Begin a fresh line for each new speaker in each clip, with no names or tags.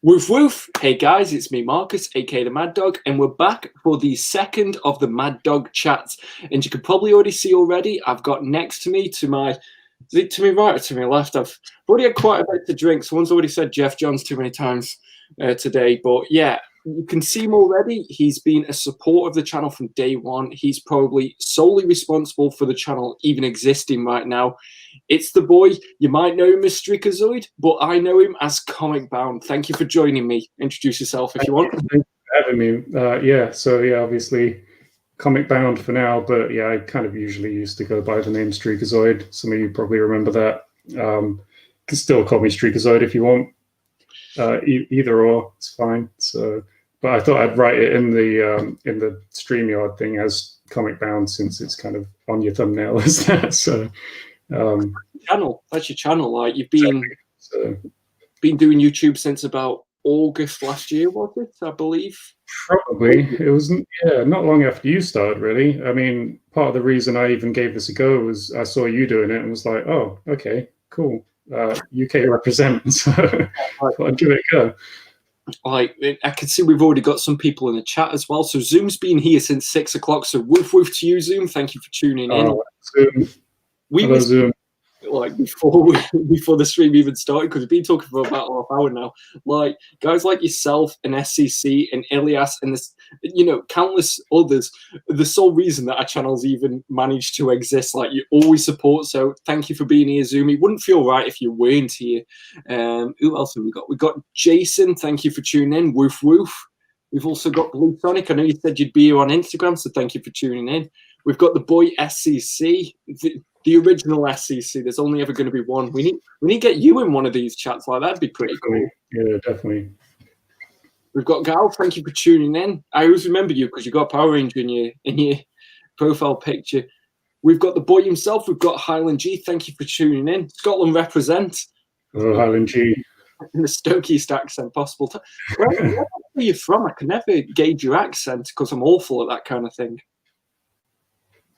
Woof woof! Hey guys, it's me Marcus, aka the Maddogg, and we're back for the second of the Maddogg chats. And you can probably already see already, I've got next to me, to my right or to my left, I've already had quite a bit to drink. Someone's already said Jeff Johns too many times today, but yeah, you can see him already. He's been a supporter of the channel from day one. He's probably solely responsible for the channel even existing right now. It's the boy. You might know him as Streakazoid, but I know him as Comic Bound. Thank you for joining me. Introduce yourself if you want.
Thank you for having me. So obviously Comic Bound for now, but yeah, I kind of usually used to go by the name Streakazoid. Some of you probably remember that. You can still call me Streakazoid if you want. Either or, it's fine. So, but I thought I'd write it in the StreamYard thing as Comic Bound, since it's kind of on your thumbnail as that. So.
That's your channel. Like you've been doing YouTube since about August last year, was it? I believe.
Probably. It was not long after you started, really. I mean, part of the reason I even gave this a go was I saw you doing it and was like, oh, okay, cool. UK represent. So I thought I'd give it a go.
Like I can see we've already got some people in the chat as well. So Zoom's been here since 6 o'clock. So woof woof to you, Zoom. Thank you for tuning in.
Zoom.
Hello, Zoom. Like before the stream even started, because we've been talking for about half hour now. Like guys like yourself and SCC and Ilias and this, countless others, the sole reason that our channel's even managed to exist. Like you always support, so thank you for being here, Zoom. It wouldn't feel right if you weren't here. Who else have we got? We got Jason. Thank you for tuning in. Woof woof. We've also got Blue Sonic. I know you said you'd be here on Instagram, so thank you for tuning in. We've got the boy SCC. The original SCC. There's only ever going to be one. We need to get you in one of these chats. Like that'd be pretty cool.
Yeah, definitely.
We've got Gal. Thank you for tuning in. I always remember you because you got Power Ranger in your profile picture. We've got the boy himself. We've got Highland G. Thank you for tuning in. Scotland represent.
Oh, Highland G.
In the stokiest accent possible. Where are you from? I can never gauge your accent because I'm awful at that kind of thing.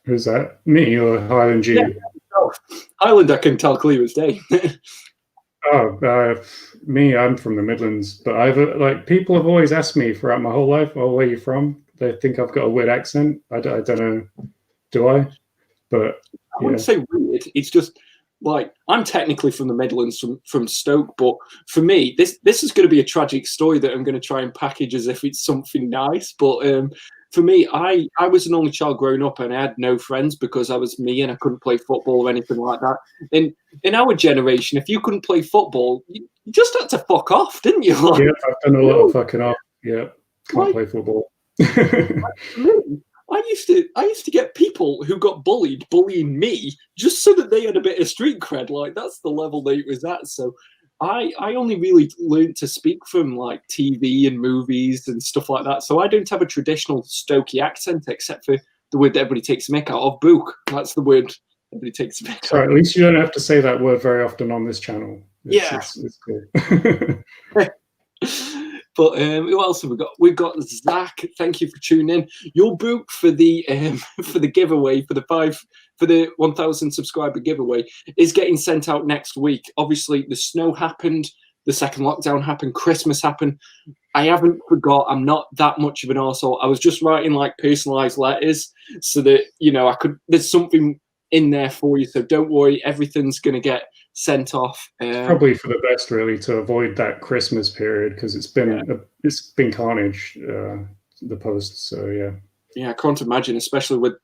Who's that? Me or Highland G?
Yeah, Highland, I can tell clear as day.
Me, I'm from the Midlands, but people have always asked me throughout my whole life, oh, where are you from? They think I've got a weird accent. I don't know, do I? But
I wouldn't say weird. It's just like I'm technically from the Midlands, from Stoke, but for me, this is going to be a tragic story that I'm going to try and package as if it's something nice. But for me, I was an only child growing up, and I had no friends because I was me and I couldn't play football or anything like that. In our generation, if you couldn't play football, you just had to fuck off, didn't you? Like,
yeah, I've done a lot of fucking off. Yeah, can't play football.
I used to get people who got bullying me just so that they had a bit of street cred. Like that's the level that it was at. So I only really learned to speak from like TV and movies and stuff like that. So I don't have a traditional Stokey accent except for the word that everybody takes a mick out of. Book. That's the word everybody takes a mick out.
Sorry, at least you don't have to say that word very often on this channel. It's cool.
But who else have we got? We've got Zach. Thank you for tuning in. Your book for the giveaway for the 1,000 subscriber giveaway is getting sent out next week. Obviously, the snow happened, the second lockdown happened, Christmas happened. I haven't forgot. I'm not that much of an arsehole. I was just writing like personalized letters so that I could. There's something in there for you, so don't worry. Everything's going to get sent off.
It's probably for the best, really, to avoid that Christmas period because it's been carnage. The posts, so yeah.
I can't imagine, especially with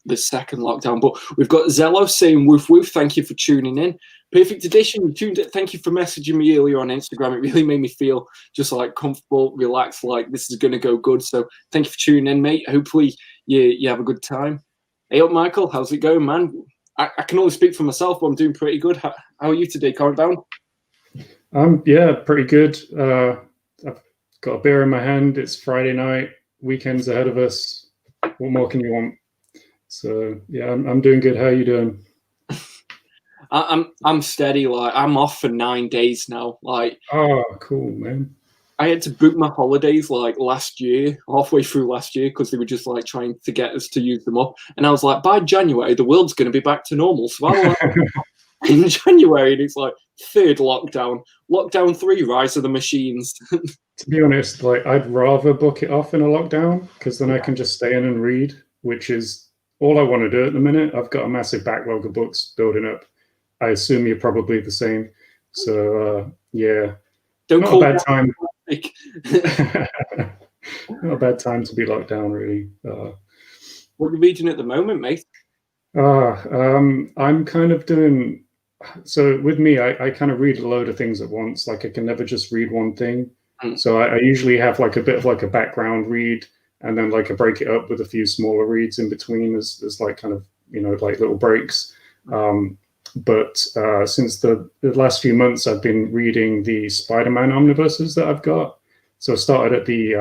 the second lockdown. But we've got Zello saying woof woof. Thank you for tuning in. Perfect edition. You tuned it. Thank you for messaging me earlier on Instagram. It really made me feel just like comfortable, relaxed, like this is going to go good. So thank you for tuning in, mate. Hopefully you have a good time. Hey up, Michael. How's it going, man? I can only speak for myself, but I'm doing pretty good. How are you today, Comic Bound?
Yeah, pretty good. I've got a beer in my hand. It's Friday night. Weekend's ahead of us. What more can you want? So yeah, I'm doing good. How are you doing?
I'm steady. Like I'm off for 9 days now. Like
oh, cool, man.
I had to book my holidays like last year, halfway through last year, because they were just like trying to get us to use them up. And I was like, by January, the world's going to be back to normal. So in January, and it's like third lockdown, lockdown 3, rise of the machines.
To be honest, like I'd rather book it off in a lockdown because then I can just stay in and read, which is all I want to do at the minute. I've got a massive backlog of books building up. I assume you're probably the same. So yeah,
Don't
not
call
a bad time.
that
Not a bad time to be locked down, really.
What are you reading at the moment, mate?
I'm kind of doing. So with me, I kind of read a load of things at once. Like I can never just read one thing. So I usually have like a bit of like a background read, and then like I break it up with a few smaller reads in between as like kind of, you know, like little breaks. But since the last few months, I've been reading the Spider-Man omnibuses that I've got. So I started at the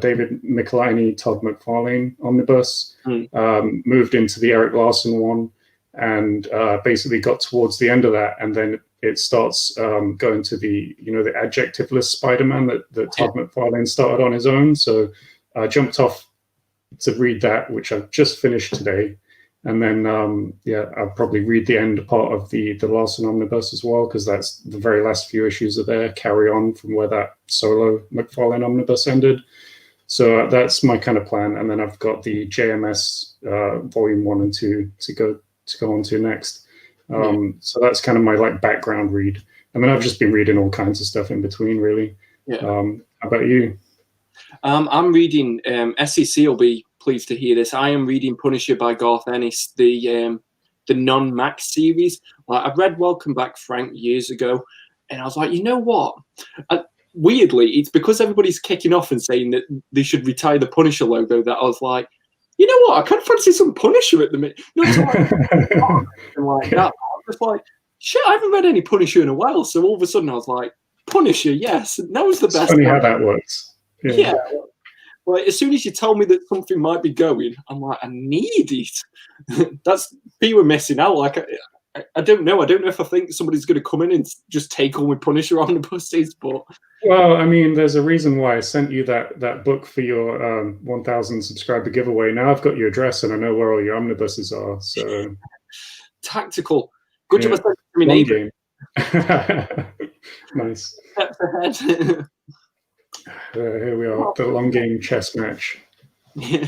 David Michelinie, Todd McFarlane omnibus, moved into the Eric Larson one, and basically got towards the end of that, and then it starts going to the, you know, the adjectiveless Spider-Man that Todd McFarlane started on his own. So I jumped off to read that, which I've just finished today. And then, I'll probably read the end part of the Larson omnibus as well, because that's the very last few issues are there, carry on from where that solo McFarlane omnibus ended. So that's my kind of plan. And then I've got the JMS volume 1 and 2 to go on to next. So that's kind of my like background read. And then I've just been reading all kinds of stuff in between, really. How about you?
I'm reading SEC will be pleased to hear this. I am reading Punisher by Garth Ennis, the non-Max series. Like, I read Welcome Back, Frank years ago, and I was like, you know what? Weirdly, it's because everybody's kicking off and saying that they should retire the Punisher logo that I was like, you know what? I kind of fancy some Punisher at the minute. Not to like that. I was just like, shit, I haven't read any Punisher in a while. So all of a sudden I was like, Punisher, yes. And that was the best.
It's funny how that works.
Yeah. Like, as soon as you tell me that something might be going, I'm like, I need it. That's people missing out. Like, I don't know. I don't know if I think somebody's going to come in and just take all my Punisher on the buses, but.
Well, I mean, there's a reason why I sent you that book for your 1,000 subscriber giveaway. Now I've got your address and I know where all your omnibuses are. So
tactical. Good job. I
game. Nice.
Steps ahead.
Here we are, the long game chess match.
Yeah.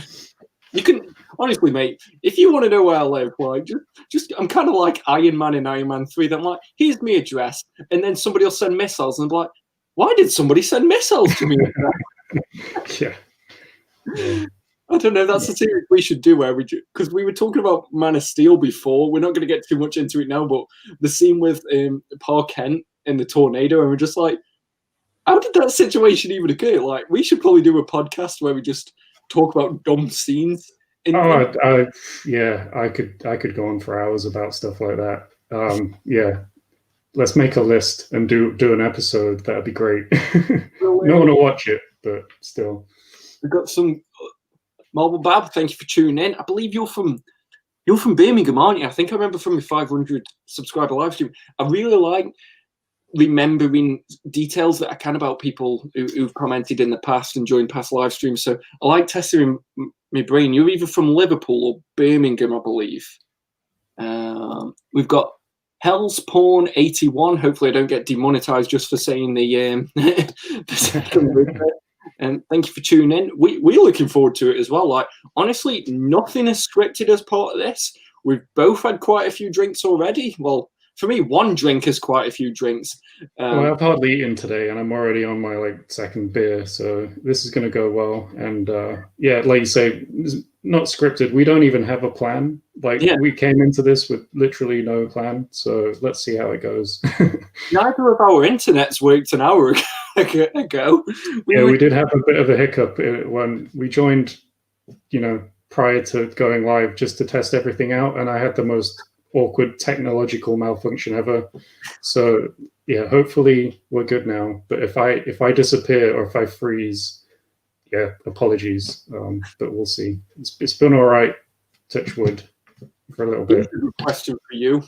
You can honestly, mate, if you want to know where I live, like just I'm kind of like Iron Man in Iron Man 3. I'm like, here's my address, and then somebody will send missiles, and I'm like, why did somebody send missiles to me?
Yeah.
I don't know. That's the series we should do where because we were talking about Man of Steel before. We're not going to get too much into it now, but the scene with Pa Kent in the tornado, and we're just like, how did that situation even occur? Like, we should probably do a podcast where we just talk about dumb scenes.
I could go on for hours about stuff like that. Let's make a list and do an episode. That'd be great. No one will watch it, but still.
We've got some Marble Bab. Thank you for tuning in. I believe you're from Birmingham, aren't you? I think I remember from your 500 subscriber live stream. I really like remembering details that I can about people who've commented in the past and joined past live streams. So I like testing my brain. You're either from Liverpool or Birmingham, I believe. We've got Hell's Porn 81. Hopefully I don't get demonetized just for saying the second word. And thank you for tuning in. We're looking forward to it as well. Like, honestly, nothing is scripted as part of this. We've both had quite a few drinks already. Well, for me, one drink is quite a few drinks.
Well, I've hardly eaten today, and I'm already on my second beer, so this is going to go well. And like you say, it's not scripted. We don't even have a plan. We came into this with literally no plan, so let's see how it goes.
Neither of our internets worked an hour ago.
We did have a bit of a hiccup when we joined, prior to going live, just to test everything out, and I had the most awkward technological malfunction ever. So hopefully we're good now. But if I disappear or if I freeze, apologies. But we'll see. It's been all right, touch wood, for a little bit.
Question for you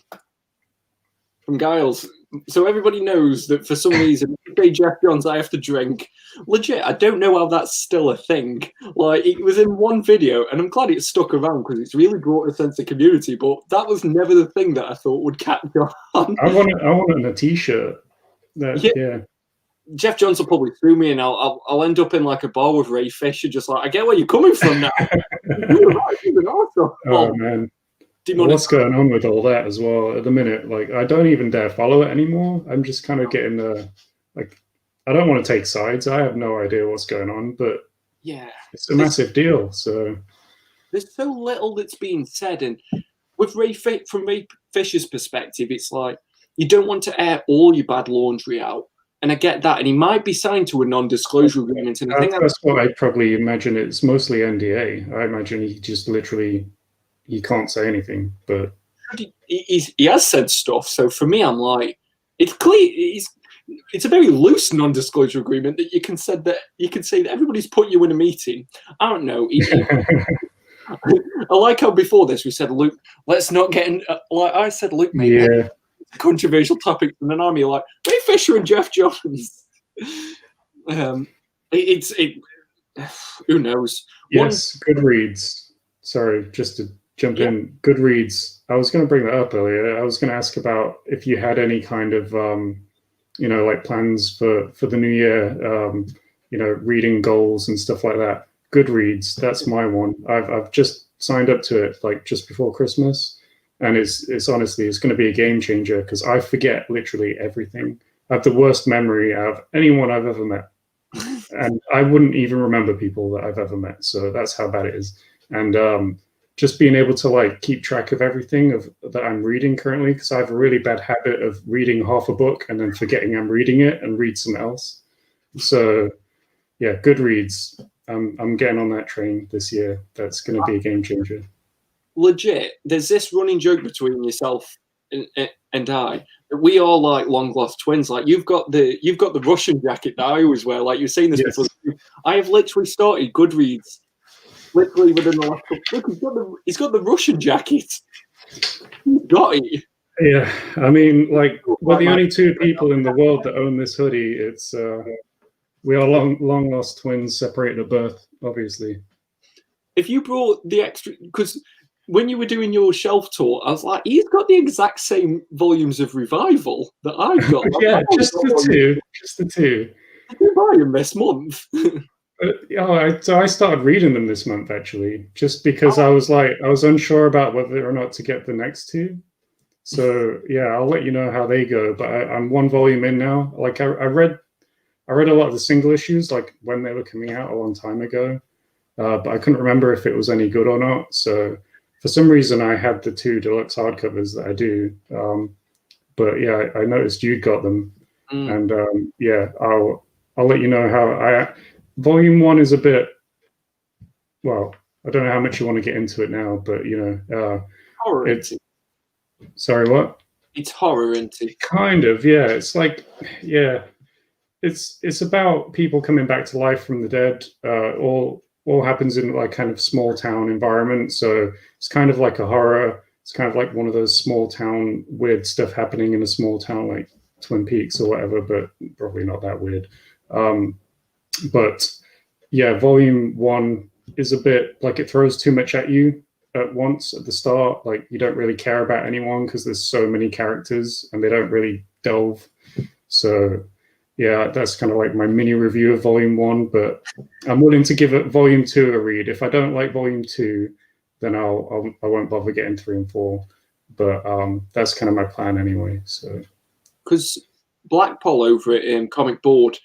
from Giles. So everybody knows that for some reason, if they Jeff Johns, I have to drink. Legit, I don't know how that's still a thing. Like, it was in one video, and I'm glad it stuck around because it's really brought a sense of community. But that was never the thing that I thought would catch on.
I want it on a T-shirt. Yeah.
Jeff Johns will probably sue me, and I'll end up in like a bar with Ray Fisher, just like, I get where you're coming from now.
Oh man. What's going on with all that as well at the minute? Like, I don't even dare follow it anymore. I'm just kind of getting like, I don't want to take sides. I have no idea what's going on, but
yeah,
it's a massive deal. So
there's so little that's being said, and with from Ray Fisher's perspective, it's like you don't want to air all your bad laundry out, and I get that. And he might be signed to a non-disclosure agreement, and I think
that's what I probably imagine. It's mostly NDA. I imagine he just literally. He can't say anything, but
he has said stuff. So for me, I'm like, it's clear. It's a very loose non-disclosure agreement that you can say that everybody's put you in a meeting. I don't know. I like how before this we said, Luke, let's not get in. Like I said, Luke made controversial topics in an army like Ray Fisher and Jeff Johns. Who knows?
Yes, Goodreads. Sorry, just to jump in. Goodreads. I was going to bring that up earlier. I was going to ask about if you had any kind of, like plans for the new year, reading goals and stuff like that. Goodreads, that's my one. I've just signed up to it like just before Christmas, and it's honestly, it's going to be a game changer because I forget literally everything. I have the worst memory out of anyone I've ever met, and I wouldn't even remember people that I've ever met. So that's how bad it is. And just being able to like keep track of everything that I'm reading currently, because I have a really bad habit of reading half a book and then forgetting I'm reading it and read something else. So yeah, Goodreads. I'm getting on that train this year. That's going to be a game changer.
Legit, there's this running joke between yourself and I that we are like long lost twins. Like you've got the Russian jacket that I always wear. Like you were saying this before. I have literally started Goodreads. Literally within the last couple. Look, he's got the Russian jacket. He's got it.
Yeah, I mean, like we're the only two people in the world that own this hoodie. It's we are long lost twins, separated at birth, obviously.
If you brought the extra, because when you were doing your shelf tour, I was like, he's got the exact same volumes of Revival that I've got.
Yeah, just the two.
Did you buy them this month?
So I started reading them this month actually, just because I was unsure about whether or not to get the next two. So yeah, I'll let you know how they go. But I'm one volume in now. Like I read a lot of the single issues like when they were coming out a long time ago, but I couldn't remember if it was any good or not. So for some reason, I had the two deluxe hardcovers that I do. But yeah, I noticed you'd got them, and yeah, I'll let you know how Volume 1 is a bit, well, I don't know how much you want to get into it now, but
horror.
Sorry, what?
It's horror, isn't it?
Kind of, yeah. It's like, yeah, it's about people coming back to life from the dead. All happens in like kind of small town environment, so it's kind of like a horror. It's kind of like one of those small town weird stuff happening in a small town like Twin Peaks or whatever, but probably not that weird. But yeah, Volume 1 is a bit like it throws too much at you at once at the start. Like you don't really care about anyone because there's so many characters and they don't really delve. So yeah, that's kind of like my mini review of Volume 1, but I'm willing to give it Volume 2 a read. If I don't like Volume 2, then I won't bother getting 3 and 4. But that's kind of my plan anyway. So
because Black Paul over at Comic Board,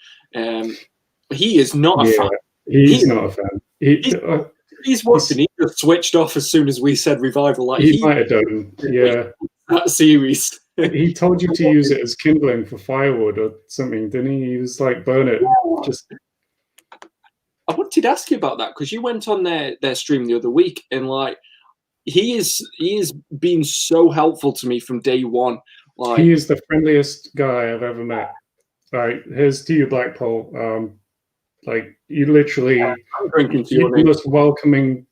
he is not a fan.
He's not a fan.
He's watching. He just switched off as soon as we said Revival. Like
he might have done, yeah.
That series.
He told you to use it as kindling for firewood or something, didn't he? He was like, burn it. Just.
I wanted to ask you about that because you went on their stream the other week, and like he is being so helpful to me from day one. Like
he is the friendliest guy I've ever met. Right, here's to you, Blackpool. Like you literally, you're the most welcoming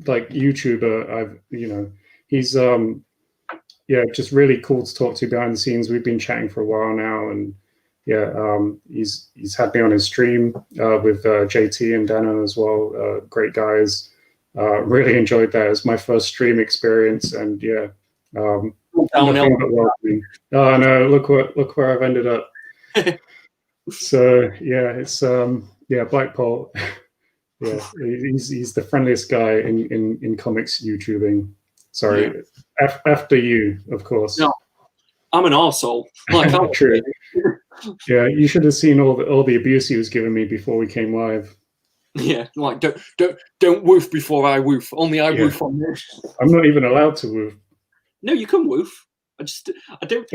like YouTuber I've. He's yeah, just really cool to talk to behind the scenes. We've been chatting for a while now, and yeah, he's had me on his stream with JT and Dano as well. Great guys. Really enjoyed that. It was my first stream experience, and yeah, nothing but welcoming. Oh no, look where I've ended up. So yeah, it's Blackpool. Yeah, he's the friendliest guy in comics YouTubing. Sorry, yeah. After you, of course.
No, I'm an arsehole. Like,
true. Yeah, you should have seen all the abuse he was giving me before we came live.
Yeah, like don't woof before I woof. Only I woof on this.
I'm not even allowed to woof.
No, you can woof. I don't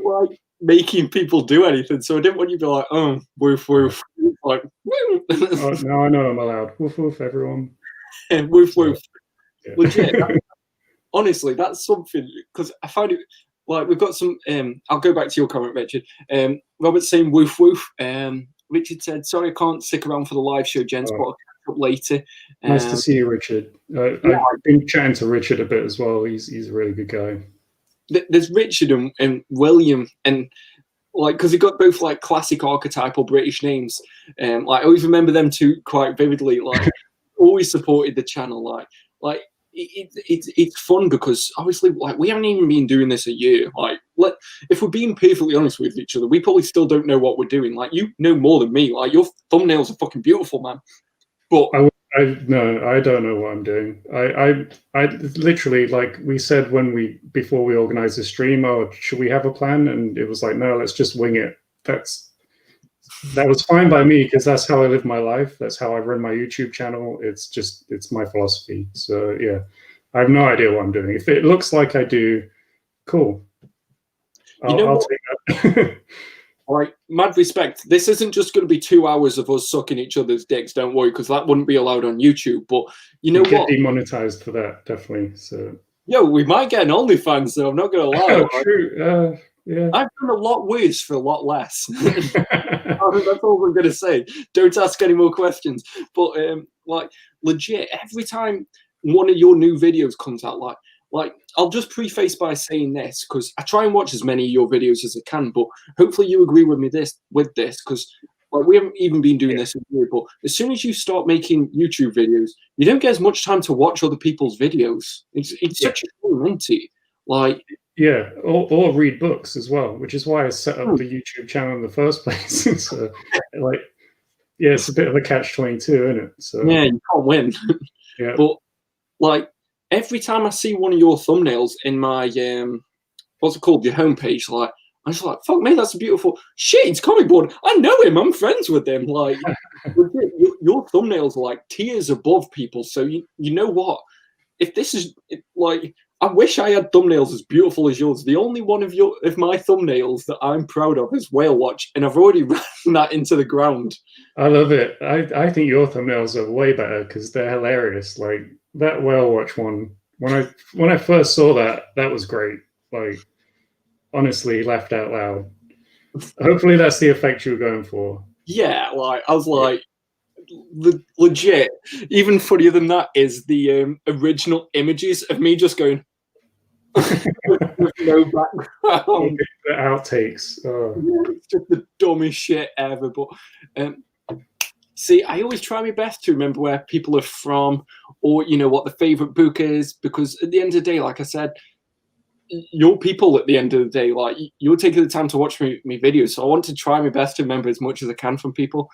like making people do anything, so I didn't want you to be like, oh, woof woof. Like, woo.
Oh, now I know I'm allowed. Woof woof, everyone.
Woof woof. Yeah. Legit. Honestly, that's something, because I find it like we've got some. I'll go back to your comment, Richard. Robert's saying woof woof. Richard said, "Sorry, I can't stick around for the live show, gents, but I'll catch up later."
Nice to see you, Richard. I've been chatting to Richard a bit as well. He's a really good guy.
There's Richard and William, and like, because he got both like classic archetypal British names. Like I always remember them two quite vividly. Like always supported the channel. Like it's fun because obviously like we haven't even been doing this a year. Like if we're being perfectly honest with each other, we probably still don't know what we're doing. Like you know more than me. Like your thumbnails are fucking beautiful, man. But
no, I don't know what I'm doing. I literally, like we said before we organized the stream, oh, should we have a plan? And it was like, no, let's just wing it. That was fine by me because that's how I live my life. That's how I run my YouTube channel. It's my philosophy. So yeah, I have no idea what I'm doing. If it looks like I do, cool. I'll take that.
Like, mad respect. This isn't just going to be 2 hours of us sucking each other's dicks. Don't worry, because that wouldn't be allowed on YouTube. But you know what?
Demonetized for that, definitely. So we
might get an OnlyFans, though. I'm not going to lie.
Oh, true. Yeah.
I've done a lot worse for a lot less. That's all I'm going to say. Don't ask any more questions. But like, legit, every time one of your new videos comes out, like I'll just preface by saying this, because I try and watch as many of your videos as I can, but hopefully you agree with me with this, because like we haven't even been doing this in a year, but as soon as you start making YouTube videos, you don't get as much time to watch other people's videos. It's such a fun, isn't it? Like,
yeah, or read books as well, which is why I set up the YouTube channel in the first place. So, like, yeah, it's a bit of a catch-22, isn't it? So
yeah, you can't win.
Yeah,
but like every time I see one of your thumbnails in my what's it called, your homepage, like I'm just like, fuck me, that's a beautiful shit. It's Comic Board. I know him. I'm friends with him. Like your thumbnails are like tiers above people. So you know what? If this is like, I wish I had thumbnails as beautiful as yours. The only one of my thumbnails that I'm proud of is Whale Watch, and I've already ran that into the ground.
I love it. I think your thumbnails are way better because they're hilarious. Like that Whale Watch one, when I first saw that was great. Like honestly, laughed out loud. Hopefully that's the effect you were going for.
Yeah, like I was like, legit. Even funnier than that is the original images of me just going with no background.
The outtakes. Oh.
Yeah, it's just the dumbest shit ever. But see, I always try my best to remember where people are from, or you know what the favorite book is, because at the end of the day, like I said, you're people at the end of the day. Like you're taking the time to watch me videos, so I want to try my best to remember as much as I can from people.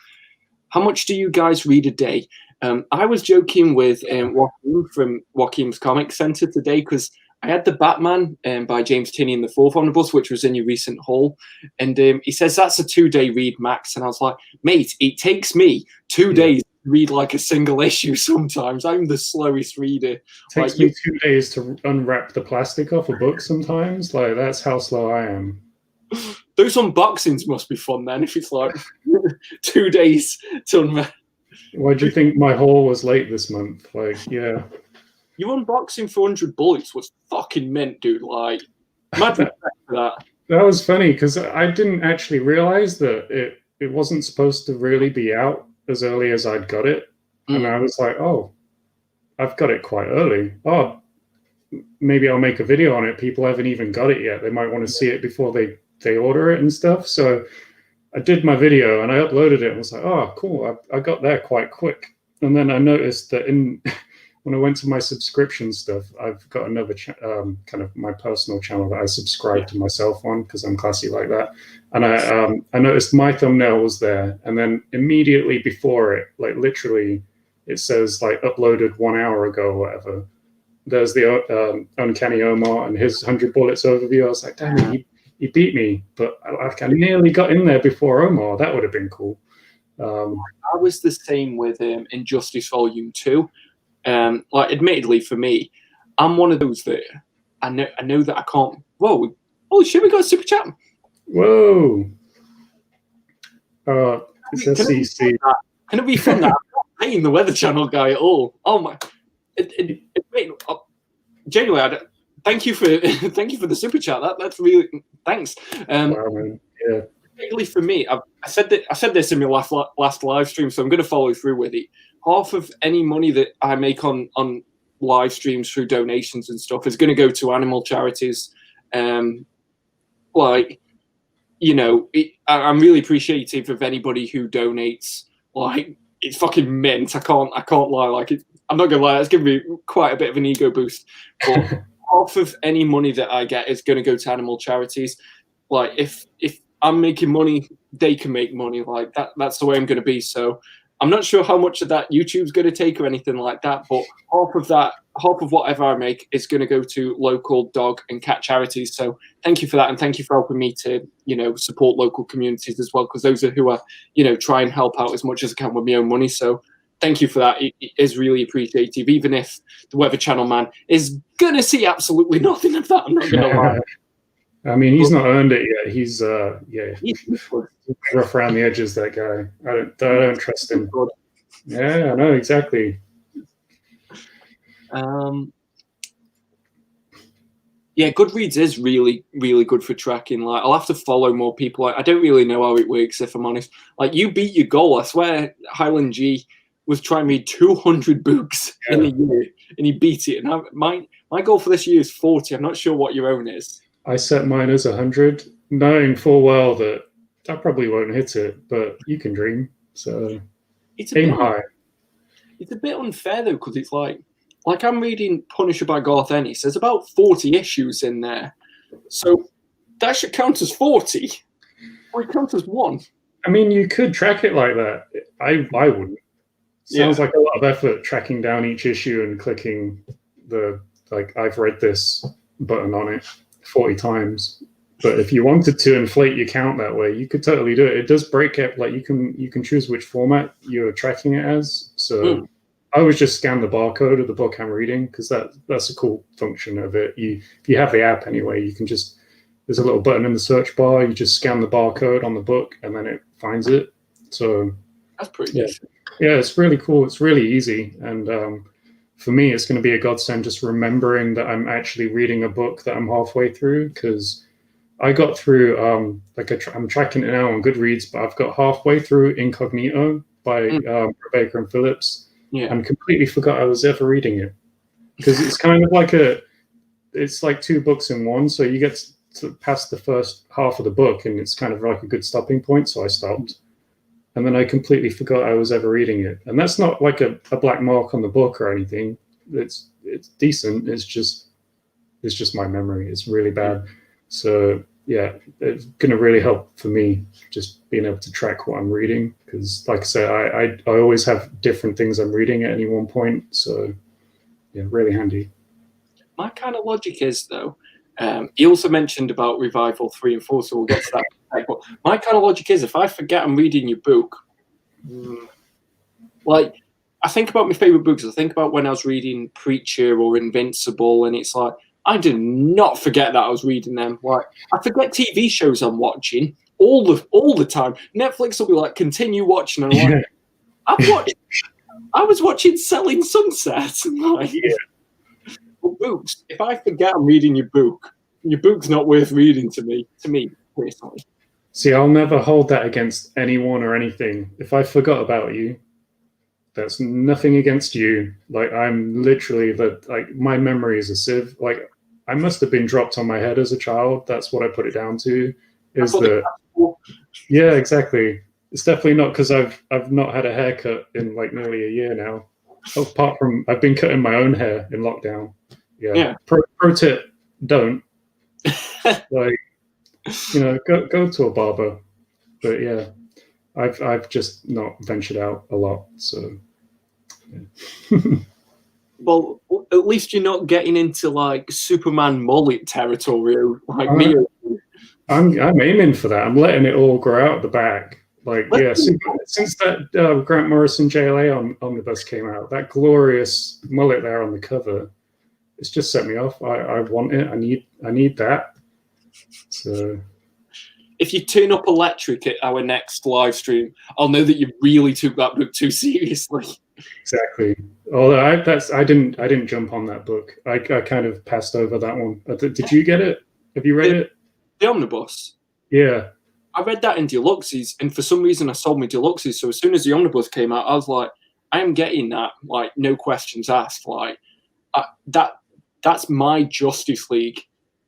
How much do you guys read a day? I was joking with Joaquin from Joaquin's Comic Center today, because I had the Batman by James Tinney in the fourth omnibus, which was in your recent haul. And he says that's a 2-day read max. And I was like, mate, it takes me 2 days to read like a single issue sometimes. I'm the slowest reader.
It takes me 2 days to unwrap the plastic off a book sometimes. Like, that's how slow I am.
Those unboxings must be fun then, if it's like 2 days to unwrap.
Why do you think my haul was late this month? Like, yeah.
You unboxing for 100 bullets was fucking mint, dude. Like, mad respect for that.
That was funny because I didn't actually realize that it wasn't supposed to really be out as early as I'd got it. And I was like, oh, I've got it quite early. Oh, maybe I'll make a video on it. People haven't even got it yet. They might want to see it before they order it and stuff. So I did my video and I uploaded it and was like, oh, cool. I got there quite quick. And then I noticed that when I went to my subscription stuff, I've got another kind of my personal channel that I subscribe to myself on because I'm classy like that. And I noticed my thumbnail was there. And then immediately before it, like literally, it says like uploaded 1 hour ago or whatever. There's the Uncanny Omar and his 100 Bullets overview. I was like, damn it, he beat me. But I nearly got in there before Omar. That would have been cool.
I was the same with Injustice Volume 2. Like, admittedly, for me, I'm one of those that I know that I can't. Whoa! Holy shit! We got a super chat.
Whoa! It's SEC.
Can it be fun? That I'm not paying the Weather Channel guy at all. Oh my! Genuinely, thank you for the super chat. That's really thanks.
Wow, man. Yeah.
Particularly for me, I said this in my last live stream, so I'm going to follow through with it. Half of any money that I make on live streams through donations and stuff is going to go to animal charities. Like, you know, I'm really appreciative of anybody who donates. Like, it's fucking mint. I can't lie. Like, I'm not gonna lie. It's giving me quite a bit of an ego boost. But half of any money that I get is going to go to animal charities. Like, if I'm making money, they can make money. Like that's the way I'm going to be. So I'm not sure how much of that YouTube's going to take or anything like that, but half of whatever I make is going to go to local dog and cat charities. So thank you for that, and thank you for helping me to, you know, support local communities as well, because those are who I, you know, try and help out as much as I can with my own money. So thank you for that. It is really appreciative, even if the Weather Channel man is going to see absolutely nothing of that. I'm not going to lie.
I mean, he's not earned it yet. He's rough around the edges. That guy. I don't trust him. Yeah, I know exactly.
Yeah, Goodreads is really, really good for tracking. Like, I'll have to follow more people. I don't really know how it works, if I'm honest. Like, you beat your goal. I swear, Highland G was trying to read 200 books in a year, and he beat it. And my goal for this year is 40. I'm not sure what your own is.
I set mine as 100, knowing full well that I probably won't hit it, but you can dream. So aim high.
It's a bit unfair though, because it's like I'm reading Punisher by Garth Ennis. There's about 40 issues in there, so that should count as 40, or it counts as 1.
I mean, you could track it like that. I wouldn't. Sounds like a lot of effort tracking down each issue and clicking the I've read this button on it 40 times. But if you wanted to inflate your count that way, you could totally do it. It does break it. Like, you can choose which format you're tracking it as. So I always just scan the barcode of the book I'm reading, because that's a cool function of it. If you have the app anyway, you can just, there's a little button in the search bar. You just scan the barcode on the book and then it finds it. So
that's pretty good.
Yeah, it's really cool. It's really easy. And for me, it's going to be a godsend just remembering that I'm actually reading a book that I'm halfway through, because I got through, I'm tracking it now on Goodreads, but I've got halfway through Incognito by Rebecca and Phillips, and completely forgot I was ever reading it. Because it's kind of like it's like 2 books in one, so you get to past the first half of the book, and it's kind of like a good stopping point, so I stopped. And then I completely forgot I was ever reading it. And that's not like a black mark on the book or anything. It's decent. It's just my memory. It's really bad. So yeah, it's going to really help for me just being able to track what I'm reading. Because like I say, I always have different things I'm reading at any one point. So yeah, really handy.
My kind of logic is, though, he also mentioned about Revival 3 and 4, so we'll get to that. But my kind of logic is, if I forget I'm reading your book, like, I think about my favorite books. I think about when I was reading Preacher or Invincible, and it's like, I did not forget that I was reading them. Like, I forget TV shows I'm watching all the time. Netflix will be like, continue watching, and I'm like, I was watching Selling Sunset. Like, well, books, if I forget I'm reading your book's not worth reading to me personally.
See, I'll never hold that against anyone or anything. If I forgot about you, That's nothing against you. Like, I'm literally my memory is a sieve. Like, I must have been dropped on my head as a child. That's what I put it down to. Is that yeah, exactly. It's definitely not because I've not had a haircut in like nearly a year now. Apart from I've been cutting my own hair in lockdown. Yeah. Pro tip: don't like go to a barber. But yeah, I've just not ventured out a lot. So yeah.
Well, at least you're not getting into like Superman mullet territory like me.
I'm aiming for that. I'm letting it all grow out the back. Like, yeah, since that Grant Morrison JLA omnibus came out, that glorious mullet there on the cover, it's just set me off. I want it. I need that. So,
if you turn up electric at our next live stream, I'll know that you really took that book too seriously.
Exactly. Although I didn't jump on that book. I kind of passed over that one. Did you get it? Have you read it?
The omnibus.
Yeah.
I read that in deluxes, and for some reason I sold my deluxes. So as soon as the omnibus came out, I was like, I am getting that. Like, no questions asked. Like, that's my Justice League.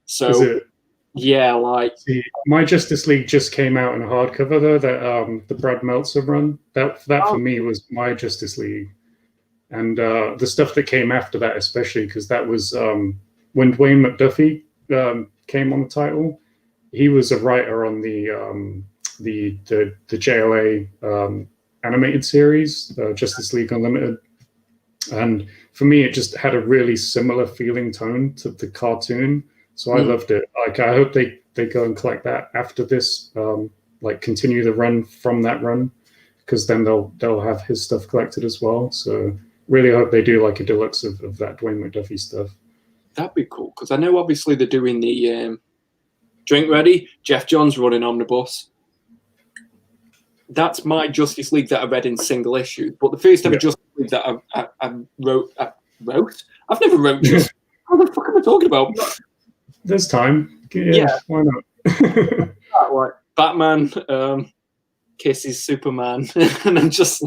So
is it?
Yeah, like
see, my Justice League just came out in a hardcover though. That the Brad Meltzer run. That for me was my Justice League, and the stuff that came after that, especially because that was when Dwayne McDuffie came on the title. He was a writer on the JLA animated series, Justice League Unlimited, and for me, it just had a really similar feeling tone to the cartoon. So I loved it. Like, I hope they go and collect that after this, like continue the run from that run, because then they'll have his stuff collected as well. So really hope they do like a deluxe of that Dwayne McDuffie stuff.
That'd be cool, because I know obviously they're doing the drink ready. Jeff Johns running omnibus. That's my Justice League that I read in single issue. But the first ever Justice League that I wrote. I've never wrote Justice. What the fuck am I talking about?
There's time. Yeah. Why not?
Like Batman kisses Superman, and then just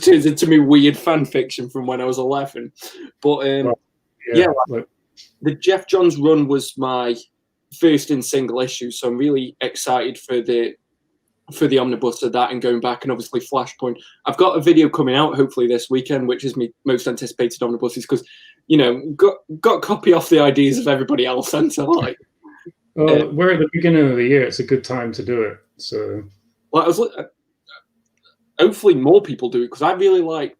turns into me weird fan fiction from when I was 11. But the Jeff Johns run was my first in single issue, so I'm really excited for the omnibus of that and going back, and obviously Flashpoint. I've got a video coming out hopefully this weekend, which is my most anticipated omnibuses, because got copy off the ideas of everybody else, and so like
we're at the beginning of the year. It's a good time to do it. So
hopefully more people do it, because I really like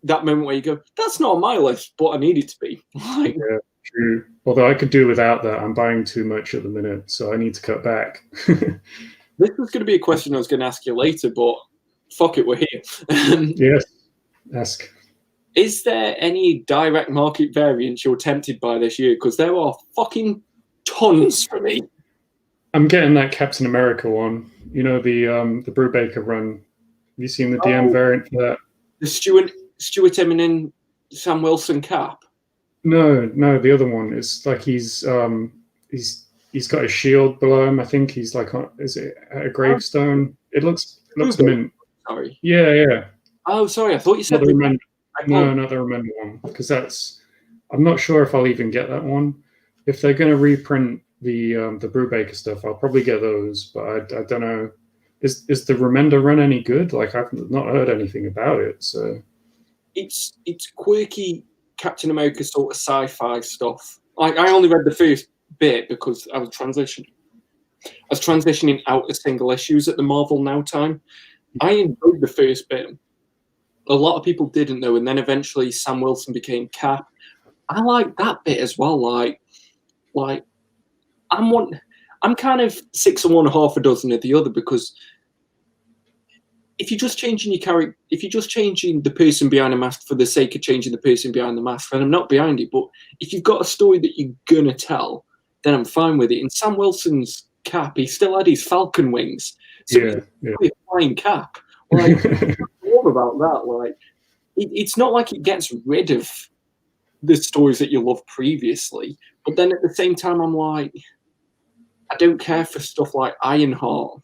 that moment where you go, that's not on my list, but I need it to be. Like,
yeah, true. Although I could do without that. I'm buying too much at the minute, so I need to cut back.
This was going to be a question I was going to ask you later, but fuck it, we're here.
Yes, ask.
Is there any direct market variants you're tempted by this year? Because there are fucking tons for me.
I'm getting that Captain America one. You know, the Brubaker run. Have you seen the DM variant for that?
The Stuart Eminem, Sam Wilson cap?
No, the other one. It's like he's got a shield below him. I think he's like, is it a gravestone? It looks mint.
Sorry.
Yeah.
Oh, sorry. I thought you said
no, not the Remender one, because I'm not sure if I'll even get that one. If they're going to reprint the Brubaker stuff, I'll probably get those, but I don't know. Is the Remender run any good? Like, I've not heard anything about it. So
it's quirky Captain America sort of sci-fi stuff. Like, I only read the first bit because I was transitioning out of single issues at the Marvel Now time. I enjoyed the first bit. A lot of people didn't though, and then eventually Sam Wilson became Cap. I like that bit as well. Like I'm kind of 6 of one, half a dozen of the other, because if you're just changing your character, if you're just changing the person behind the mask for the sake of changing the person behind the mask, then I'm not behind it. But if you've got a story that you're gonna tell, then I'm fine with it. In Sam Wilson's cap, he still had his falcon wings, so he's a flying cap. Like, more about that. Like, it's not like it gets rid of the stories that you loved previously, but then at the same time, I'm like, I don't care for stuff like Ironheart.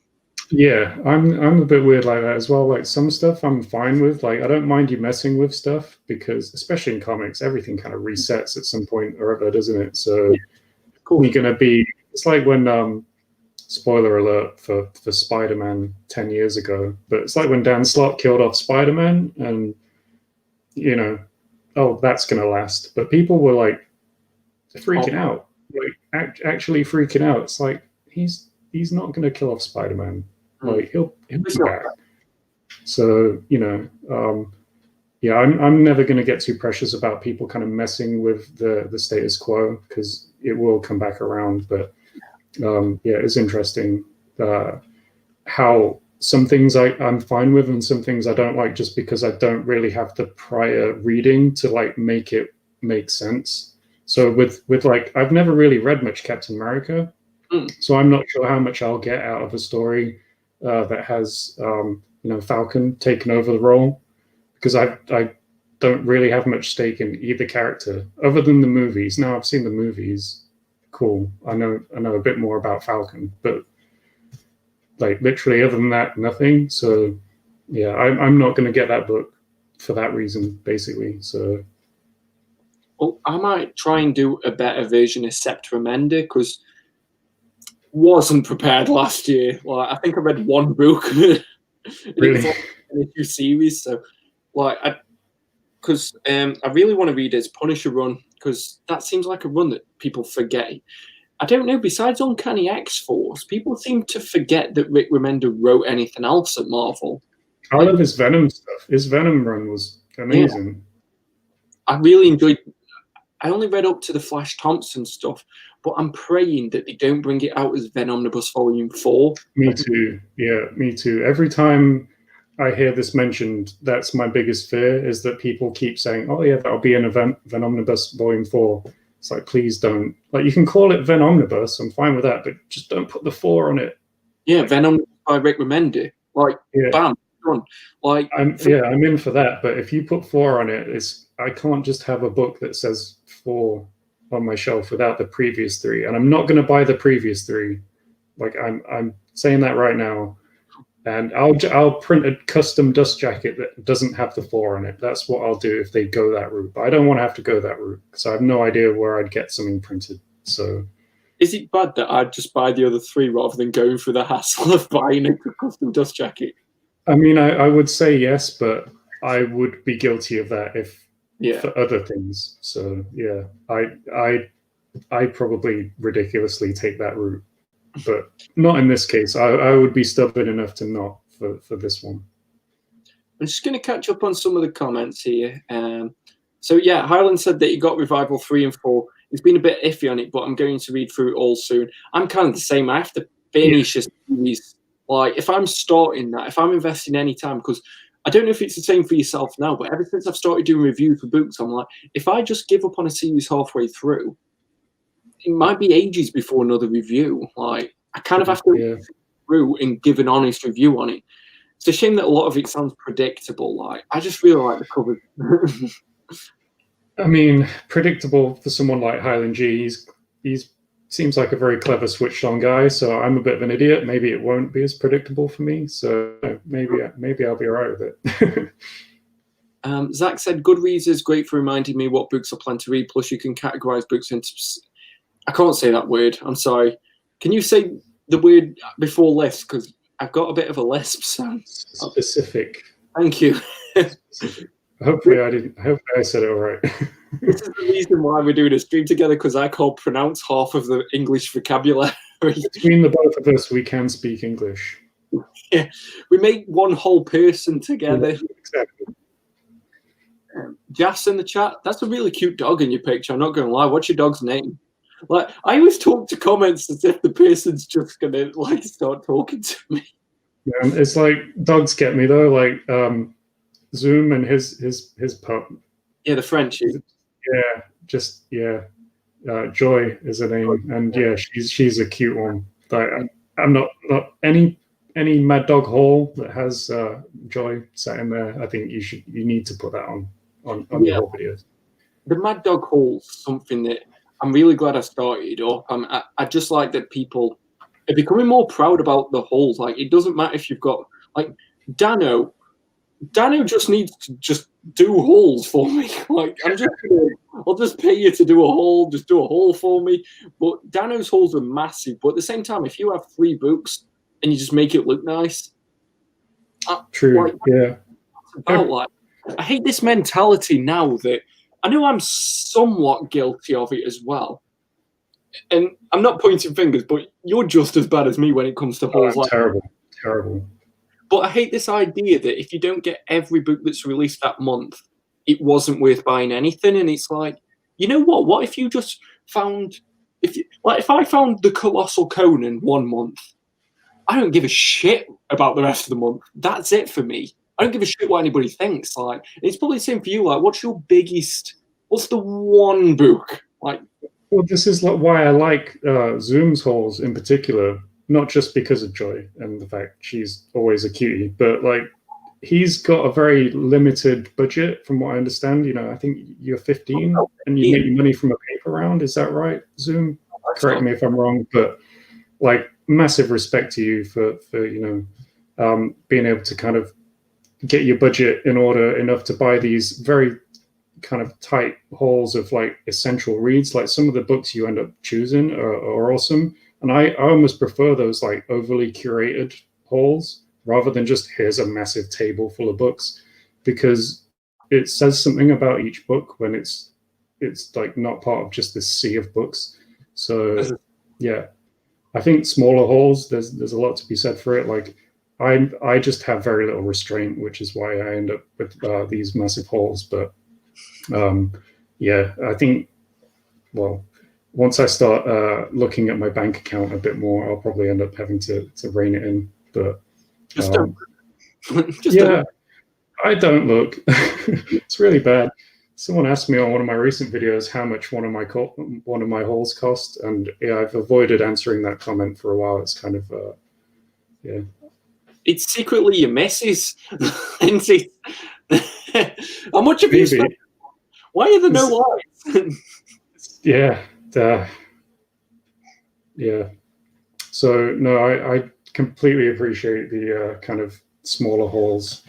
Yeah, I'm a bit weird like that as well. Like some stuff I'm fine with. Like I don't mind you messing with stuff because, especially in comics, everything kind of resets at some point or other, doesn't it? So
Cool.
you're gonna be. It's like when spoiler alert for Spider-Man 10 years ago, but it's like when Dan Slott killed off Spider-Man, and you know, oh, that's gonna last. But people were like freaking out, like actually freaking out. It's like he's not gonna kill off Spider-Man. Like he'll be back. So yeah, I'm never going to get too precious about people kind of messing with the status quo because it will come back around. But yeah, it's interesting how some things I'm fine with and some things I don't like just because I don't really have the prior reading to like make it make sense. So with like I've never really read much Captain America, so I'm not sure how much I'll get out of a story that has Falcon taken over the role because I don't really have much stake in either character other than the movies. Now I've seen the movies, cool. I know a bit more about Falcon, but like literally other than that, nothing. So yeah, I'm not going to get that book for that reason, basically. So
well, I might try and do a better version of Scepter Amenda because wasn't prepared last year. Like I think I read one book. Really? It was like an issue series, so like I really want to read his Punisher run because that seems like a run that people forget. I don't know. Besides Uncanny X-Force, people seem to forget that Rick Remender wrote anything else at Marvel.
I love his Venom stuff. His Venom run was amazing.
Yeah. I really enjoyed. I only read up to the Flash Thompson stuff, but I'm praying that they don't bring it out as Venomnibus Volume 4.
Me too. Yeah, me too. Every time I hear this mentioned, that's my biggest fear is that people keep saying, oh yeah, that'll be an event, Venomnibus Volume 4. It's like, please don't. Like, you can call it Venomnibus, I'm fine with that, but just don't put the 4 on it.
Yeah, Venom by Rick Remender. Like, bam, done. Like,
I'm in for that, but if you put 4 on it, I can't just have a book that says 4 on my shelf without the previous 3, and I'm not going to buy the previous 3. Like, I'm saying that right now. And I'll print a custom dust jacket that doesn't have the 4 on it. That's what I'll do if they go that route. But I don't want to have to go that route because I have no idea where I'd get something printed. So,
is it bad that I'd just buy the other 3 rather than going through the hassle of buying a custom dust jacket?
I mean, I would say yes, but I would be guilty of that for other things. So yeah, I probably ridiculously take that route. But not in this case. I would be stubborn enough to not for this one.
I'm just going to catch up on some of the comments here. So yeah, Highland said that he got Revival 3 and 4. He's been a bit iffy on it, but I'm going to read through it all soon. I'm kind of the same. I have to finish a series. Like if I'm starting that, if I'm investing any time, because I don't know if it's the same for yourself now, but ever since I've started doing reviews for books, I'm like, if I just give up on a series halfway through, it might be ages before another review. Like I kind of have to go through and give an honest review on it. It's a shame that a lot of it sounds predictable. Like I just really like the covers.
I mean, predictable for someone like Highland G. He's seems like a very clever switched on guy. So I'm a bit of an idiot. Maybe it won't be as predictable for me. So maybe I'll be all right with it.
Zach said, Goodreads is great for reminding me what books I plan to read. Plus, you can categorize books into. I can't say that word. I'm sorry. Can you say the word before list? Because I've got a bit of a lisp. So.
Specific.
Thank you.
Hopefully I said it all right.
This is the reason why we're doing a stream together, because I can't pronounce half of the English vocabulary.
Between the both of us, we can speak English.
Yeah, we make one whole person together.
Exactly.
Jas in the chat, that's a really cute dog in your picture. I'm not going to lie. What's your dog's name? Like, I always talk to comments as if the person's just going to like start talking to me.
Yeah, it's like dogs get me though. Like Zoom and his pup.
Yeah, the Frenchie.
Yeah, Joy is her name, and yeah, she's a cute one. Like, I'm not any Maddogg haul that has Joy sat in there. I think you need to put that on your whole videos.
The Maddogg haul's something that I'm really glad I started up. I just like that people are becoming more proud about the holes. Like, it doesn't matter if you've got, like, Dano just needs to just do holes for me. Like, I'll just pay you to do a hole, just do a hole for me. But Dano's holes are massive. But at the same time, if you have 3 books and you just make it look nice,
true,
like,
yeah.
About, like, I hate this mentality now that I know I'm somewhat guilty of it as well. And I'm not pointing fingers, but you're just as bad as me when it comes to holes. Like,
terrible.
But I hate this idea that if you don't get every book that's released that month, it wasn't worth buying anything. And it's like, you know what? What if you just found, if I found the Colossal Conan one month, I don't give a shit about the rest of the month. That's it for me. I don't give a shit what anybody thinks. Like, it's probably the same for you. Like, what's the one book? Like,
well, this is why I like Zoom's holes in particular. Not just because of Joy and the fact she's always a cutie, but like he's got a very limited budget from what I understand. You know, I think you're 15 and you make your money from a paper round. Is that right, Zoom? Correct me if I'm wrong, but like massive respect to you for you know, being able to kind of get your budget in order enough to buy these very kind of tight hauls of like essential reads. Like some of the books you end up choosing are awesome. And I almost prefer those like overly curated hauls rather than just here's a massive table full of books, because it says something about each book when it's like not part of just this sea of books. So yeah, I think smaller hauls, there's a lot to be said for it. Like I just have very little restraint, which is why I end up with these massive hauls. But yeah, I think, well, once I start looking at my bank account a bit more, I'll probably end up having to rein it in. But
just don't.
I don't look. It's really bad. Someone asked me on one of my recent videos how much one of my hauls cost, and yeah, I've avoided answering that comment for a while. It's kind of yeah.
It's secretly your missus. How much have you spent? Why are there no lights?
Yeah. Yeah. So no, I completely appreciate the kind of smaller hauls.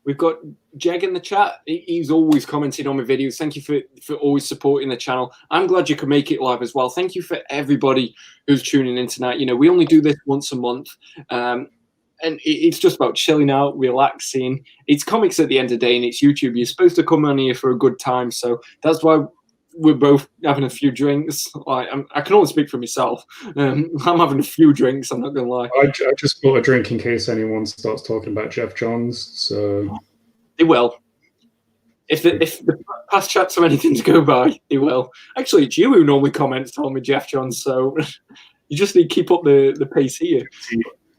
We've got Jeg in the chat. He's always commenting on my videos. Thank you for always supporting the channel. I'm glad you could make it live as well. Thank you for everybody who's tuning in tonight. You know, we only do this once a month. And it's just about chilling out, relaxing. It's comics at the end of the day, and it's YouTube. You're supposed to come on here for a good time. So that's why we're both having a few drinks. Like, I can only speak for myself. I'm having a few drinks, I'm not going to lie.
I just bought a drink in case anyone starts talking about Jeff Johns. So
they will. If the past chats have anything to go by, they will. Actually, it's you who normally comments on me, Jeff Johns, so you just need to keep up the pace here.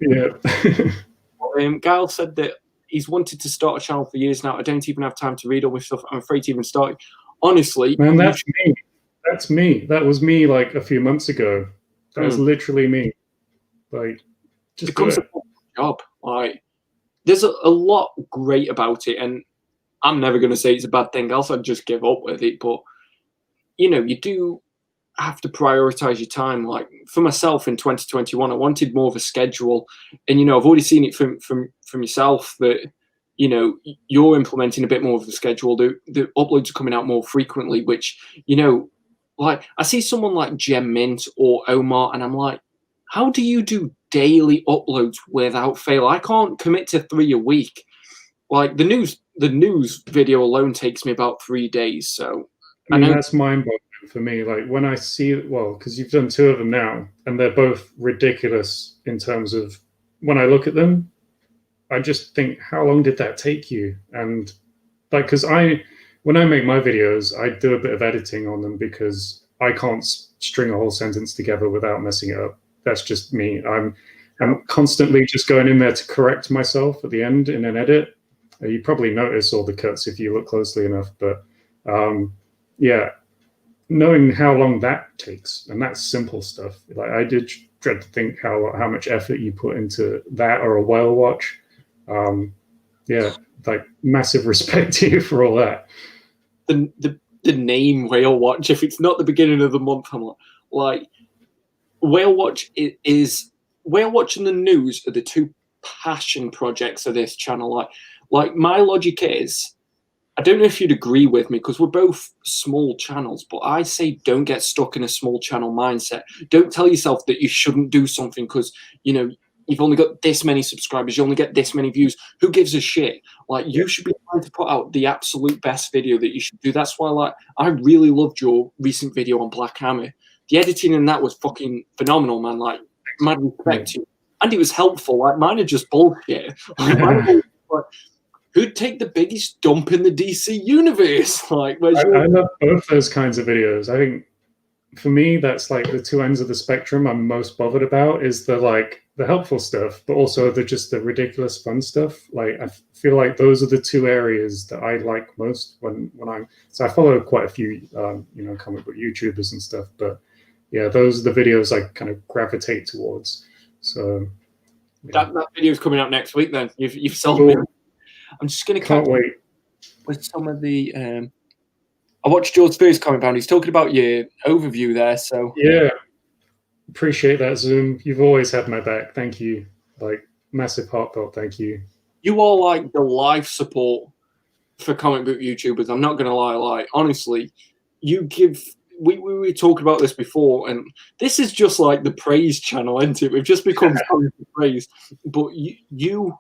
Yeah.
Gail said that he's wanted to start a channel for years now. I don't even have time to read all this stuff. I'm afraid to even start. Honestly,
man, that's me. That's me. That was me like a few months ago. That was literally me. Like, just
it becomes a job. Like, there's a lot great about it, and I'm never going to say it's a bad thing. Else I'd just give up with it. But you know, you do have to prioritize your time. Like for myself in 2021, I wanted more of a schedule, and you know, I've already seen it from yourself that, you know, you're implementing a bit more of the schedule. The uploads are coming out more frequently, which, you know, like I see someone like Gem Mint or Omar, and I'm like, how do you do daily uploads without fail? I can't commit to 3 a week. Like the news video alone takes me about 3 days. So
I mean, that's mind-boggling for me. Like when I see, well, because you've done 2 of them now, and they're both ridiculous in terms of when I look at them. I just think, how long did that take you? And like, because when I make my videos, I do a bit of editing on them because I can't string a whole sentence together without messing it up. That's just me. I'm constantly just going in there to correct myself at the end in an edit. You probably notice all the cuts if you look closely enough. But yeah, knowing how long that takes, and that's simple stuff. Like I did dread to think how much effort you put into that or a whale watch. Yeah, like massive respect to you for all that.
The name Whale Watch, if it's not the beginning of the month, I'm like Whale Watch is Whale Watch and the news are the two passion projects of this channel. Like my logic is, I don't know if you'd agree with me because we're both small channels, but I say don't get stuck in a small channel mindset. Don't tell yourself that you shouldn't do something because, you know, you've only got this many subscribers, you only get this many views. Who gives a shit? Like, you should be trying to put out the absolute best video that you should do. That's why, like, I really loved your recent video on Black Hammer. The editing in that was fucking phenomenal, man. Like, mad respect to you. And it was helpful. Like, mine are just bullshit. Like, who'd take the biggest dump in the DC universe? Like,
I love both those kinds of videos. I think for me, that's like the two ends of the spectrum I'm most bothered about is the helpful stuff, but also just the ridiculous fun stuff. Like, I feel like those are the two areas that I like most when I follow quite a few, you know, comic book YouTubers and stuff, but yeah, those are the videos I kind of gravitate towards. So
yeah. That video is coming out next week then. You've sold me. I'm just going to
can't wait
with some of the. I watched George Spears coming down. He's talking about your overview there. So
yeah, appreciate that, Zoom. You've always had my back. Thank you. Like, massive heartfelt thank you.
You are like the life support for comic book YouTubers. I'm not going to lie. Like, honestly, you give. We were talking about this before, and this is just like the praise channel, isn't it? We've just become praise. But you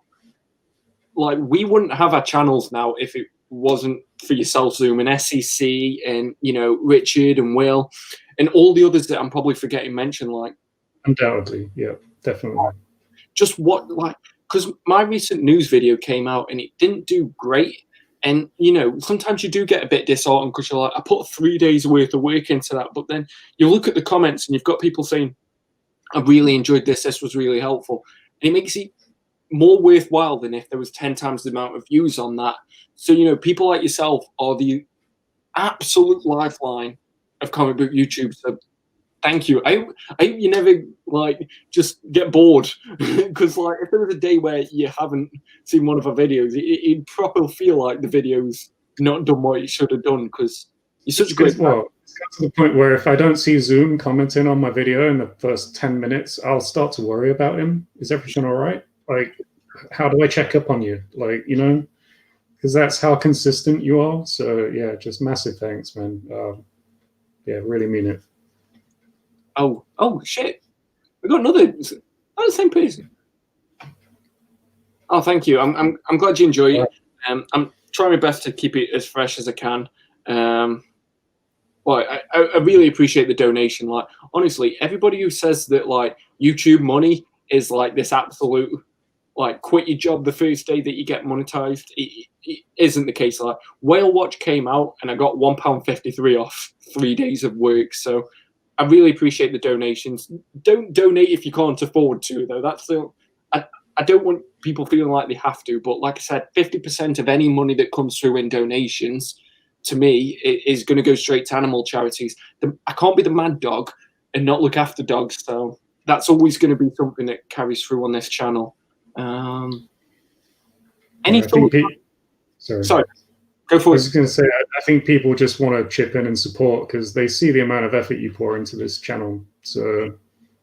like, we wouldn't have our channels now if it wasn't for yourself, Zoom, and SEC, and, you know, Richard and Will, and all the others that I'm probably forgetting mention. Like,
undoubtedly, yeah, definitely.
Just what, like, because my recent news video came out and it didn't do great, and, you know, sometimes you do get a bit disheartened because you're like, I put 3 days worth of work into that, but then you look at the comments and you've got people saying, I really enjoyed this. This was really helpful, and it makes it more worthwhile than if there was 10 times the amount of views on that. So, you know, people like yourself are the absolute lifeline of comic book YouTube. So thank you. I hope you never, like, just get bored because, like, if there was a day where you haven't seen one of our videos, it'd probably feel like the video's not done what it should have done because you're such a great man.
It's got to the point where if I don't see Zoom commenting on my video in the first 10 minutes, I'll start to worry about him. Is everything all right? Like, how do I check up on you? Like, you know, because that's how consistent you are. So yeah, just massive thanks, man. Yeah, really mean it.
Oh shit! We got another. Not the same person. Oh, thank you. I'm glad you enjoy it. I'm trying my best to keep it as fresh as I can. Well, I really appreciate the donation. Like, honestly, everybody who says that, like, YouTube money is like this absolute, like, quit your job the first day that you get monetized, it isn't the case. Like, Whale Watch came out and I got £1.53 off 3 days of work. So I really appreciate the donations. Don't donate if you can't afford to, though. That's the. I don't want people feeling like they have to, but like I said, 50% of any money that comes through in donations, to me, is going to go straight to animal charities. I can't be the Maddogg and not look after dogs, so that's always going to be something that carries through on this channel. Any thoughts? Sorry, go for it.
I was just going to say, I think people just want to chip in and support because they see the amount of effort you pour into this channel. So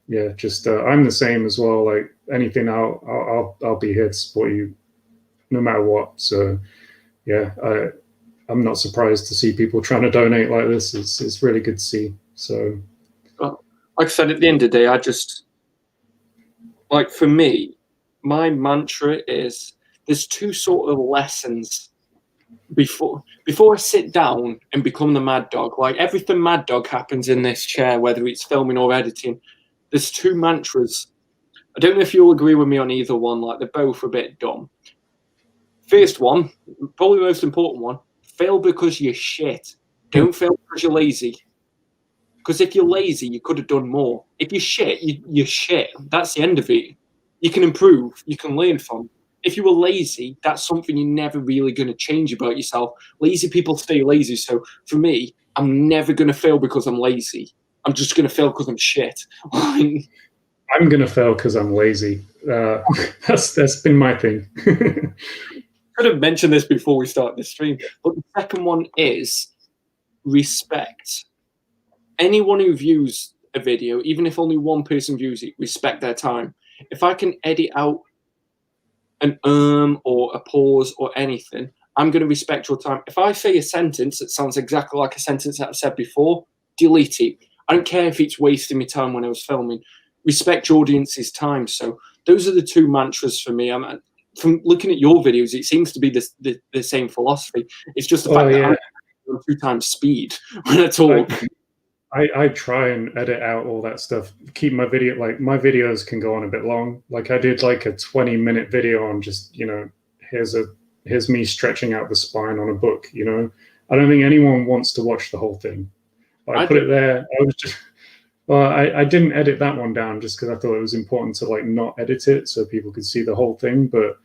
yeah, just I'm the same as well. Like, anything, I'll be here to support you no matter what. So yeah, I'm not surprised to see people trying to donate like this. It's really good to see. So,
well, like I said, at the end of the day, I just, like, for me, my mantra is there's two sort of lessons before I sit down and become the Maddogg. Like, everything Maddogg happens in this chair, whether it's filming or editing. There's two mantras. I don't know if you'll agree with me on either one. Like, they're both a bit dumb. First one, probably the most important one, fail because you're shit. Don't fail because you're lazy. Because if you're lazy, you could have done more. If you're shit, you're shit. That's the end of it. You can improve. You can learn from. If you were lazy, that's something you're never really going to change about yourself. Lazy people stay lazy. So for me, I'm never going to fail because I'm lazy. I'm just going to fail because I'm shit.
I'm going to fail because I'm lazy. That's been my thing.
Could have mentioned this before we start this stream, but the second one is respect. Anyone who views a video, even if only one person views it, respect their time. If I can edit out an or a pause or anything, I'm going to respect your time. If I say a sentence that sounds exactly like a sentence that I've said before, delete it. I don't care if it's wasting my time when I was filming. Respect your audience's time. So those are the two mantras for me. From looking at your videos, it seems to be the same philosophy. It's just the fact that I'm 2x speed when I talk.
I try and edit out all that stuff. Keep my video, like my videos can go on a bit long. Like I did like a 20-minute video on just, you know, here's me stretching out the spine on a book, you know. I don't think anyone wants to watch the whole thing. But I put it there. I was just, well, I didn't edit that one down just because I thought it was important to like not edit it so people could see the whole thing. But,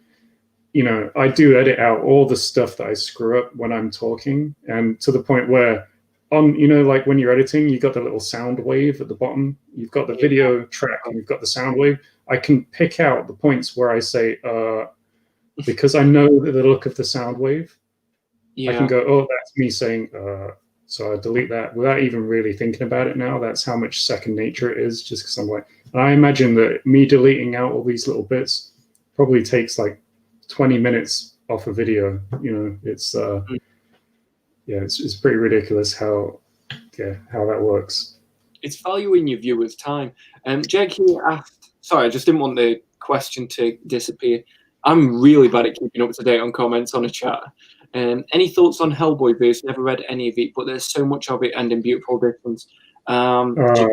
you know, I do edit out all the stuff that I screw up when I'm talking, and to the point where you know, like when you're editing, you've got the little sound wave at the bottom. You've got the video track and you've got the sound wave. I can pick out the points where I say, because I know the look of the sound wave. I can go, oh, that's me saying, so I delete that without even really thinking about it now. That's how much second nature it is, just because I'm like, and I imagine that me deleting out all these little bits probably takes like 20 minutes off a video. You know, it's, yeah, it's pretty ridiculous how that works.
It's valuing your viewer's time. Jake here asked, sorry, I just didn't want the question to disappear. I'm really bad at keeping up to date on comments on a chat. Any thoughts on Hellboy verse? Never read any of it, but there's so much of it and in beautiful difference.
So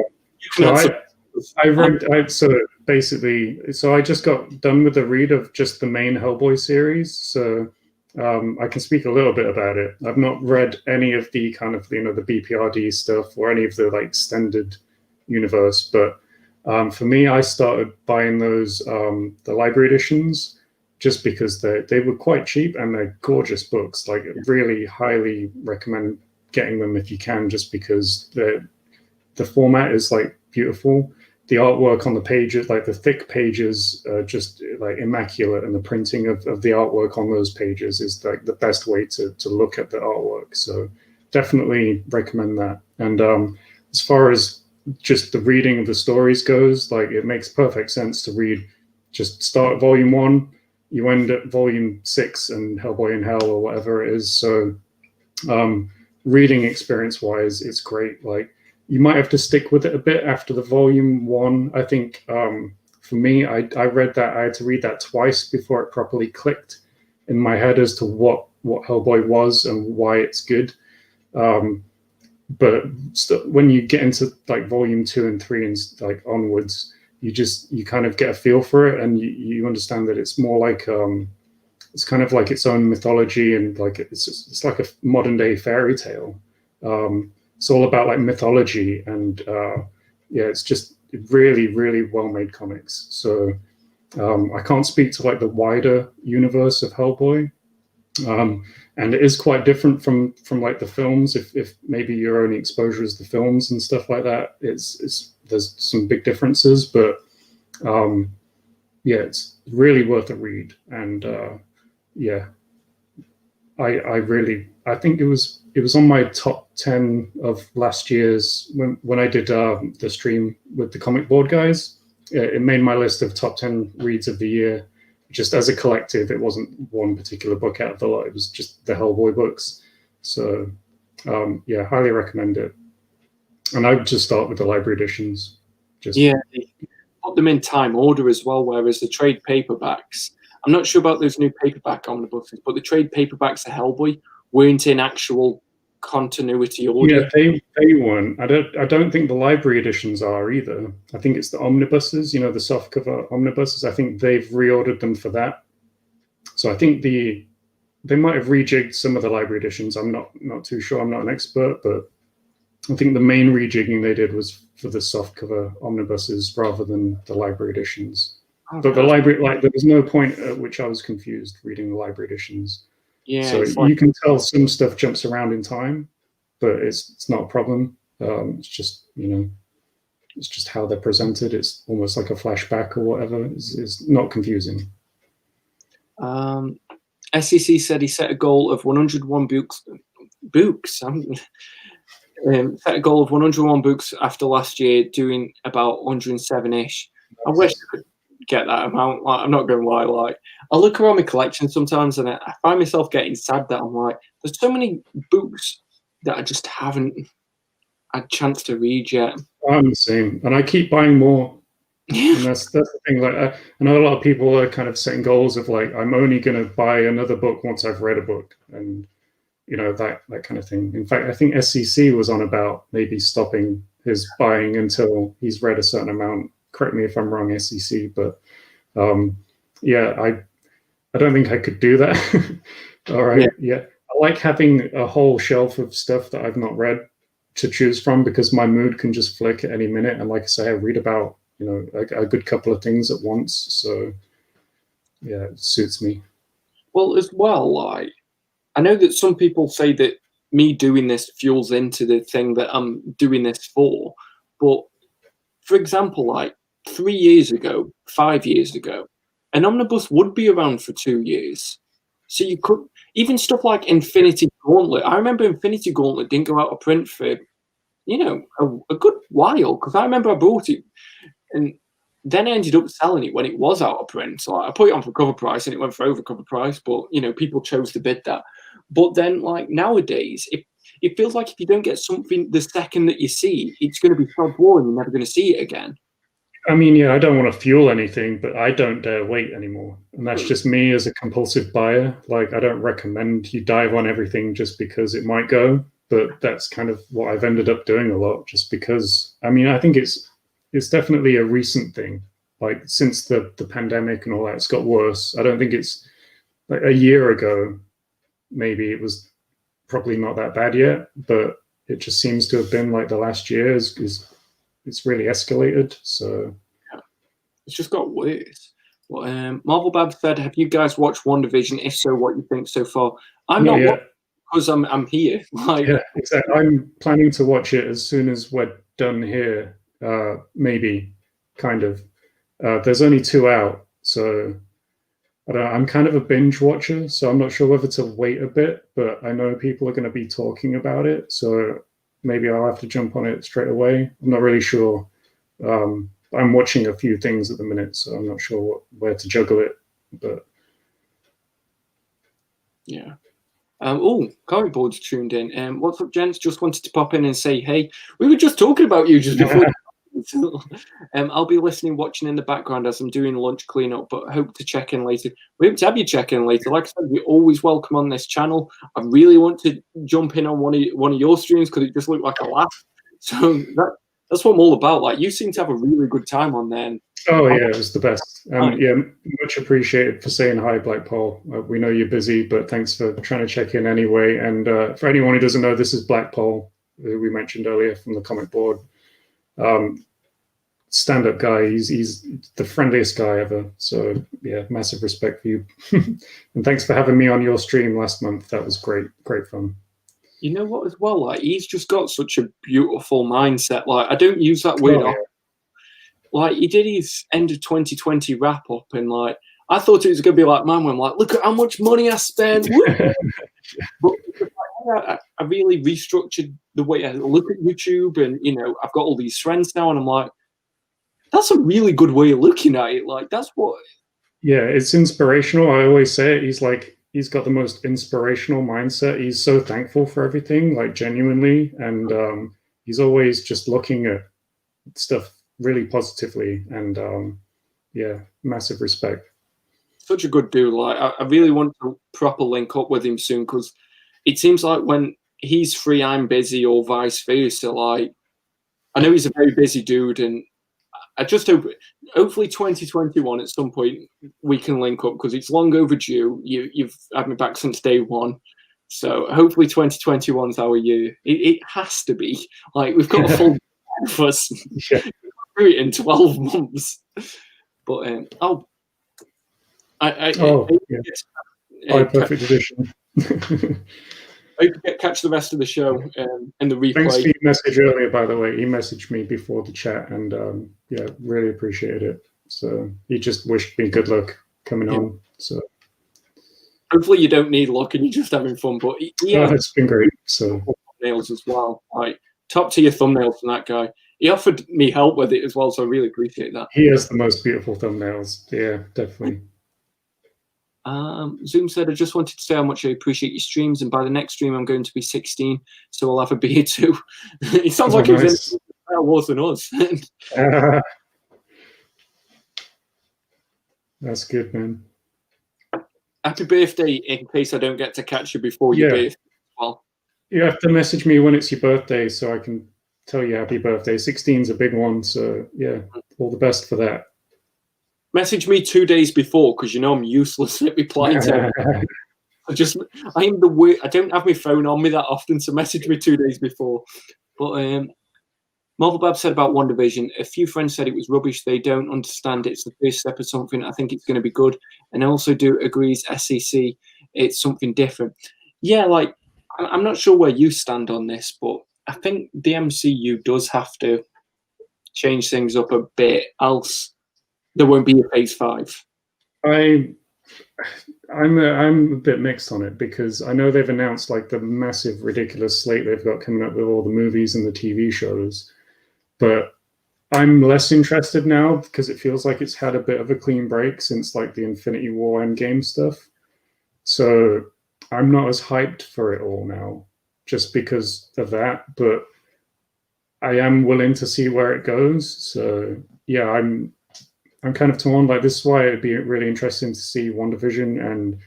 basically, so I just got done with the read of just the main Hellboy series. So I can speak a little bit about it. I've not read any of the kind of, you know, the BPRD stuff or any of the like extended universe, but for me, I started buying those the library editions just because they were quite cheap and they're gorgeous books. Like, really highly recommend getting them if you can, just because the format is like beautiful. The artwork on the pages, like the thick pages, are just like immaculate, and the printing of the artwork on those pages is like the best way to look at the artwork. So definitely recommend that. And as far as just the reading of the stories goes, like it makes perfect sense to read, just start at volume 1, you end at volume 6 and Hellboy in Hell or whatever it is. So reading experience wise, it's great. Like, you might have to stick with it a bit after the volume 1. I think for me, I read that, I had to read that twice before it properly clicked in my head as to what Hellboy was and why it's good. But when you get into like volume 2 and 3 and like onwards, you kind of get a feel for it, and you understand that it's more like it's kind of like its own mythology, and like it's like a modern day fairy tale. It's all about like mythology, and it's just really, really well made comics. So I can't speak to like the wider universe of Hellboy, and it is quite different from like the films. If maybe your only exposure is the films and stuff like that, there's some big differences, but it's really worth a read. And I think it was on my top 10 of last year's when I did the stream with the comic board guys. It made my list of top 10 reads of the year. Just as a collective, it wasn't one particular book out of the lot. It was just the Hellboy books. So highly recommend it. And I would just start with the library editions.
Put them in time order as well, whereas the trade paperbacks, I'm not sure about those new paperback omnibuses, but the trade paperbacks of Hellboy weren't in actual continuity order.
Yeah, they weren't. I don't think the library editions are either. I think it's the omnibuses, you know, the softcover omnibuses. I think they've reordered them for that. So I think they might have rejigged some of the library editions. I'm not too sure. I'm not an expert, but I think the main rejigging they did was for the softcover omnibuses rather than the library editions. Okay. But the library, like, there was no point at which I was confused reading the library editions. Yeah, so you can tell some stuff jumps around in time, but it's not a problem. It's just, you know, it's just how they're presented. It's almost like a flashback or whatever. It's not confusing.
SEC said he set a goal of 101 books. Set a goal of 101 books after last year, doing about 107-ish. I wish I could get that amount. Like, I'm not going to lie. Like, I look around my collection sometimes, and I find myself getting sad that I'm like, there's so many books that I just haven't had a chance to read yet.
I'm the same, and I keep buying more. And that's the thing. Like, I know a lot of people are kind of setting goals of like, I'm only going to buy another book once I've read a book, and that kind of thing. In fact, I think SCC was on about maybe stopping his buying until he's read a certain amount. Correct me if I'm wrong, SCC, but yeah, I don't think I could do that. All right, yeah. I like having a whole shelf of stuff that I've not read to choose from, because my mood can just flick at any minute. And like I say, I read about a good couple of things at once. So yeah, it suits me.
Well, as well, like, I know that some people say that me doing this fuels into the thing that I'm doing this for. But for example, like 3 years ago, 5 years ago, an omnibus would be around for 2 years. So you could, even stuff like Infinity Gauntlet. I remember Infinity Gauntlet didn't go out of print for, a good while, because I remember I bought it and then I ended up selling it when it was out of print. So I put it on for cover price and it went for over cover price, but people chose to bid that. But then, like, nowadays, it feels like if you don't get something the second that you see, it's going to be so boring, you're never going to see it again.
I mean, yeah, I don't want to fuel anything, but I don't dare wait anymore. And that's just me as a compulsive buyer. Like, I don't recommend you dive on everything just because it might go, but that's kind of what I've ended up doing a lot, just because, I mean, I think it's definitely a recent thing. Like, since the pandemic and all that, it's got worse. I don't think it's like a year ago, maybe it was probably not that bad yet, but it just seems to have been like the last year is it's really escalated. So
yeah, it's just got worse. Well, Marvel Bab said, "Have you guys watched WandaVision? If so, what you think so far?" I'm not yet, because I'm here. Like,
yeah, exactly. I'm planning to watch it as soon as we're done here. Maybe, kind of. There's only 2 out, so I don't know, I'm kind of a binge watcher, so I'm not sure whether to wait a bit. But I know people are going to be talking about it, so maybe I'll have to jump on it straight away. I'm not really sure. I'm watching a few things at the minute, so I'm not sure where to juggle it. But
yeah. Comic Board's tuned in. What's up, gents? Just wanted to pop in and say, hey, we were just talking about you just before. I'll be listening, watching in the background as I'm doing lunch cleanup, but hope to check in later. We hope to have you check in later. Like I said, you're always welcome on this channel. I really want to jump in on one of your streams because it just looked like a laugh. So that's what I'm all about. Like, you seem to have a really good time on there.
Oh yeah, it was the best. Yeah, much appreciated for saying hi, Black Paul. We know you're busy, but thanks for trying to check in anyway. And for anyone who doesn't know, this is Black Paul, who we mentioned earlier from the Comic Board. Stand-up guy. He's the friendliest guy ever. So yeah, massive respect for you. And thanks for having me on your stream last month. That was great fun.
You know what, as well, like, he's just got such a beautiful mindset. Like, I don't use that word. Like, he did his end of 2020 wrap up, and like, I thought it was going to be like mine, when I'm like, look at how much money I spent. But I really restructured the way I look at YouTube, and I've got all these friends now, and I'm like, that's a really good way of looking at it. Like, that's what.
Yeah, it's inspirational. I always say it. He's got the most inspirational mindset. He's so thankful for everything, like, genuinely, and he's always just looking at stuff really positively, and yeah, massive respect.
Such a good dude. Like, I really want to proper link up with him soon, because it seems like when he's free, I'm busy, or vice versa. Like, I know he's a very busy dude, and I just hope, hopefully 2021 at some point we can link up, because it's long overdue. You've had me back since day one, so hopefully 2021 is our year. It has to be. Like, we've got a full of us through it in 12 months. But
perfect edition.
I hope you catch the rest of the show and the replay.
Thanks for your message earlier, by the way. He messaged me before the chat, and yeah, really appreciated it. So he just wished me good luck coming on. So
hopefully you don't need luck and you're just having fun. But
it's been great. So
nails as well. Like, top tier thumbnails from that guy. He offered me help with it as well, so I really appreciate that.
He has the most beautiful thumbnails. Yeah, definitely.
Zoom said, I just wanted to say how much I appreciate your streams, and by the next stream I'm going to be 16, so I'll have a beer too. It sounds like he was in Star Wars than us.
That's good, man.
Happy birthday, in case I don't get to catch you before your birthday. Well,
you have to message me when it's your birthday so I can tell you happy birthday. 16's a big one, so yeah, all the best for that.
Message me 2 days before, because you know I'm useless at replying to it. I'm the weird. I don't have my phone on me that often, so message me 2 days before. But Marvel Bab said about WandaVision, a few friends said it was rubbish. They don't understand it's the first step of something. I think it's going to be good. And I also do agrees SEC, it's something different. Yeah, like, I'm not sure where you stand on this, but I think the MCU does have to change things up a bit, else there won't be a phase 5.
I'm a bit mixed on it, because I know they've announced like the massive, ridiculous slate they've got coming up with all the movies and the TV shows. But I'm less interested now because it feels like it's had a bit of a clean break since like the Infinity War Endgame stuff. So I'm not as hyped for it all now just because of that. But I am willing to see where it goes. So yeah, I'm kind of torn. Like, this is why it'd be really interesting to see WandaVision. And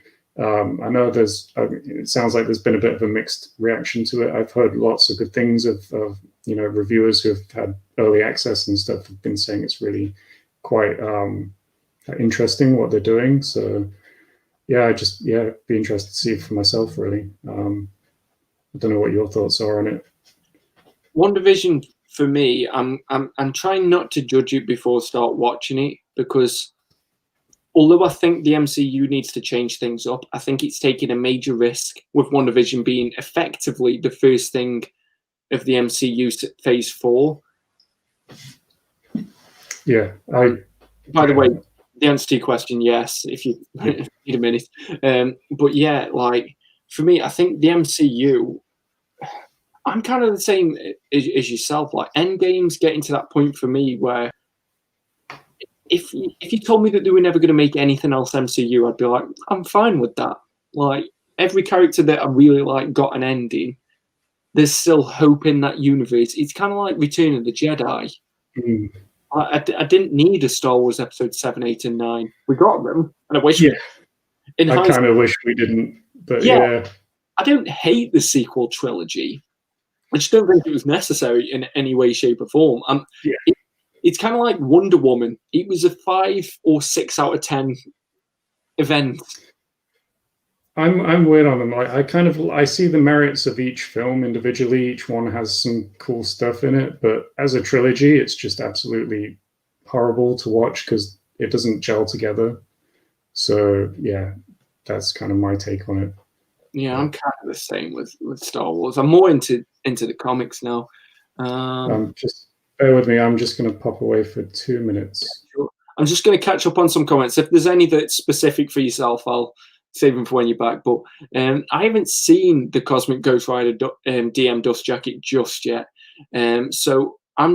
I know it sounds like there's been a bit of a mixed reaction to it. I've heard lots of good things of reviewers who have had early access and stuff have been saying it's really quite interesting what they're doing. So yeah, be interested to see it for myself, really. I don't know what your thoughts are on it.
WandaVision, for me, I'm trying not to judge it before I start watching it, because although I think the MCU needs to change things up, I think it's taking a major risk with WandaVision being effectively the first thing of the MCU phase 4.
Yeah.
By the way, the answer to your question, yes, if you need a minute. But yeah, like, for me, I think the MCU, I'm kind of the same as yourself. Like, Endgame's getting to that point for me where if you told me that they were never going to make anything else MCU, I'd be like, I'm fine with that. Like, every character that I really like got an ending. There's still hope in that universe. It's kind of like Return of the Jedi.
Mm.
I didn't need a Star Wars episode 7, 8, and 9. We got them, and I wish.
Yeah, I kind of wish we didn't. But yeah,
I don't hate the sequel trilogy. I just don't think it was necessary in any way, shape, or form. It's kind of like Wonder Woman. It was a 5 or 6 out of 10 event.
I'm weird on them. I see the merits of each film individually. Each one has some cool stuff in it, but as a trilogy, it's just absolutely horrible to watch because it doesn't gel together. So yeah, that's kind of my take on it.
Yeah, I'm kind of the same with Star Wars. I'm more into the comics now.
Just bear with me. I'm just going to pop away for 2 minutes.
Sure. I'm just going to catch up on some comments. If there's any that's specific for yourself, I'll save them for when you're back. But I haven't seen the Cosmic Ghost Rider DM Dust Jacket just yet. So I'm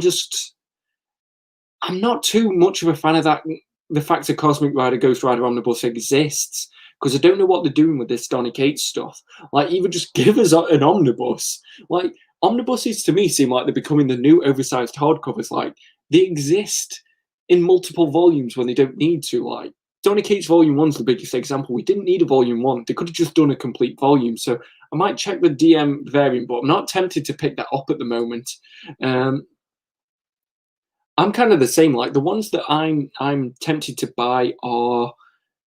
not too much of a fan of that. The fact that Cosmic Rider Ghost Rider Omnibus exists, because I don't know what they're doing with this Donny Cates stuff. Like, even just give us an omnibus. Like, omnibuses to me seem like they're becoming the new oversized hardcovers. Like, they exist in multiple volumes when they don't need to. Like, Donny Cates Volume 1's the biggest example. We didn't need a Volume 1. They could have just done a complete volume. So I might check the DM variant, but I'm not tempted to pick that up at the moment. I'm kind of the same. Like, the ones that I'm tempted to buy are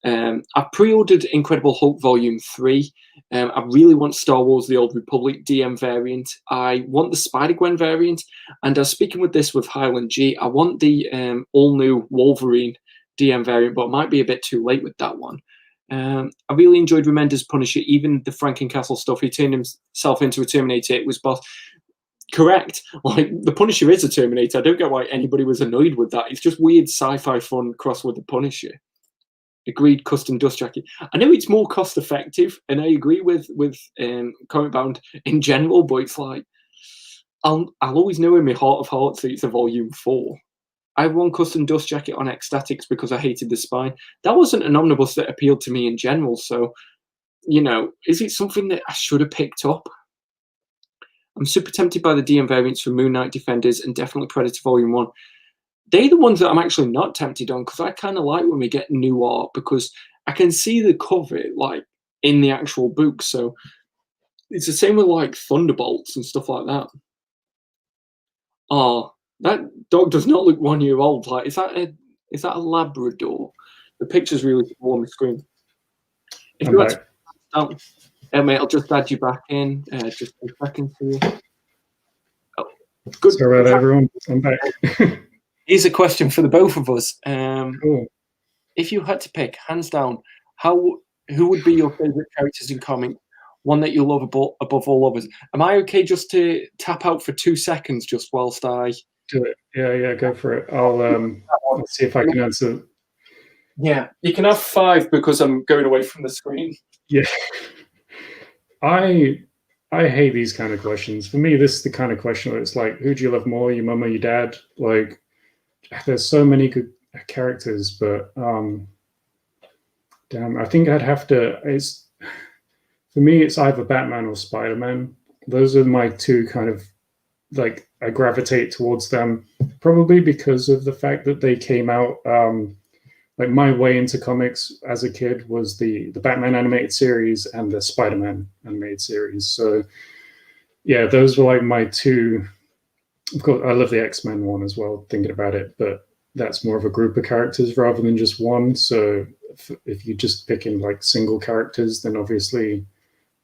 I pre-ordered Incredible Hulk Volume 3. I really want Star Wars The Old Republic DM variant. I want the Spider-Gwen variant. And I was speaking with Highland G. I want the all-new Wolverine DM variant, but it might be a bit too late with that one. I really enjoyed Remender's Punisher. Even the Frankencastle stuff, he turned himself into a Terminator. It was both correct. Like, the Punisher is a Terminator. I don't get why anybody was annoyed with that. It's just weird sci-fi fun crossed with the Punisher. Agreed, custom dust jacket. I know it's more cost effective, and I agree with Comic Bound in general, but it's like, I'll always know in my heart of hearts that it's a volume 4. I have one custom dust jacket on Ecstatics because I hated the spine. That wasn't an omnibus that appealed to me in general, so, you know, is it something that I should have picked up? I'm super tempted by the DM variants from Moon Knight Defenders and definitely Predator Volume 1. They're the ones that I'm actually not tempted on, because I kind of like when we get new art, because I can see the cover, like, in the actual book, so it's the same with, like, Thunderbolts and stuff like that. Oh, that dog does not look 1 year old. Like, is that a Labrador? The picture's really small on the screen. If you want to, mate, I'll just add you back in. Just a second here. Oh, good.
Sorry about everyone. I'm back.
Here's a question for the both of us.
Cool.
If you had to pick, hands down, who would be your favorite characters in comic? One that you love above all others. Am I okay just to tap out for 2 seconds just whilst I
do it? Yeah, go for it. I'll see if I can answer.
Yeah, you can have 5 because I'm going away from the screen.
Yeah, I hate these kind of questions. For me, this is the kind of question where it's like, who do you love more, your mum or your dad? Like, there's so many good characters, but damn, I think I'd have to. For me, it's either Batman or Spider-Man. Those are my two kind of, like, I gravitate towards them, probably because of the fact that they came out, like, my way into comics as a kid was the Batman animated series and the Spider-Man animated series. So, yeah, those were like my two. Of course, I love the X-Men one as well, thinking about it, but that's more of a group of characters rather than just one. So if you're just picking, like, single characters, then obviously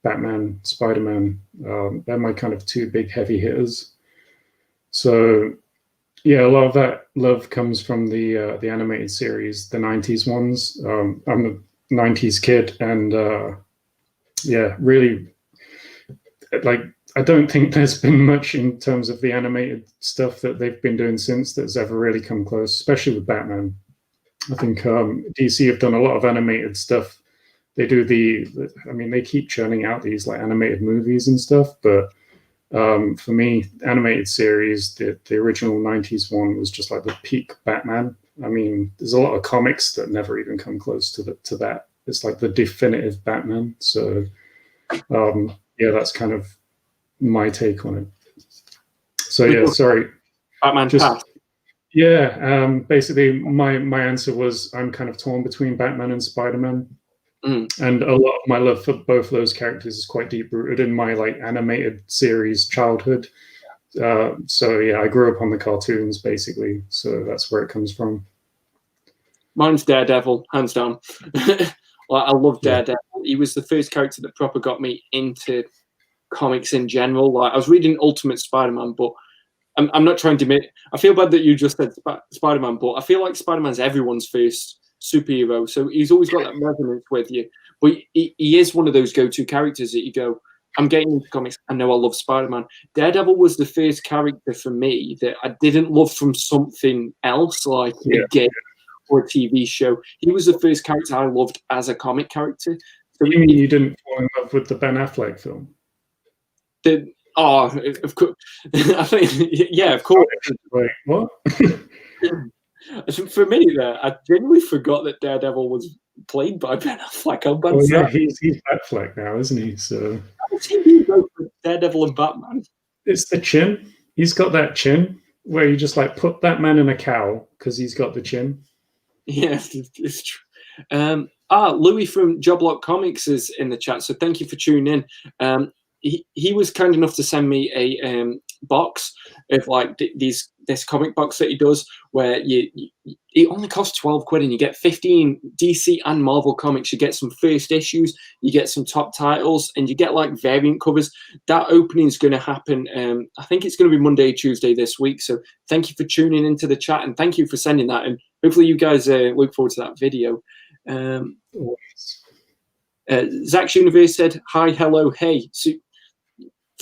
Batman, Spider-Man, they're my kind of two big heavy hitters. So yeah, a lot of that love comes from the animated series, the 90s ones. I'm a 90s kid, and yeah, really, like, I don't think there's been much in terms of the animated stuff that they've been doing since that's ever really come close, especially with Batman. I think DC have done a lot of animated stuff. They do I mean, they keep churning out these, like, animated movies and stuff, but for me, animated series, the original 90s one was just like the peak Batman. I mean, there's a lot of comics that never even come close to that. It's like the definitive Batman. So yeah, that's kind of my take on it. So yeah, sorry.
Batman Pass.
Yeah, basically my answer was I'm kind of torn between Batman and Spider-Man. And a lot of my love for both those characters is quite deep rooted in my, like, animated series childhood. So yeah, I grew up on the cartoons basically, so that's where it comes from.
Mine's Daredevil, hands down. Like, I love Daredevil. He was the first character that proper got me into comics in general. Like, I was reading Ultimate Spider-Man, but I'm not trying to admit. I feel bad that you just said Spider-Man, but I feel like Spider-Man's everyone's first superhero, so he's always got that resonance with you. But he is one of those go-to characters that you go, I'm getting into comics, I know I love Spider-Man. Daredevil was the first character for me that I didn't love from something else, like a game or a TV show. He was the first character I loved as a comic character. So
you mean you didn't fall in love with the Ben Affleck film?
Of course. I think, yeah, of course.
Wait, what?
For me, I genuinely forgot that Daredevil was played by Ben Affleck.
Well, yeah, he's Affleck now, isn't he? So
what's he do both with Daredevil and Batman?
It's the chin. He's got that chin where you just, like, put that man in a cow because he's got the chin.
Yeah, it's true. Louis from Joblock Comics is in the chat, so thank you for tuning in. He was kind enough to send me a box of, like, this comic box that he does, where it only costs £12 and you get 15 DC and Marvel comics. You get some first issues, you get some top titles, and you get, like, variant covers. That opening is going to happen. I think it's going to be Monday, Tuesday this week. So thank you for tuning into the chat, and thank you for sending that. And hopefully you guys look forward to that video. Zach's Universe said, hi, hello, hey. So,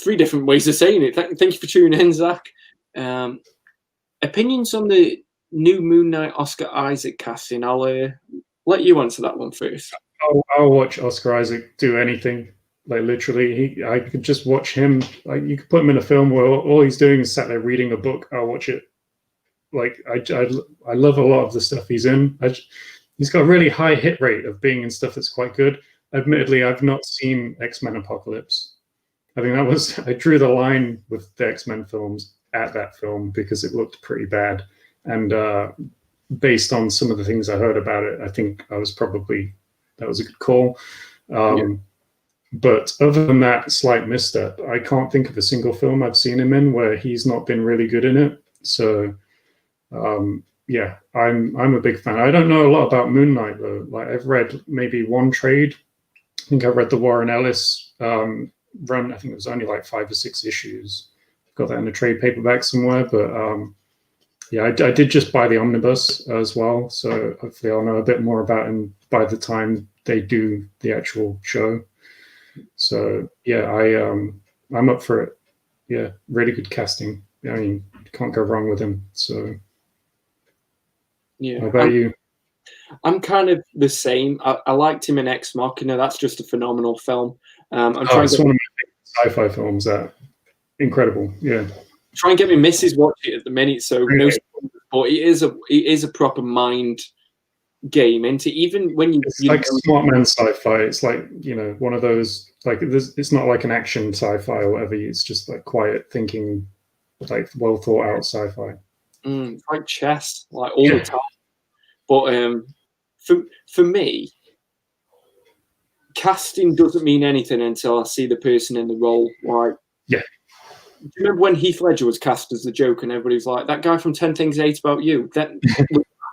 3 different ways of saying it. Thank you for tuning in, Zach. Opinions on the new Moon Knight Oscar Isaac casting? I'll let you answer that one first.
I'll watch Oscar Isaac do anything. Like literally, I could just watch him. Like you could put him in a film where all he's doing is sat there reading a book. I'll watch it. Like I love a lot of the stuff he's in. He's got a really high hit rate of being in stuff that's quite good. Admittedly, I've not seen X-Men Apocalypse. I think that was I drew the line with the X-Men films at that film because it looked pretty bad. And based on some of the things I heard about it, I think that was a good call. But other than that slight misstep, I can't think of a single film I've seen him in where he's not been really good in it. So yeah, I'm a big fan. I don't know a lot about Moon Knight though. Like I've read maybe one trade. I think I read the Warren Ellis run. I think it was only like 5 or 6 issues. I've got that in a trade paperback somewhere. But yeah, I did just buy the omnibus as well. So hopefully I'll know a bit more about him by the time they do the actual show. So yeah, I'm up for it. Yeah, really good casting. I mean, can't go wrong with him. So
yeah,
how about you?
I'm kind of the same. I liked him in Ex Machina. That's just a phenomenal film. I'm
trying it's one of my sci-fi films. That incredible. Yeah.
Try and get my missus watching it at the minute. So no, but it is a proper mind game into even when
it's like smart man sci-fi. It's like, you know, one of those like it's not like an action sci-fi or whatever. It's just like quiet thinking, like well thought out sci-fi.
Like chess, like all the time. But for me, casting doesn't mean anything until I see the person in the role. Like,
yeah.
Do you remember when Heath Ledger was cast as the Joker and everybody's like, that guy from 10 Things I Hate About You? That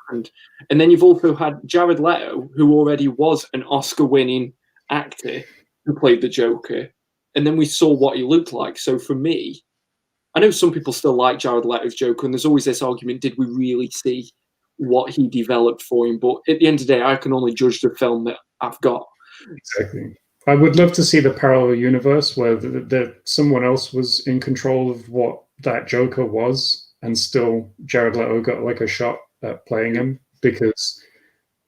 happened. And then you've also had Jared Leto, who already was an Oscar-winning actor who played the Joker. And then we saw what he looked like. So for me, I know some people still like Jared Leto's Joker, and there's always this argument, did we really see what he developed for him? But at the end of the day, I can only judge the film that I've got.
Exactly. I would love to see the parallel universe where someone else was in control of what that Joker was, and still Jared Leto got like a shot at playing him. Because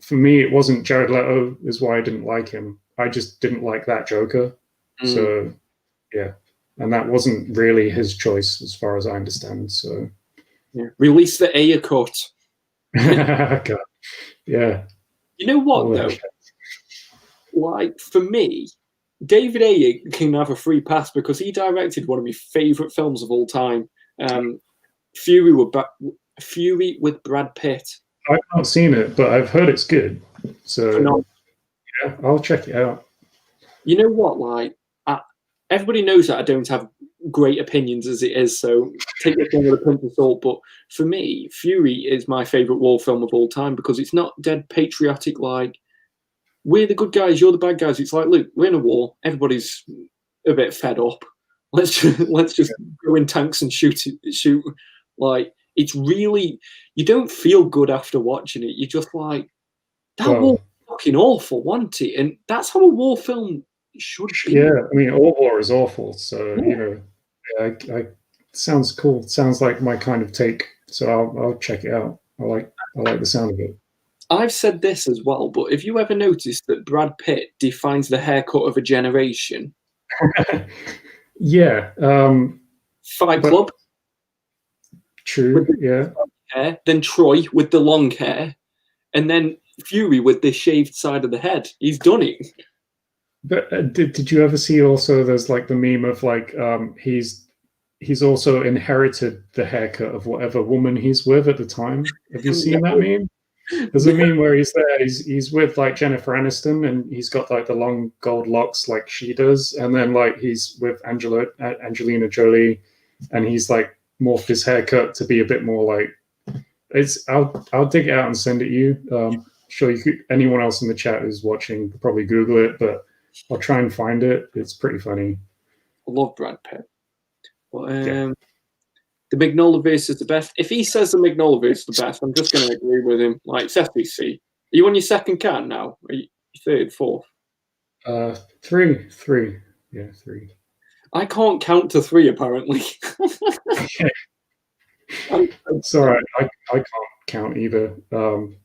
for me, it wasn't Jared Leto is why I didn't like him. I just didn't like that Joker. So yeah, and that wasn't really his choice as far as I understand. So
yeah. Release the Ayer cut.
God. Yeah.
You know what though? Like for me, David Ayer can have a free pass because he directed one of my favorite films of all time, Fury with Brad Pitt.
I've not seen it, but I've heard it's good. So yeah, I'll check it out.
You know what? Like everybody knows that I don't have great opinions as it is, so take this one with a pinch of salt. But for me, Fury is my favorite war film of all time because it's not dead patriotic like we're the good guys, you're the bad guys. It's like, look, we're in a war. Everybody's a bit fed up. Let's just go in tanks and shoot. Like it's really, you don't feel good after watching it. You're just like, that war was fucking awful, wasn't it? And that's how a war film should be.
Yeah, I mean, all war is awful. So you know, I sounds cool. Sounds like my kind of take. So I'll check it out. I like the sound of it.
I've said this as well, but have you ever noticed that Brad Pitt defines the haircut of a generation?
Yeah.
Fight Club.
True, yeah.
Hair, then Troy with the long hair, and then Fury with the shaved side of the head. He's done it.
But did you ever see also there's like the meme of like he's also inherited the haircut of whatever woman he's with at the time? Have you seen that meme? There's a meme where he's there, he's with like Jennifer Aniston and he's got like the long gold locks like she does, and then like he's with Angelina Jolie and he's like morphed his haircut to be a bit more like I'll dig it out and send it you. Sure, anyone else in the chat who's watching could probably Google it, but I'll try and find it. It's pretty funny.
I love Brad Pitt. But, the Magnolaverse is the best. If he says the Magnolaverse is the best, I'm just going to agree with him. Like, it's FBC. Are you on your second can now? Are you third, fourth?
Three. Yeah, 3.
I can't count to 3, apparently.
It's all right. I can't count either.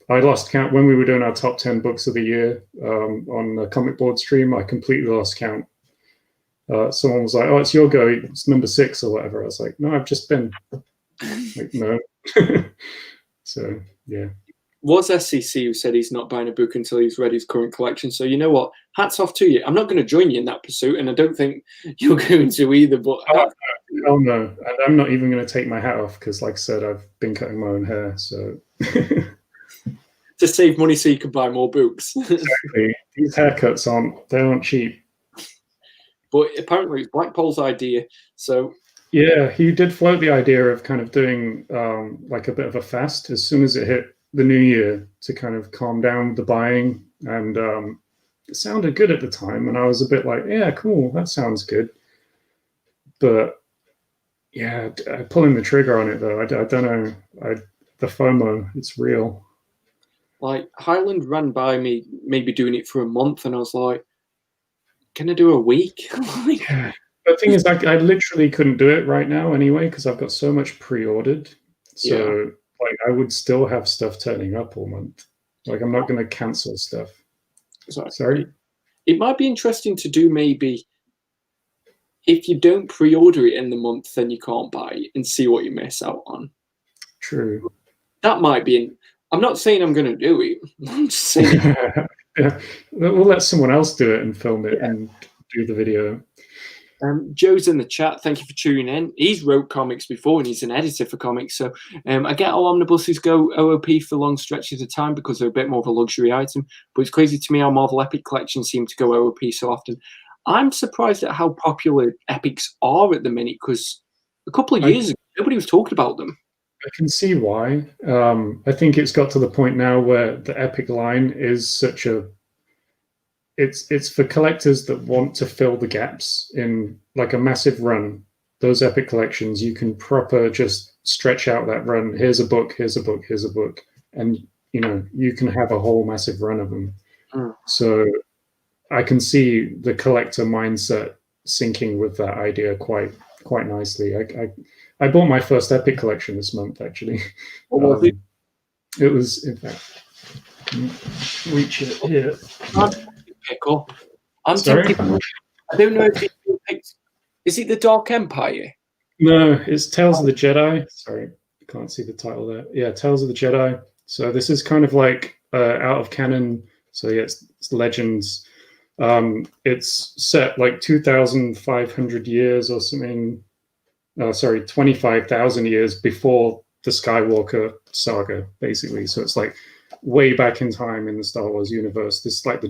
I lost count when we were doing our top 10 books of the year on the comic board stream. I completely lost count. someone was like, "Oh, it's your go. It's number 6 or whatever." I was like, "No, I've just been." Like, no. So yeah.
Was SCC who said he's not buying a book until he's read his current collection. So you know what? Hats off to you. I'm not going to join you in that pursuit, and I don't think you're going to either. But
oh no, and I'm not even going to take my hat off because, like I said, I've been cutting my own hair. So
to save money, so you can buy more books.
Exactly. These haircuts aren't cheap.
But apparently, it's Blackpool's idea. So
yeah, he did float the idea of kind of doing like a bit of a fast as soon as it hit the new year to kind of calm down the buying, and it sounded good at the time, and I was a bit like, yeah, cool, that sounds good. But yeah, pulling the trigger on it though, I don't know. The FOMO, it's real.
Like Highland ran by me, maybe doing it for a month, and I was like, can I do a week?
Yeah. The thing is, I literally couldn't do it right now anyway because I've got so much pre-ordered. So
Yeah.
like, I would still have stuff turning up all month. Like, I'm not going to cancel stuff. Sorry?
It might be interesting to do maybe if you don't pre-order it in the month, then you can't buy it and see what you miss out on.
True.
That might be. I'm not saying I'm going to do it. I'm just saying.
Yeah. We'll let someone else do it and film it and do the video.
Joe's in the chat. Thank you for tuning in. He's wrote comics before and he's an editor for comics. So I get how omnibuses go OOP for long stretches of time because they're a bit more of a luxury item. But it's crazy to me how Marvel Epic collections seem to go OOP so often. I'm surprised at how popular Epics are at the minute because a couple of years ago, nobody was talking about them.
I can see why. I think it's got to the point now where the Epic line is such a... It's for collectors that want to fill the gaps in like a massive run. Those Epic collections, you can proper just stretch out that run. Here's a book, here's a book, here's a book. And, you know, you can have a whole massive run of them. So I can see the collector mindset syncing with that idea quite nicely. I bought my first Epic collection this month, actually.
What was it?
It was, in fact, reach it here.
Pick up. I'm tempted. I don't know if it picked. Is it the Dark Empire?
No, it's Tales of the Jedi. Sorry, I can't see the title there. Yeah, Tales of the Jedi. So this is kind of like out of canon. So yeah, it's Legends. It's set like 2,500 years or something. 25,000 years before the Skywalker saga, basically. So it's like way back in time in the Star Wars universe. This is like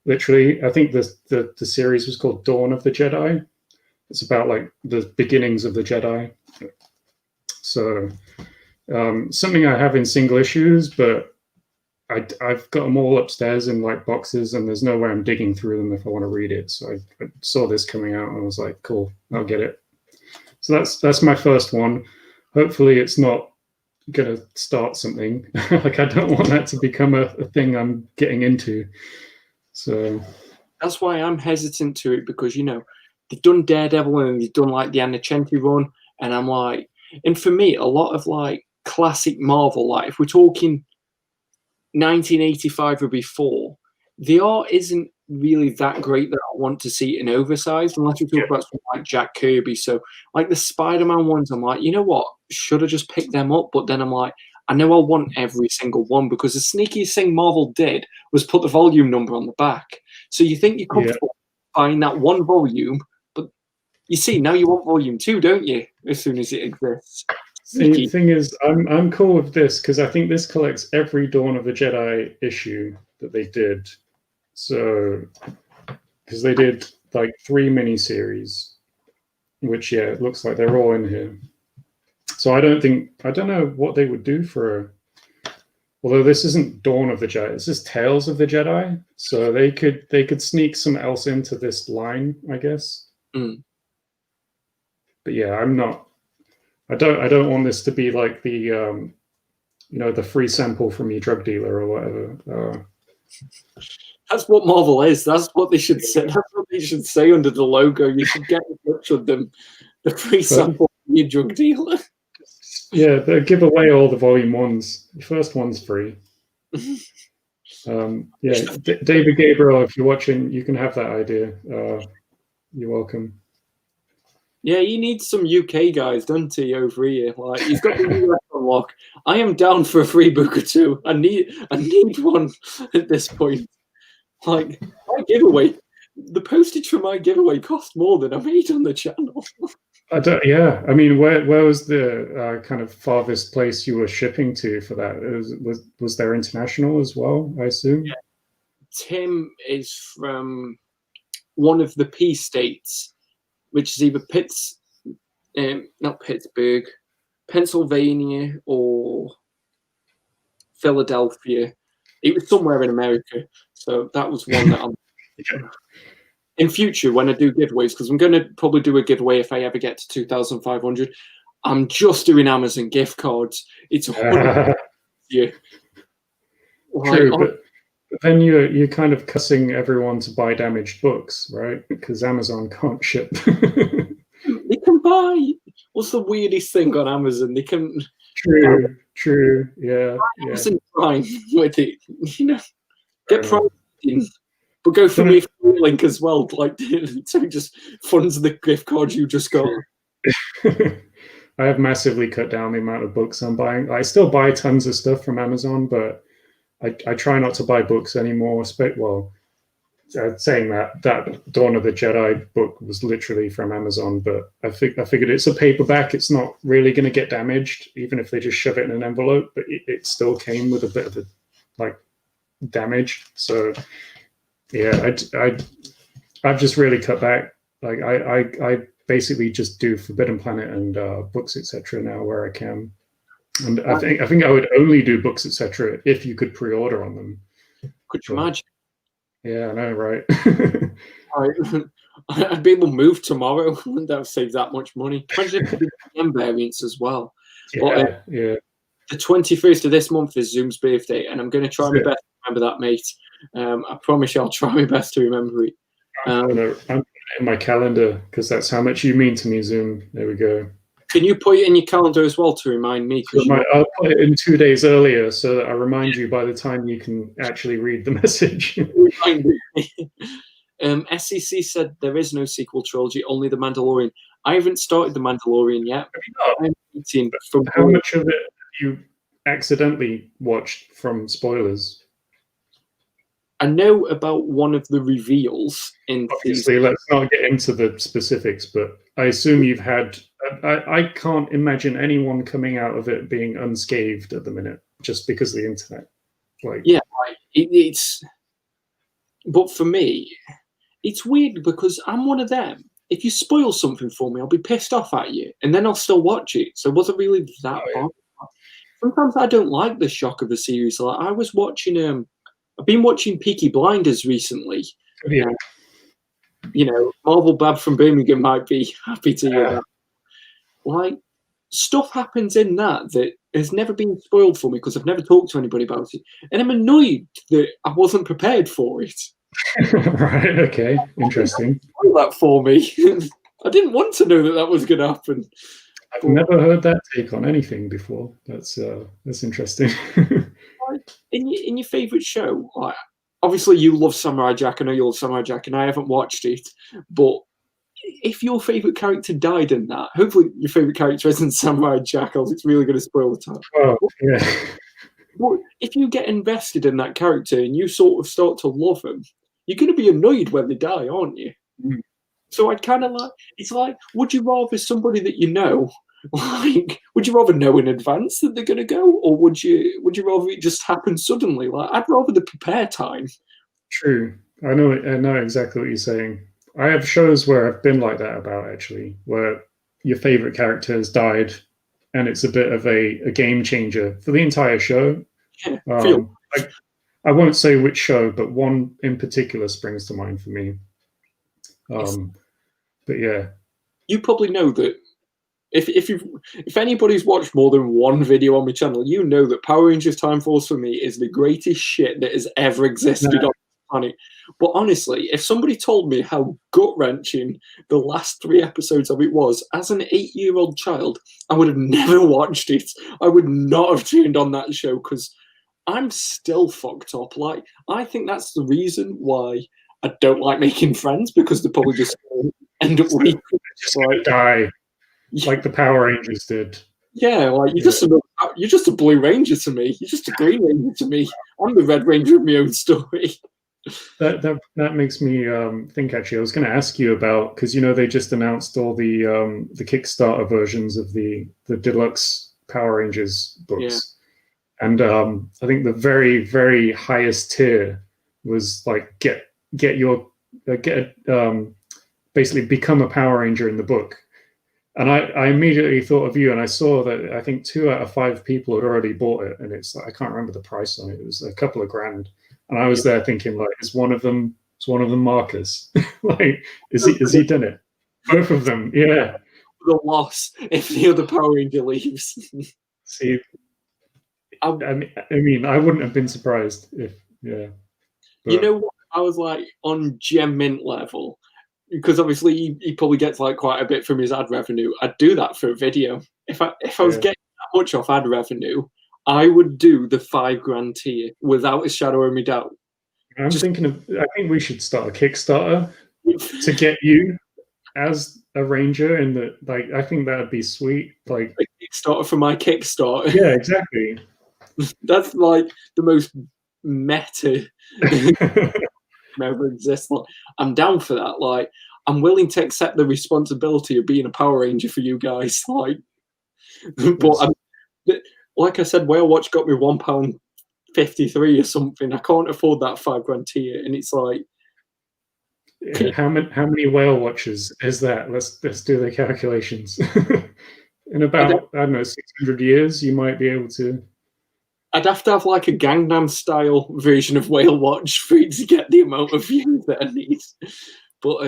literally, I think the series was called Dawn of the Jedi. It's about like the beginnings of the Jedi. So something I have in single issues, but I've got them all upstairs in like boxes, and there's no way I'm digging through them if I want to read it. So I saw this coming out and I was like, cool, I'll get it. So that's my first one. Hopefully it's not going to start something. Like, I don't want that to become a thing I'm getting into. So
that's why I'm hesitant to it, because, you know, they've done Daredevil and they've done like the Annachenti run, and I'm like, and for me, a lot of like classic Marvel, like if we're talking 1985 or before, the art isn't really that great that I want to see it in oversized, unless we talk about something like Jack Kirby. So like the Spider-Man ones, I'm like, you know what, should I just pick them up? But then I'm like, I know I want every single one, because the sneakiest thing Marvel did was put the volume number on the back. So you think you're comfortable buying that one volume, but you see, now you want volume 2, don't you? As soon as it exists.
The thing is, I'm cool with this because I think this collects every Dawn of the Jedi issue that they did. So, because they did like 3 miniseries, which it looks like they're all in here. So I don't know what they would do for although this isn't Dawn of the Jedi, this is Tales of the Jedi. So they could sneak some else into this line, I guess. But yeah, I don't want this to be like the the free sample from your drug dealer or whatever.
That's what Marvel is. That's what they should say. That's what they should say under the logo. You should get in touch with them. The free sample from your drug dealer.
Yeah, they give away all the volume 1s. The first one's free. David Gabriel, if you're watching, you can have that idea. You're welcome.
Yeah, he needs some UK guys, doesn't he, over here? Like, he's got the US unlock. I am down for a free book or two. I need one at this point. Like, my giveaway, the postage for my giveaway cost more than I made on the channel.
I don't. Yeah, I mean, where was the kind of farthest place you were shipping to for that? Was there international as well? I assume.
Yeah. Tim is from one of the P states, which is either not Pittsburgh, Pennsylvania, or Philadelphia. It was somewhere in America. So that was one that I'm. In future, when I do giveaways, because I'm going to probably do a giveaway if I ever get to 2,500, I'm just doing Amazon gift cards. It's yeah.
True, but then you're kind of cussing everyone to buy damaged books, right? Because Amazon can't ship.
They can buy. What's the weirdest thing on Amazon? They can.
True. Yeah.
Amazon Prime with it, get Prime, but go for me link as well. Like, so it just funds the gift cards you just got.
I have massively cut down the amount of books I'm buying. I still buy tons of stuff from Amazon, but I try not to buy books anymore. Well, saying that Dawn of the Jedi book was literally from Amazon, but I figured it's a paperback. It's not really going to get damaged, even if they just shove it in an envelope. But it still came with a bit of damage. So yeah, I've just really cut back. Like I basically just do Forbidden Planet and books, etc. now where I can. And I think I would only do books, etc. if you could pre-order on them.
Could you imagine?
Yeah, I know, right?
I'd be able to move tomorrow. That would save that much money. Imagine if we did variants as well.
Yeah, yeah.
The 21st of this month is Zoom's birthday, and I'm going to try my best to remember that, mate. I promise you I'll try my best to remember it.
I'm putting it in my calendar because that's how much you mean to me, Zoom. There we go.
Can you put it in your calendar as well to remind me?
I'll put it in 2 days earlier so that I remind you by the time you can actually read the message.
SEC said there is no sequel trilogy, only The Mandalorian. I haven't started The Mandalorian yet.
How much of it have you accidentally watched from spoilers?
I know about one of the reveals in.
Obviously, let's not get into the specifics, but I assume you've had. I can't imagine anyone coming out of it being unscathed at the minute, just because of the internet.
It's. But for me, it's weird because I'm one of them. If you spoil something for me, I'll be pissed off at you, and then I'll still watch it. So it wasn't really that bad. Sometimes I don't like the shock of a series. Like I was watching. I've been watching Peaky Blinders recently.
Yeah.
Marvel Bab from Birmingham might be happy to hear that. Like, stuff happens in that has never been spoiled for me because I've never talked to anybody about it. And I'm annoyed that I wasn't prepared for it.
Right, okay. Interesting.
Spoil that for me. I didn't want to know that was going to happen.
I've never heard that take on anything before. That's interesting.
In your favourite show, like, obviously you love Samurai Jack. I know you love Samurai Jack, and I haven't watched it. But if your favourite character died in that, hopefully your favourite character isn't Samurai Jack, else it's really going to spoil the time.
Oh, yeah.
But if you get invested in that character and you sort of start to love him, you're going to be annoyed when they die, aren't you?
Mm.
So I'd kind of it's like, would you rather somebody that you know? Like, would you rather know in advance that they're going to go, or would you rather it just happen suddenly? Like, I'd rather the prepare time.
True, I know exactly what you're saying. I have shows where I've been like that about actually, where your favorite character has died, and it's a bit of a game changer for the entire show.
Yeah,
I won't say which show, but one in particular springs to mind for me. But yeah,
you probably know that. If anybody's watched more than one video on my channel, you know that Power Rangers Time Force for me is the greatest shit that has ever existed on the planet. But honestly, if somebody told me how gut-wrenching the last 3 episodes of it was, as an 8-year-old child, I would have never watched it. I would not have turned on that show because I'm still fucked up. Like, I think that's the reason why I don't like making friends, because they're probably just end up weak.
Just like die, like the Power Rangers did.
Yeah, like you're just a Blue Ranger to me. You're just a Green Ranger to me. I'm the Red Ranger of my own story.
That makes me think. Actually, I was going to ask you about, because they just announced all the Kickstarter versions of the deluxe Power Rangers books, and I think the very, very highest tier was like basically become a Power Ranger in the book. And I immediately thought of you, and I saw that I think 2 out of 5 people had already bought it, and it's like, I can't remember the price on it. It was a couple of grand, and I was there thinking, like, is one of them Marcus? Like, is he done it? Both of them, yeah.
The loss if the other Power Ranger leaves.
See, I mean, I wouldn't have been surprised if, yeah.
But, you know what? I was like on Gem Mint level, because obviously he probably gets like quite a bit from his ad revenue. I'd do that for a video. If I was getting that much off ad revenue, I would do the $5,000 tier without a shadow of a doubt.
I think we should start a Kickstarter to get you as a Ranger, and like, I think that'd be sweet. Like
a Kickstarter for my Kickstarter.
Yeah, exactly.
That's like the most meta ever exists. Like, I'm down for that. Like, I'm willing to accept the responsibility of being a Power Ranger for you guys. Like, but like I said, Whale Watch got me £1.53 or something. I can't afford that $5,000 tier, and it's like,
how many Whale Watches is that? Let's do the calculations. In about, I don't know, 600 years, you might be able to.
I'd have to have like a Gangnam style version of Whale Watch for it to get the amount of views that I need. But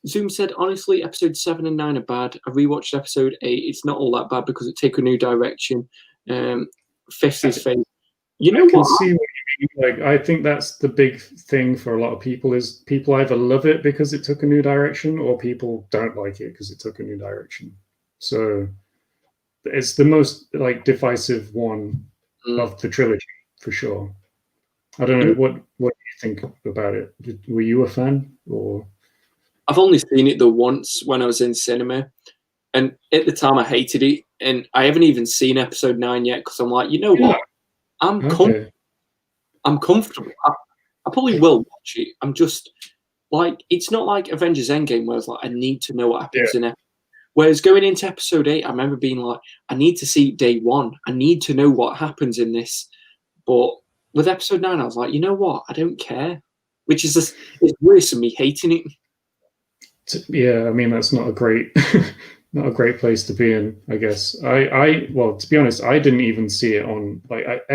Zoom said, honestly, episode 7 and 9 are bad. I rewatched episode 8. It's not all that bad because it takes a new direction. Fifth is fake. You know what?
See what you mean. Like, I think that's the big thing for a lot of people, is people either love it because it took a new direction, or people don't like it because it took a new direction. So it's the most like divisive one of the trilogy for sure. I don't know, what do you think about it? Were you a fan, or?
I've only seen it the once when I was in cinema, and at the time I hated it, and I haven't even seen episode 9 yet because I'm like, you know what? I'm comfortable. I probably will watch it. I'm just like, it's not like Avengers Endgame where it's like, I need to know what happens in it. Whereas going into episode 8, I remember being like, I need to see day 1. I need to know what happens in this. But with episode 9, I was like, you know what? I don't care. Which is just, it's worse than me hating it.
Yeah, I mean, that's not a great not a great place to be in, I guess. Well, to be honest, I didn't even see it on like I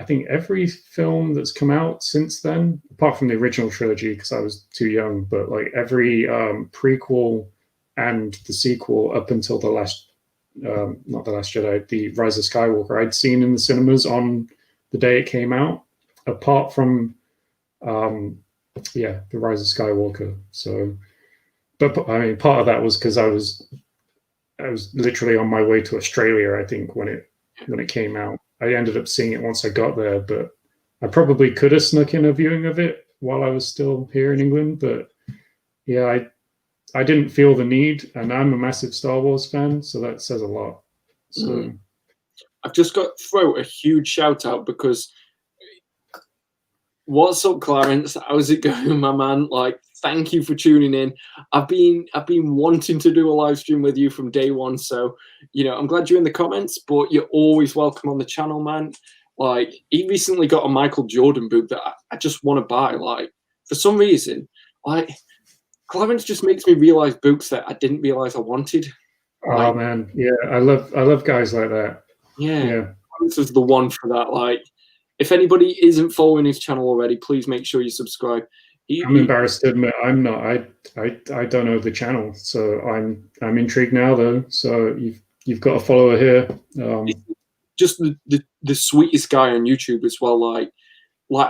think every film that's come out since then, apart from the original trilogy because I was too young, but like every prequel and the sequel up until the last, not the Last Jedi, the Rise of Skywalker, I'd seen in the cinemas on the day it came out, apart from the Rise of Skywalker. So, but I mean, part of that was because I was literally on my way to Australia, I think, when it came out. I ended up seeing it once I got there, but I probably could have snuck in a viewing of it while I was still here in England. But yeah, I didn't feel the need, and I'm a massive Star Wars fan, so that says a lot. So
I've just got to throw a huge shout out because what's up, Clarence? How's it going, my man? Like, thank you for tuning in. I've been wanting to do a live stream with you from day one, so I'm glad you're in the comments, but you're always welcome on the channel, man. Like, he recently got a Michael Jordan book that I just want to buy. Like, for some reason, like, Clarence just makes me realize books that I didn't realize I wanted.
Oh man, yeah, I love guys like that.
Yeah. Clarence is the one for that. Like, if anybody isn't following his channel already, please make sure you subscribe.
I'm embarrassed to admit I'm not. I don't know the channel, so I'm intrigued now though. So you've got a follower here.
Just the sweetest guy on YouTube as well. Like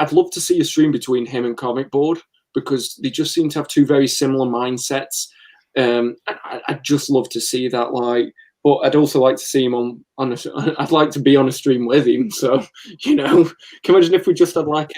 I'd love to see a stream between him and Comic Board because they just seem to have two very similar mindsets. I'd just love to see that. Like, but I'd also like to see him I'd like to be on a stream with him. So can you imagine if we just had like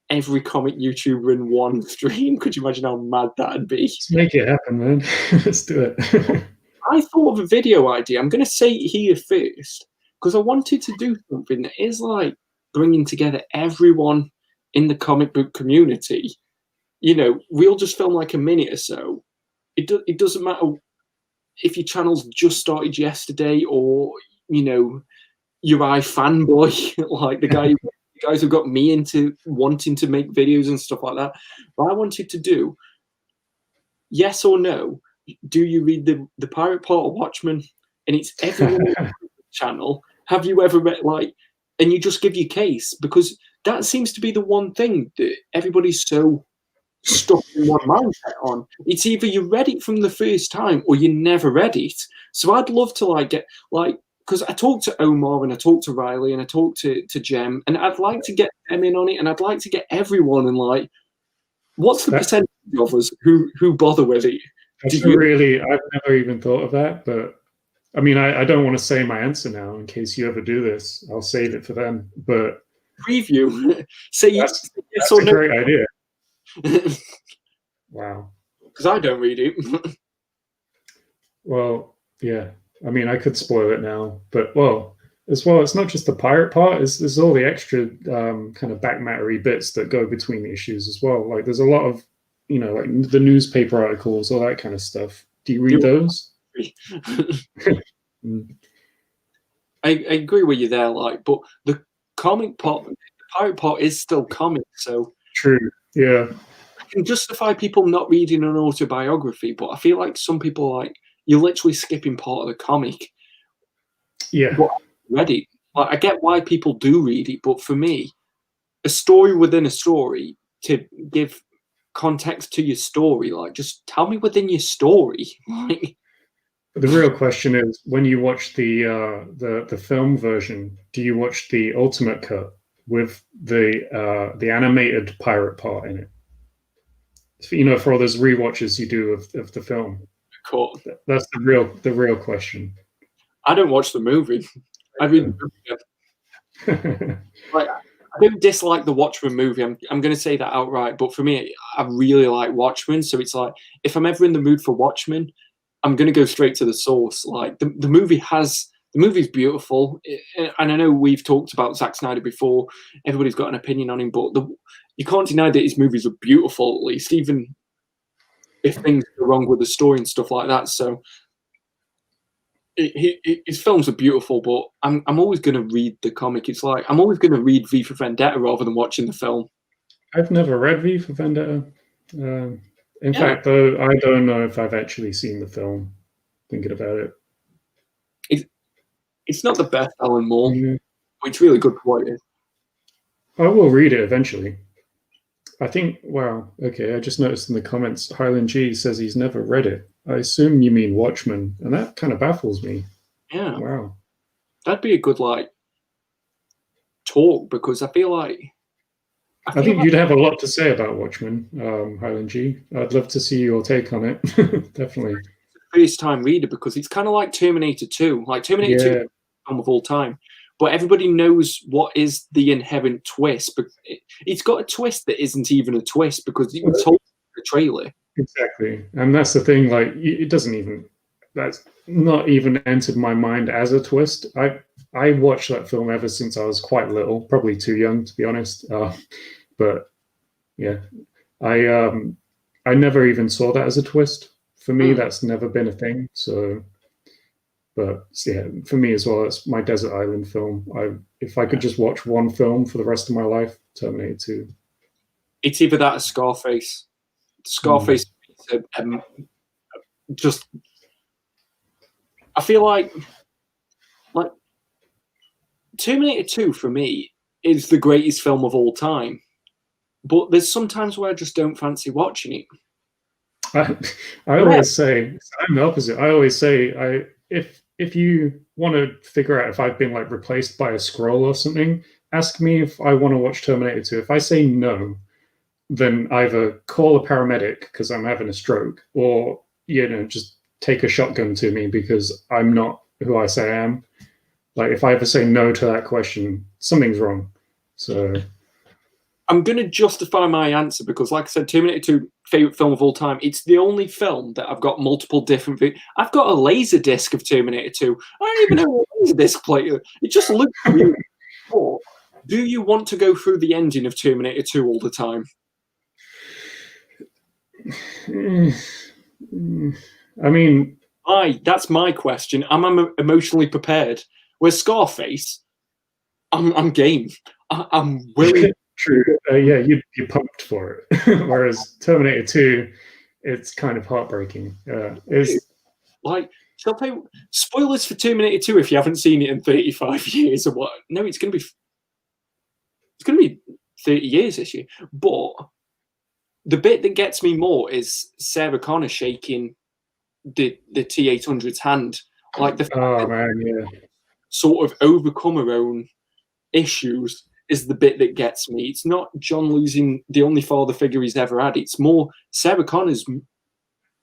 every comic YouTuber in one stream. Could you imagine how mad that'd be?
Let's make it happen, man. Let's do it.
I thought of a video idea. I'm going to say it here first because I wanted to do something that is like bringing together everyone in the comic book community. You know, we'll just film like a minute or so. It doesn't matter if your channel's just started yesterday or, you know, you're fanboy, like the guys who got me into wanting to make videos and stuff like that. But I wanted to do yes or no. Do you read the Pirate Part of Watchmen? And it's everyone on the channel. Have you ever read, like, and you just give your case, because that seems to be the one thing that everybody's so stuck in one mindset on. It's either you read it from the first time or you never read it. So I'd love to like get like, because I talked to Omar and I talked to Riley and I talked to Jem, and I'd like to get them in on it, and I'd like to get everyone, and like, what's the percentage of us who bother with it?
I've never even thought of that, but I mean, I don't want to say my answer now in case you ever do this. I'll save it for them. But
preview, say
that's a great idea. Wow.
Because I don't read it.
Well, yeah. I mean, I could spoil it now, but as well, it's not just the pirate part. There's all the extra kind of back mattery bits that go between the issues as well. Like there's a lot of, you know, like the newspaper articles, all that kind of stuff. Do you read those?
I agree with you there, like, but the comic part, the pirate part is still comic, so
true. Yeah,
I can justify people not reading an autobiography, but I feel like some people like you're literally skipping part of the comic.
Yeah,
but I read it. Like, I get why people do read it, but for me, a story within a story, to give context to your story, like, just tell me within your story. Like,
the real question is, when you watch the film version, do you watch the ultimate cut with the animated pirate part in it? You know, for all those rewatches you do of the film.
Cool.
That's the real question.
I don't watch the movie. I mean, like, I don't dislike the Watchmen movie. I'm going to say that outright. But for me, I really like Watchmen. So it's like, if I'm ever in the mood for Watchmen, I'm going to go straight to the source. Like the movie's beautiful. And I know we've talked about Zack Snyder before. Everybody's got an opinion on him, but you can't deny that his movies are beautiful, at least, even if things go wrong with the story and stuff like that. So his films are beautiful, but I'm always going to read the comic. It's like I'm always going to read V for Vendetta rather than watching the film.
I've never read V for Vendetta. In fact, though, I don't know if I've actually seen the film. Thinking about it,
it's not the best Alan Moore. But it's really good for what it is.
I will read it eventually. I think. Wow. Okay. I just noticed in the comments, Highland G says he's never read it. I assume you mean Watchmen, and that kind of baffles me.
Yeah.
Wow.
That'd be a good like talk, because I feel like
I think you'd have a lot to say about Watchmen, Highland G. I'd love to see your take on it. Definitely.
First time reader, because it's kind of like Terminator 2. Like Terminator 2 is the film of all time. But everybody knows what is the inherent twist. But it's got a twist that isn't even a twist, because you told the trailer.
Exactly. And that's the thing, like, it doesn't even, that's not even entered my mind as a twist. I watched that film ever since I was quite little, probably too young, to be honest. But yeah, I never even saw that as a twist. For me, that's never been a thing. So, but yeah, for me as well, it's my desert island film. If I could just watch one film for the rest of my life, Terminator 2.
It's either that or Scarface. Scarface, just, I feel like Terminator 2 for me is the greatest film of all time. But there's some times where I just don't fancy watching it.
I always say, I'm the opposite. I always say, if you want to figure out if I've been like replaced by a scroll or something, ask me if I want to watch Terminator 2. If I say no, then either call a paramedic because I'm having a stroke, or, you know, just take a shotgun to me because I'm not who I say I am. Like, if I ever say no to that question, something's wrong. So
I'm going to justify my answer because, like I said, Terminator 2, favorite film of all time. It's the only film that I've got multiple different. I've got a laser disc of Terminator 2. I don't even know what a laser disc player. It just looks weird. Or do you want to go through the ending of Terminator 2 all the time?
I mean,
that's my question. I'm emotionally prepared. Whereas Scarface, I'm game. I'm willing.
True. Yeah, you're pumped for it. Whereas Terminator 2, it's kind of heartbreaking. It's
like, shall I tell you, spoilers for Terminator 2 if you haven't seen it in 35 years or what? No, it's going to be 30 years this year. But the bit that gets me more is Sarah Connor shaking the T-800's hand, like the fact that sort of overcome her own issues is the bit that gets me. It's not John losing the only father figure he's ever had. It's more Sarah Connor's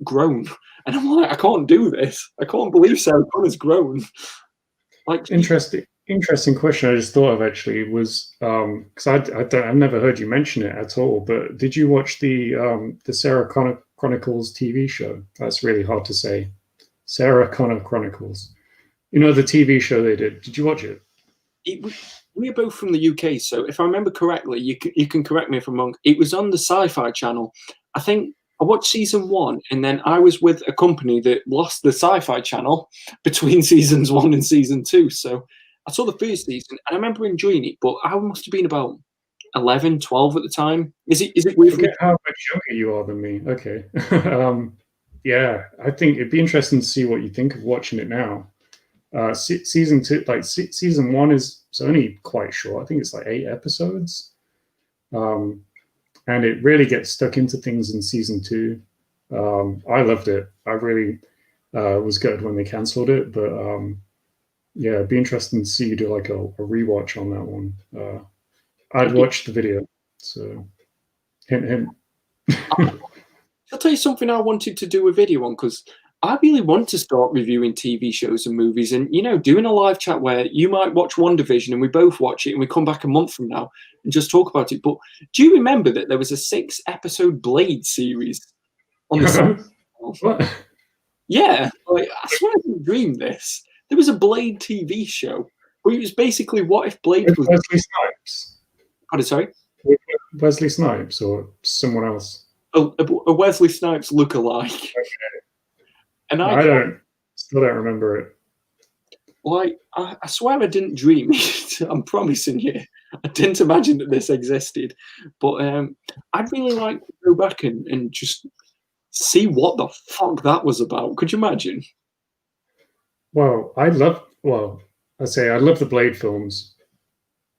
grown, and I'm like, I can't do this. I can't believe Sarah Connor's grown. Like,
interesting question I just thought of actually was because I've never heard you mention it at all. But did you watch the Sarah Connor Chronicles TV show? That's really hard to say. Sarah Connor Chronicles. You know, the TV show they did. Did you watch it?
We're both from the UK, so if I remember correctly, you can correct me if I'm wrong. It was on the Sci-Fi Channel. I think I watched season 1, and then I was with a company that lost the Sci-Fi Channel between seasons 1 and season 2. So I saw the first season, and I remember enjoying it, but I must have been about 11, 12 at the time. Is it weird?
I forget how much younger you are than me. Okay. Yeah, I think it'd be interesting to see what you think of watching it now. Season 2, like season 1 is only quite short. I think it's like 8 episodes. And it really gets stuck into things in season 2. I loved it. I really was good when they cancelled it, but yeah, it'd be interesting to see you do like a rewatch on that one. I'd watch the video, so hint.
I'll tell you something I wanted to do a video on, because I really want to start reviewing TV shows and movies, and doing a live chat where you might watch WandaVision and we both watch it and we come back a month from now and just talk about it. But do you remember that there was a 6-episode Blade series on the
What?
Yeah, like, I swear I didn't dream this. There was a Blade TV show where it was basically what if Blade was
Wesley Snipes.
Pardon, sorry?
Wesley Snipes or someone else?
A Wesley Snipes lookalike. Okay. And I
still don't remember it.
Like, I swear I didn't dream it. I'm promising you. I didn't imagine that this existed. But I'd really like to go back and just see what the fuck that was about. Could you imagine?
Well, I love the Blade films.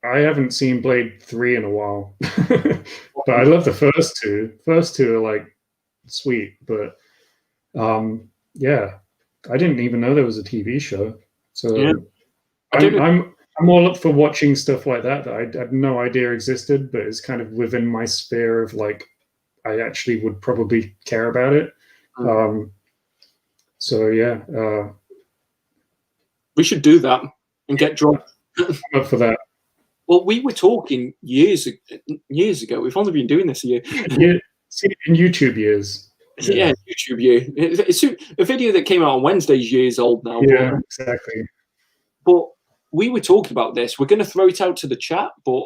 I haven't seen Blade 3 in a while. But I love the first two. First two are like sweet, but yeah, I didn't even know there was a TV show. So yeah. I'm all up for watching stuff like that I had no idea existed, but it's kind of within my sphere of like I actually would probably care about it. So yeah,
we should do that and get drunk.
I'm up for that.
Well, we were talking years ago. We've only been doing this a year.
Yeah, see, in YouTube years.
Yeah, YouTube year. It's a video that came out on Wednesday's years old now.
Yeah, exactly.
But we were talking about this. We're going to throw it out to the chat, but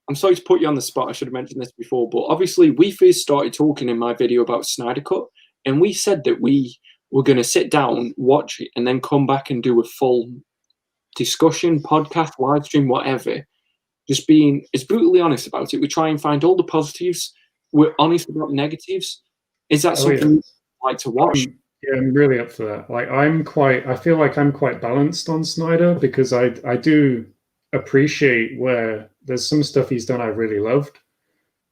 I'm sorry to put you on the spot. I should have mentioned this before. But obviously, we first started talking in my video about Snyder Cut, and we said that we were going to sit down, watch it, and then come back and do a full discussion, podcast, live stream, whatever. Just being as brutally honest about it. We try and find all the positives. We're honest about the negatives. Is that something you'd like to watch?
Yeah, I'm really up for that. Like, I feel like I'm quite balanced on Snyder because I do appreciate where there's some stuff he's done I really loved,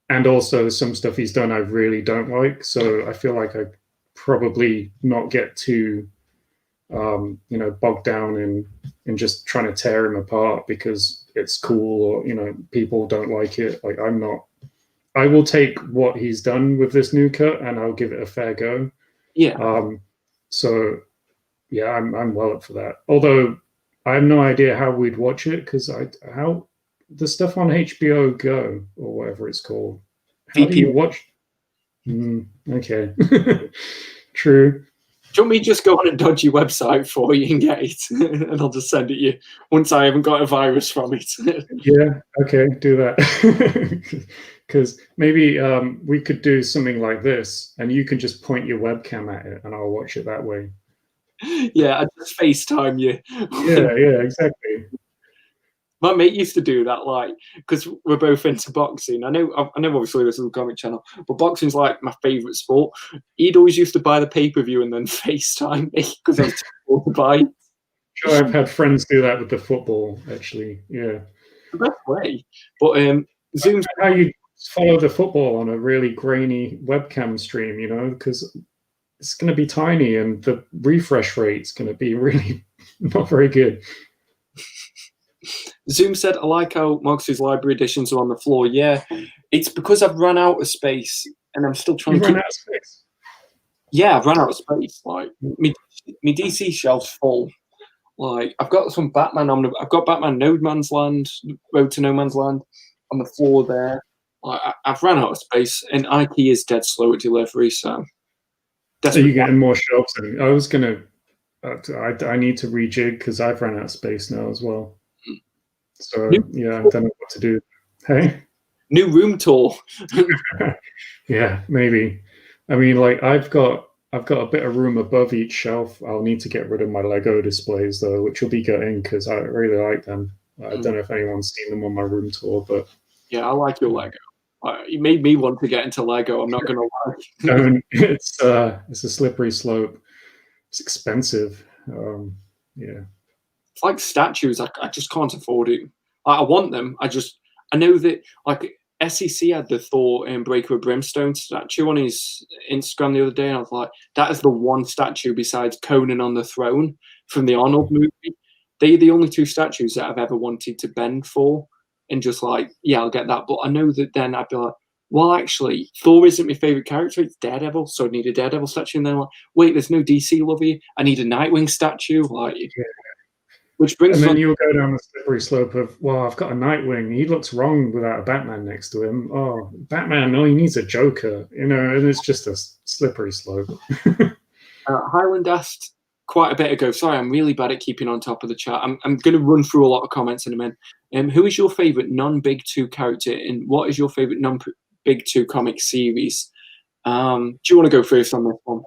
and also some stuff he's done I really don't like. So I feel like I probably not get too, bogged down in just trying to tear him apart because it's cool or people don't like it. Like, I'm not. I will take what he's done with this new cut and I'll give it a fair go.
Yeah.
So yeah, I'm well up for that. Although I have no idea how we'd watch it because the stuff on HBO Go or whatever it's called. How do
VP.
you watch? Okay, true.
Do you want me to just go on a dodgy website for you and get it, and I'll just send it you once I haven't got a virus from it?
Yeah, okay, do that. Because maybe we could do something like this, and you can just point your webcam at it, and I'll watch it that way.
Yeah, I just FaceTime you.
Yeah, exactly.
My mate used to do that, like, because we're both into boxing. I know, obviously, this is a comic channel, but boxing's like my favorite sport. He'd always used to buy the pay-per-view and then FaceTime me because I was too poor to buy.
Sure, I've had friends do that with the football, actually. Yeah,
The best way, but Zoom's
how you follow the football on a really grainy webcam stream, you know, because it's going to be tiny and the refresh rate's going to be really not very good.
Zoom said, I like how Moxie's library editions are on the floor. Yeah, it's because I've run out of space and I'm still trying to keep...
run out of space?
Yeah, I've run out of space. Like, my DC shelf's full. Like, I've got some Batman on I've got Batman No Man's Land, Road to No Man's Land on the floor there. Like, I've run out of space, and IKEA is dead slow at delivery, so...
Are you getting more shelves? I was going to... I need to rejig because I've run out of space now as well. So, yeah, I don't know what to do. Hey?
New room tour.
Yeah, maybe. I mean, like, I've got a bit of room above each shelf. I'll need to get rid of my Lego displays, though, which will be gutting because I really like them. I don't know if anyone's seen them on my room tour, but...
Yeah, I like your Lego. You made me want to get into Lego, I'm not going to lie.
It's a slippery slope. It's expensive. Yeah.
It's like statues. I just can't afford it. I want them. I know that, like, SEC had the Thor and Breaker of Brimstone statue on his Instagram the other day, and I was like, that is the one statue besides Conan on the Throne from the Arnold movie. They're the only two statues that I've ever wanted to bend for, and just like, yeah, I'll get that. But I know that then I'd be like, well, actually, Thor isn't my favorite character. It's Daredevil, so I need a Daredevil statue. And then I'm like, wait, there's no DC love here. I need a Nightwing statue. Like, yeah. Which brings
and then you'll go down the slippery slope of, well, I've got a Nightwing. He looks wrong without a Batman next to him. Oh, Batman, no, he needs a Joker. You know, and it's just a slippery slope.
Highland asked quite a bit ago. Sorry, I'm really bad at keeping on top of the chat. I'm going to run through a lot of comments in a minute. Who is your favorite non-Big Two character, and what is your favorite non-Big Two comic series? Do you want to go first on this one?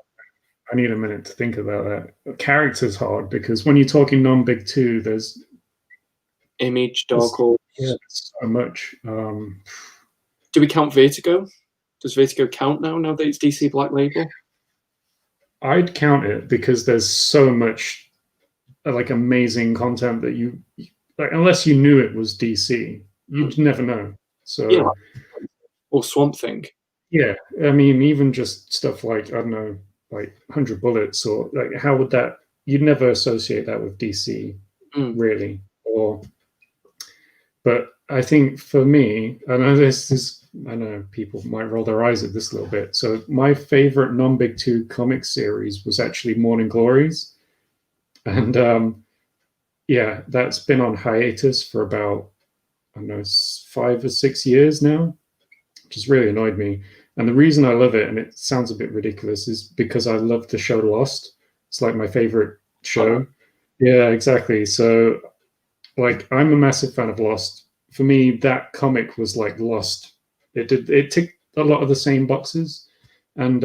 I need a minute to think about that. Character's hard because when you're talking non-Big Two, there's
Image, Dark Horse.
Yeah, so much.
Do we count Vertigo? Does Vertigo count now that it's DC Black Label?
I'd count it because there's so much like amazing content that you like, unless you knew it was DC, you'd never know. So
yeah, or Swamp Thing.
Yeah, I mean, even just stuff like, I don't know, like 100 Bullets, or like, how would that? You'd never associate that with DC, really. But I think for me, I know this is. I know people might roll their eyes at this a little bit. So my favorite non-Big Two comic series was actually Morning Glories. And yeah, that's been on hiatus for about, I don't know, 5 or 6 years now, which has really annoyed me. And the reason I love it, and it sounds a bit ridiculous, is because I love the show Lost. It's like my favorite show. Yeah, exactly. So like, I'm a massive fan of Lost. For me, that comic was like Lost. It ticked a lot of the same boxes, and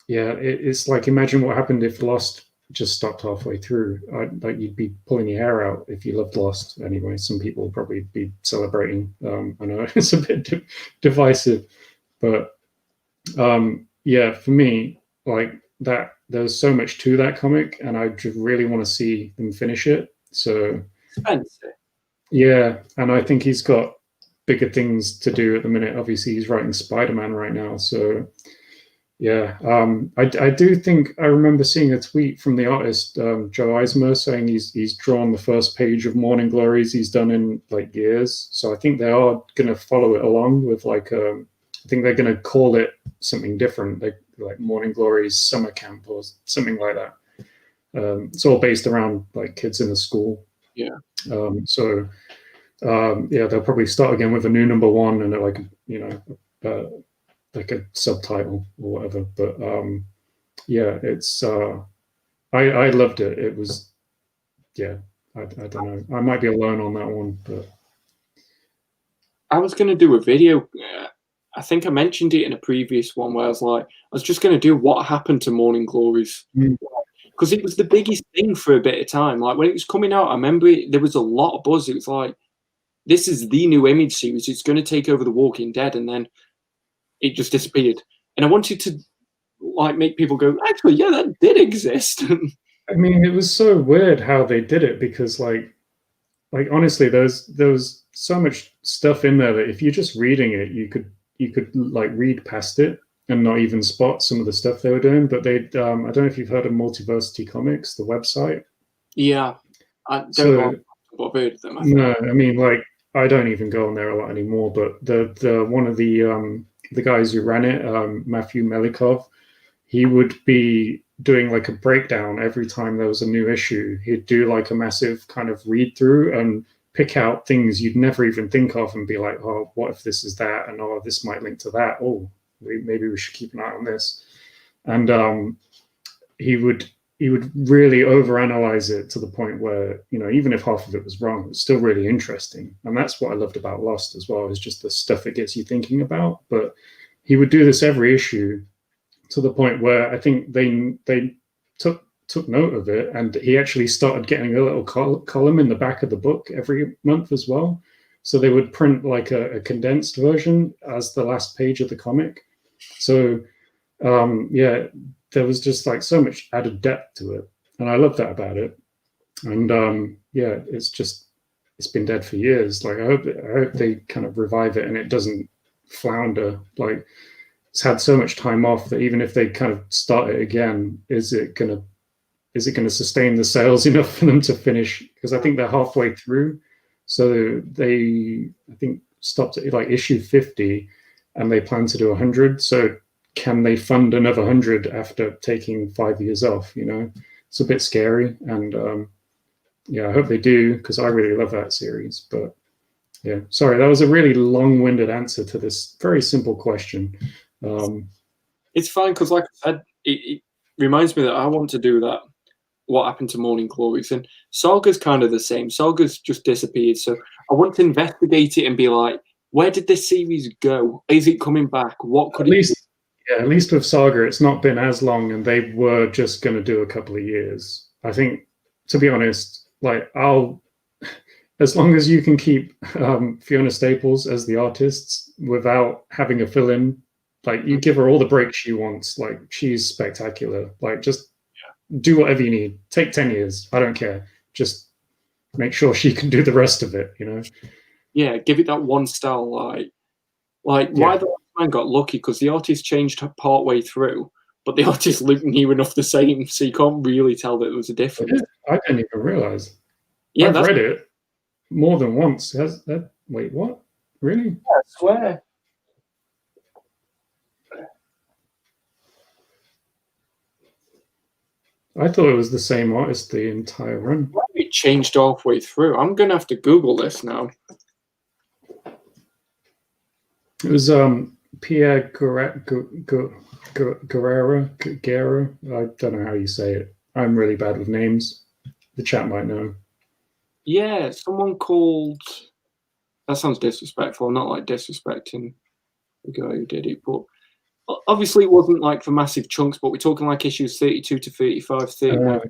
yeah, it's like, imagine what happened if Lost just stopped halfway through. Like, you'd be pulling your hair out if you loved Lost. Anyway, some people will probably be celebrating. I know it's a bit divisive, but yeah, for me, like that, there's so much to that comic, and I just really want to see them finish it. So yeah, and I think he's got bigger things to do at the minute. Obviously, he's writing Spider-Man right now, so yeah. I do think I remember seeing a tweet from the artist Joe Eisner saying he's drawn the first page of Morning Glories he's done in like years. So I think they are going to follow it along with like I think they're going to call it something different, like Morning Glories Summer Camp or something like that. It's all based around like kids in a school.
Yeah.
So yeah, they'll probably start again with a new number one and like, like a subtitle or whatever. But yeah, it's I loved it. It was, yeah, I don't know. I might be alone on that one, but
I was going to do a video. I think I mentioned it in a previous one where I was like, I was just going to do what happened to Morning Glories. Because it was the biggest thing for a bit of time. Like when it was coming out, I remember there was a lot of buzz. It was like, this is the new Image series. It's going to take over The Walking Dead, and then it just disappeared. And I wanted to like make people go, actually, yeah, that did exist.
I mean, it was so weird how they did it because like honestly, there was so much stuff in there that if you're just reading it, you could like read past it and not even spot some of the stuff they were doing. But they, I don't know if you've heard of Multiversity Comics, the website.
Yeah, I don't know what I've heard of them.
No, I mean, like, I don't even go on there a lot anymore. But the one of the guys who ran it, Matthew Melikov, he would be doing like a breakdown every time there was a new issue. He'd do like a massive kind of read through and pick out things you'd never even think of and be like, oh, what if this is that? And oh, this might link to that. Oh, maybe we should keep an eye on this. And he would really overanalyze it to the point where, even if half of it was wrong, it was still really interesting. And that's what I loved about Lost as well, is just the stuff it gets you thinking about. But he would do this every issue to the point where I think they took note of it, and he actually started getting a little column in the back of the book every month as well. So they would print like a condensed version as the last page of the comic. So yeah, there was just like so much added depth to it, and I love that about it. And yeah, it's been dead for years. Like I hope they kind of revive it and it doesn't flounder. Like it's had so much time off that even if they kind of start it again, is it gonna sustain the sales enough for them to finish? Because I think they're halfway through. So they, I think, stopped at like issue 50 and they plan to do 100. So can they fund another 100 after taking 5 years off? It's a bit scary. And yeah, I hope they do, because I really love that series. But yeah, sorry, that was a really long-winded answer to this very simple question.
It's fine, because like I said, it reminds me that I want to do that. What happened to Morning Glories? And Saga's kind of the same. Saga's just disappeared. So I want to investigate it and be like, where did this series go? Is it coming back? What could
at least with Saga, it's not been as long, and they were just going to do a couple of years. I think, to be honest, like as long as you can keep Fiona Staples as the artists without having a fill-in, like you give her all the breaks she wants. Like she's spectacular. Like just do whatever you need. Take 10 years. I don't care. Just make sure she can do the rest of it,
Yeah, give it that one style. Like Why the Last Man got lucky, because the artist changed part way through, but the artist looked near enough the same, so you can't really tell that there was a difference.
I didn't even realize.
Yeah,
I've read it more than once. Wait, what? Really?
Yeah, I swear.
I thought it was the same artist the entire run.
It changed halfway through. I'm going to have to Google this now.
It was Pierre Guerra. I don't know how you say it. I'm really bad with names. The chat might know.
Yeah, someone called... That sounds disrespectful. Not like disrespecting the guy who did it, but obviously it wasn't like for massive chunks, but we're talking like issues 32 to 35, 39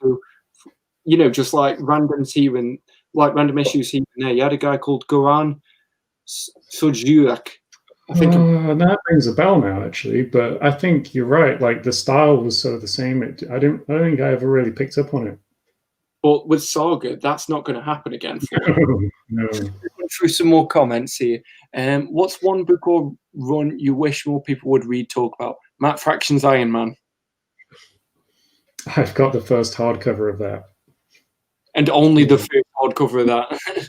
to, just like randoms here and like random issues here and there. You had a guy called Goran Sujurak.
That rings a bell now, actually, but I think you're right. Like the style was sort of the same. I don't think I ever really picked up on it.
But with Saga, that's not going to happen again.
No.
Through some more comments here. What's one book or run you wish more people would read, talk about? Matt Fraction's Iron Man.
I've got the first hardcover of that.
And only the first hardcover of that.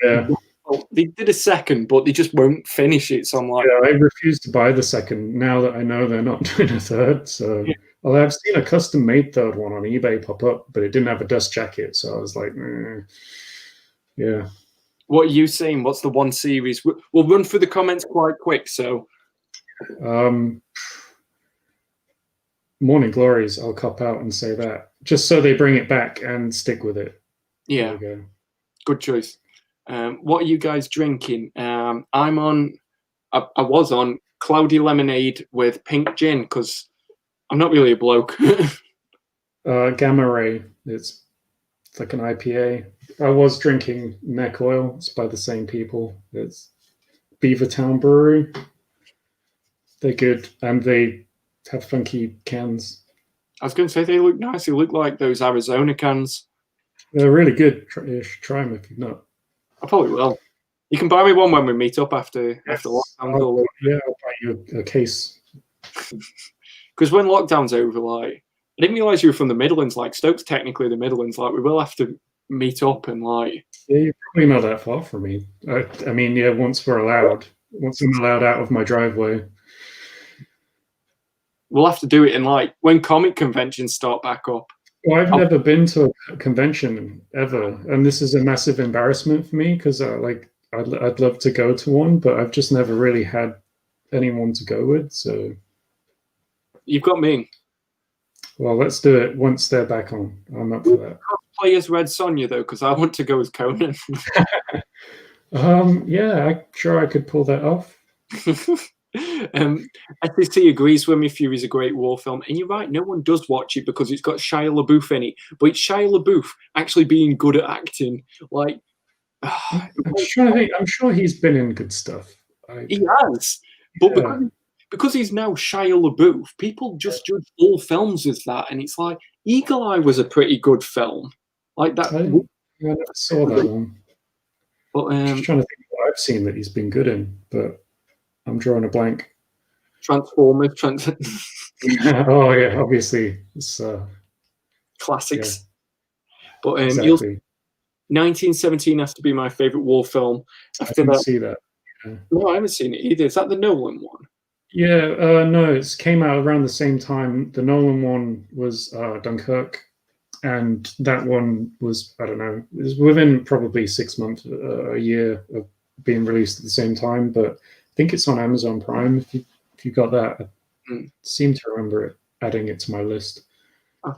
Yeah.
Well, they did a second, but they just won't finish it. So I'm like...
Yeah, I refuse to buy the second now that I know they're not doing a third. So... Yeah. Well, I've seen a custom-made third one on eBay pop up, but it didn't have a dust jacket, so I was like, yeah.
What are you saying? What's the one series? We'll run through the comments quite quick. So,
Morning Glories, I'll cop out and say that. Just so they bring it back and stick with it.
Yeah. Good choice. What are you guys drinking? I was on cloudy lemonade with pink gin because I'm not really a bloke.
Gamma Ray. It's like an IPA. I was drinking Neck Oil. It's by the same people. It's Beavertown Brewery. They're good, and they have funky cans.
I was going to say they look nice. They look like those Arizona cans.
They're really good. Try them if you've not.
I probably will. You can buy me one when we meet up after lockdown.
Yeah, I'll buy you a case.
Because when lockdown's over, like, I didn't realise you were from the Midlands. Like, Stoke's technically the Midlands. Like, we will have to meet up and like.
Yeah, you're probably not that far from me. I mean, yeah, once I'm allowed out of my driveway.
We'll have to do it in like when comic conventions start back up.
Well, I've never been to a convention ever, and this is a massive embarrassment for me because I'd love to go to one, but I've just never really had anyone to go with. So
you've got me.
Well, let's do it once they're back on. I'm up for that.
Play as Red Sonja though, because I want to go as Conan.
Yeah, I'm sure I could pull that off.
SEC agrees with me. Fury's a great war film, and you're right. No one does watch it because it's got Shia LaBeouf in it, but it's Shia LaBeouf actually being good at acting. Like,
I'm trying to think. I'm sure he's been in good stuff.
He has, but because he's now Shia LaBeouf, people just judge all films as that, and it's like Eagle Eye was a pretty good film, like that.
I never saw that one.
But
I'm just trying to think what I've seen that he's been good in, but I'm drawing a blank.
Transformers.
Oh yeah, obviously it's
classics.
Yeah.
But
exactly.
1917 has to be my favorite war film.
After I didn't see that.
Yeah. No, I haven't seen it either. Is that the Nolan one?
Yeah, no, it came out around the same time. The Nolan one was Dunkirk, and that one was, I don't know, it was within probably 6 months, a year of being released at the same time. But I think it's on Amazon Prime. If you got that, I seem to remember adding it to my list. Oh,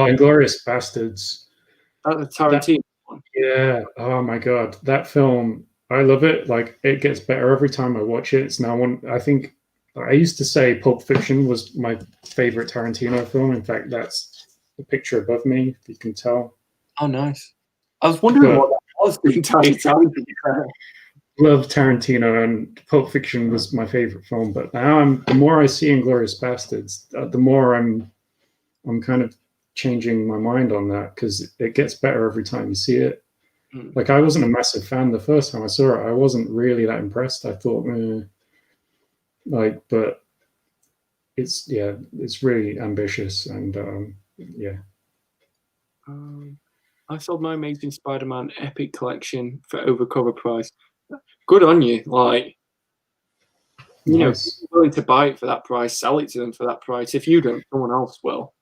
Inglourious Bastards.
The Tarantino one.
Yeah. Oh my God, that film. I love it. Like, it gets better every time I watch it. It's now one. I think I used to say Pulp Fiction was my favorite Tarantino film. In fact, that's the picture above me, if you can tell.
Oh, nice. I was wondering what that was the entire time.
Love Tarantino, and Pulp Fiction was my favorite film. But now the more I see Inglourious Bastards, the more I'm kind of changing my mind on that, because it gets better every time you see it. Like, I wasn't a massive fan the first time I saw it. I wasn't really that impressed. I thought, but it's really ambitious, and
I sold my Amazing Spider-Man Epic Collection for over cover price. Good on you. Like, you
nice.
know, willing to buy it for that price, sell it to them for that price. If you don't, someone else will.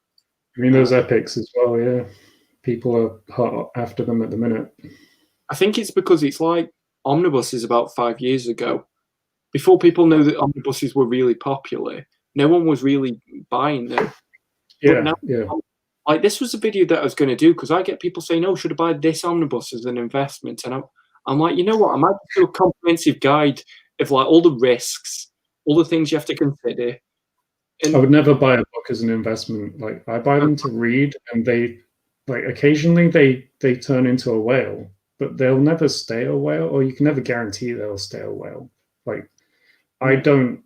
I mean, those epics as well, yeah. People are hot after them at the minute.
I think it's because it's like omnibuses about 5 years ago. Before people knew that omnibuses were really popular, no one was really buying them.
Yeah,
now, like, this was a video that I was going to do because I get people saying, "Oh, should I buy this omnibus as an investment?" And I'm like, you know what? I might do a comprehensive guide of like all the risks, all the things you have to consider.
And I would never buy a book as an investment. Like, I buy them to read, and they, like, occasionally they turn into a whale, but they'll never stay a whale, or you can never guarantee they'll stay a whale. Like, I don't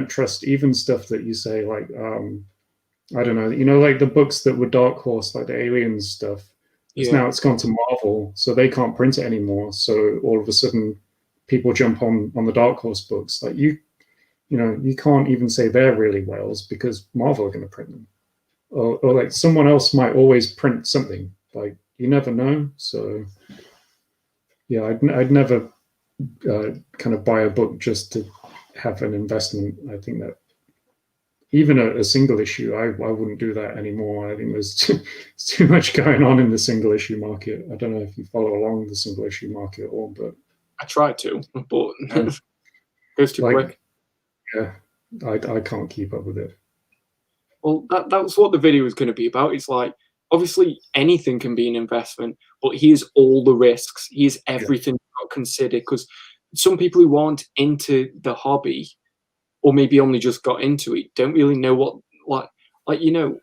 trust even stuff that you say, like, I don't know, like the books that were Dark Horse, like the Aliens stuff. Now it's gone to Marvel, so they can't print it anymore. So all of a sudden, people jump on the Dark Horse books. Like, you can't even say they're really whales because Marvel are going to print them, or like someone else might always print something. Like, you never know. So yeah, I'd never kind of buy a book just to have an investment. I think that even a single issue, I wouldn't do that anymore. I think there's too much going on in the single issue market. I don't know if you follow along the single issue market at all, but
I try to, but it goes too quick.
Yeah, I can't keep up with it.
Well, that was what the video was going to be about. It's like, obviously anything can be an investment, but here's all the risks. Here's everything you've got to consider, because some people who aren't into the hobby, or maybe only just got into it, don't really know what, like you know,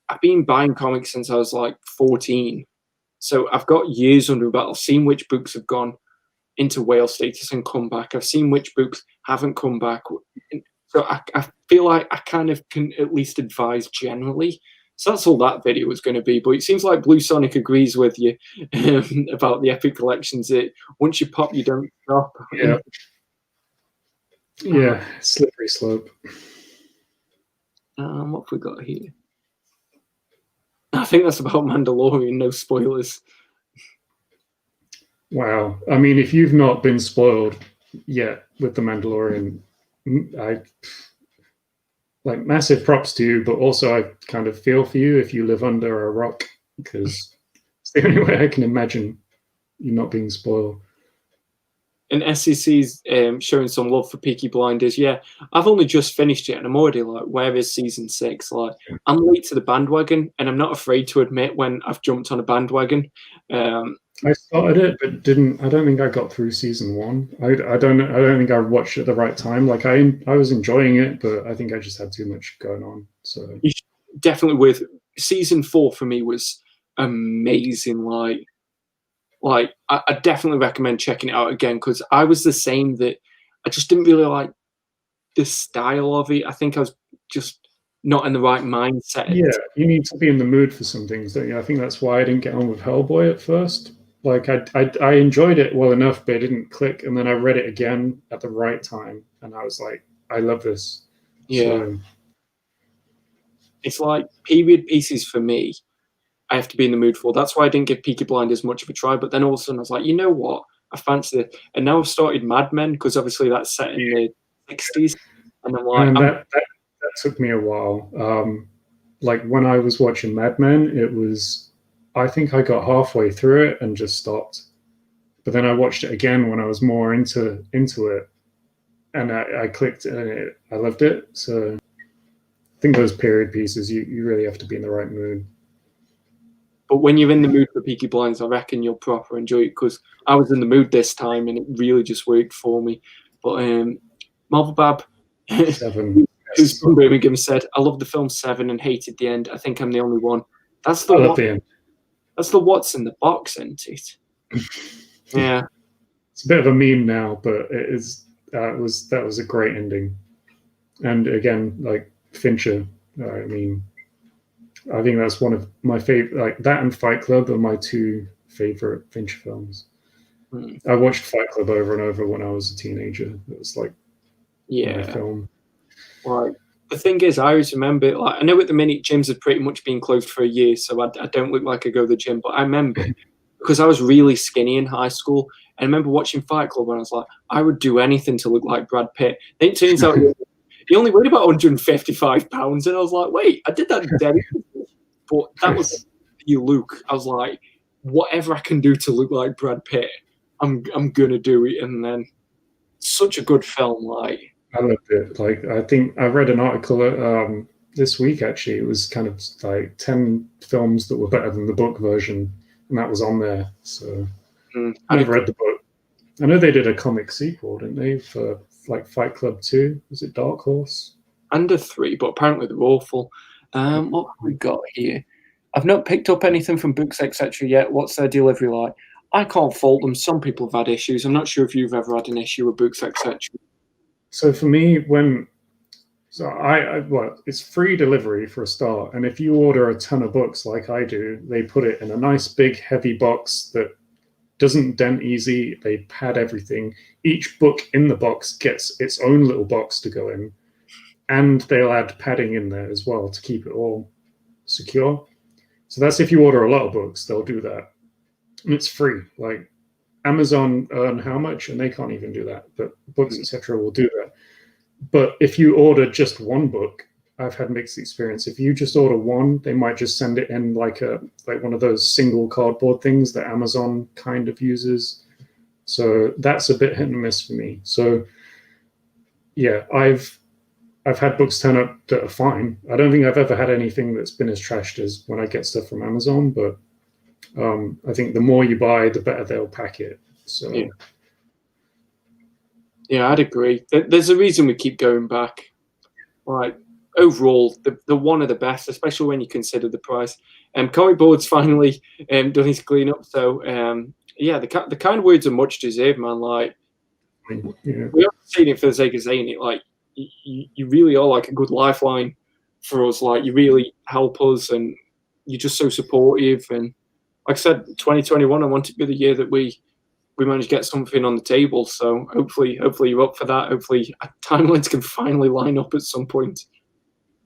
I've been buying comics since I was like 14. So I've got years under my belt. I've seen which books have gone into whale status and come back. I've seen which books haven't come back. So I feel like I kind of can at least advise generally. So that's all that video was going to be. But it seems like Blue Sonic agrees with you about the Epic Collections. That once you pop, you don't stop.
Yeah. Yeah, slippery slope.
What have we got here? I think that's about Mandalorian. No spoilers.
Wow. I mean, if you've not been spoiled yet with The Mandalorian, like, massive props to you, but also I kind of feel for you if you live under a rock, because it's the only way I can imagine you not being spoiled.
And SEC's showing some love for Peaky Blinders. Yeah, I've only just finished it, and I'm already like, where is season 6? Like, I'm late to the bandwagon, and I'm not afraid to admit when I've jumped on a bandwagon.
I started it, but I don't think I got through season 1. I don't think I watched it at the right time. Like, I was enjoying it, but I think I just had too much going on. So
definitely with season 4 for me was amazing. Like I definitely recommend checking it out again, because I was the same, that I just didn't really like the style of it. I think I was just not in the right mindset.
Yeah, you need to be in the mood for some things, don't you? I think that's why I didn't get on with Hellboy at first. Like, I enjoyed it well enough, but it didn't click. And then I read it again at the right time, and I was like, I love this.
Yeah.
So,
it's like period pieces for me, I have to be in the mood for. That's why I didn't give Peaky Blinders much of a try. But then all of a sudden I was like, you know what? I fancy it. And now I've started Mad Men, because obviously that's set in the 60s. And I'm like,
that took me a while. Like, when I was watching Mad Men, I think I got halfway through it and just stopped. But then I watched it again when I was more into it, and I clicked, and I loved it. So I think those period pieces, you really have to be in the right mood.
But when you're in the mood for Peaky Blinders, I reckon you'll proper enjoy it, because I was in the mood this time and it really just worked for me. But Marvel Bab,
7.
who's from Birmingham, said, I love the film 7 and hated the end. I think I'm the only one. That's the end. That's the what's in the box, isn't it? Yeah.
It's a bit of a meme now, but that was a great ending. And again, like Fincher, I mean, I think that's one of my favorite. Like, that and Fight Club are my 2 favorite Fincher films. I watched Fight Club over and over when I was a teenager. It was like my film.
Like, the thing is, I always remember, like, I know at the minute gyms have pretty much been closed for a year, so I don't look like I go to the gym, but I remember because I was really skinny in high school, and I remember watching Fight Club and I was like, I would do anything to look like Brad Pitt. Then it turns out he only weighed about 155 pounds, and I was like, wait, I did that dead. But that was you, Luke. I was like, whatever I can do to look like Brad Pitt, I'm gonna do it. And then such a good film, like.
I loved it. Like, I think I read an article this week, actually. It was kind of like 10 films that were better than the book version, and that was on there. So I've read the book. I know they did a comic sequel, didn't they, for like Fight Club 2? Was it Dark Horse?
Under 3, but apparently they're awful. What have we got here? I've not picked up anything from Books Etc. yet. What's their delivery like? I can't fault them. Some people have had issues. I'm not sure if you've ever had an issue with Books Etc.
So for me, it's free delivery for a start. And if you order a ton of books like I do, they put it in a nice big heavy box that doesn't dent easy. They pad everything. Each book in the box gets its own little box to go in. And they'll add padding in there as well to keep it all secure. So that's if you order a lot of books, they'll do that. And it's free. Like, Amazon earn how much, and they can't even do that. But Books Etc. will do that. But if you order just one book, I've had mixed experience. If you just order one, they might just send it in like one of those single cardboard things that Amazon kind of uses. So that's a bit hit and miss for me. So yeah, I've had books turn up that are fine. I don't think I've ever had anything that's been as trashed as when I get stuff from Amazon, but I think the more you buy, the better they'll pack it. So
yeah, I'd agree. There's a reason we keep going back. Like overall, the one of the best, especially when you consider the price. Comic Board's finally done his cleanup. So yeah, the kind of words are much deserved, man. Like
yeah.
we haven't seen it for the sake of saying it. Like you really are like a good lifeline for us. Like you really help us, and you're just so supportive. And like I said, 2021, I want it to be the year that we manage to get something on the table. So hopefully you're up for that. Hopefully timelines can finally line up at some point.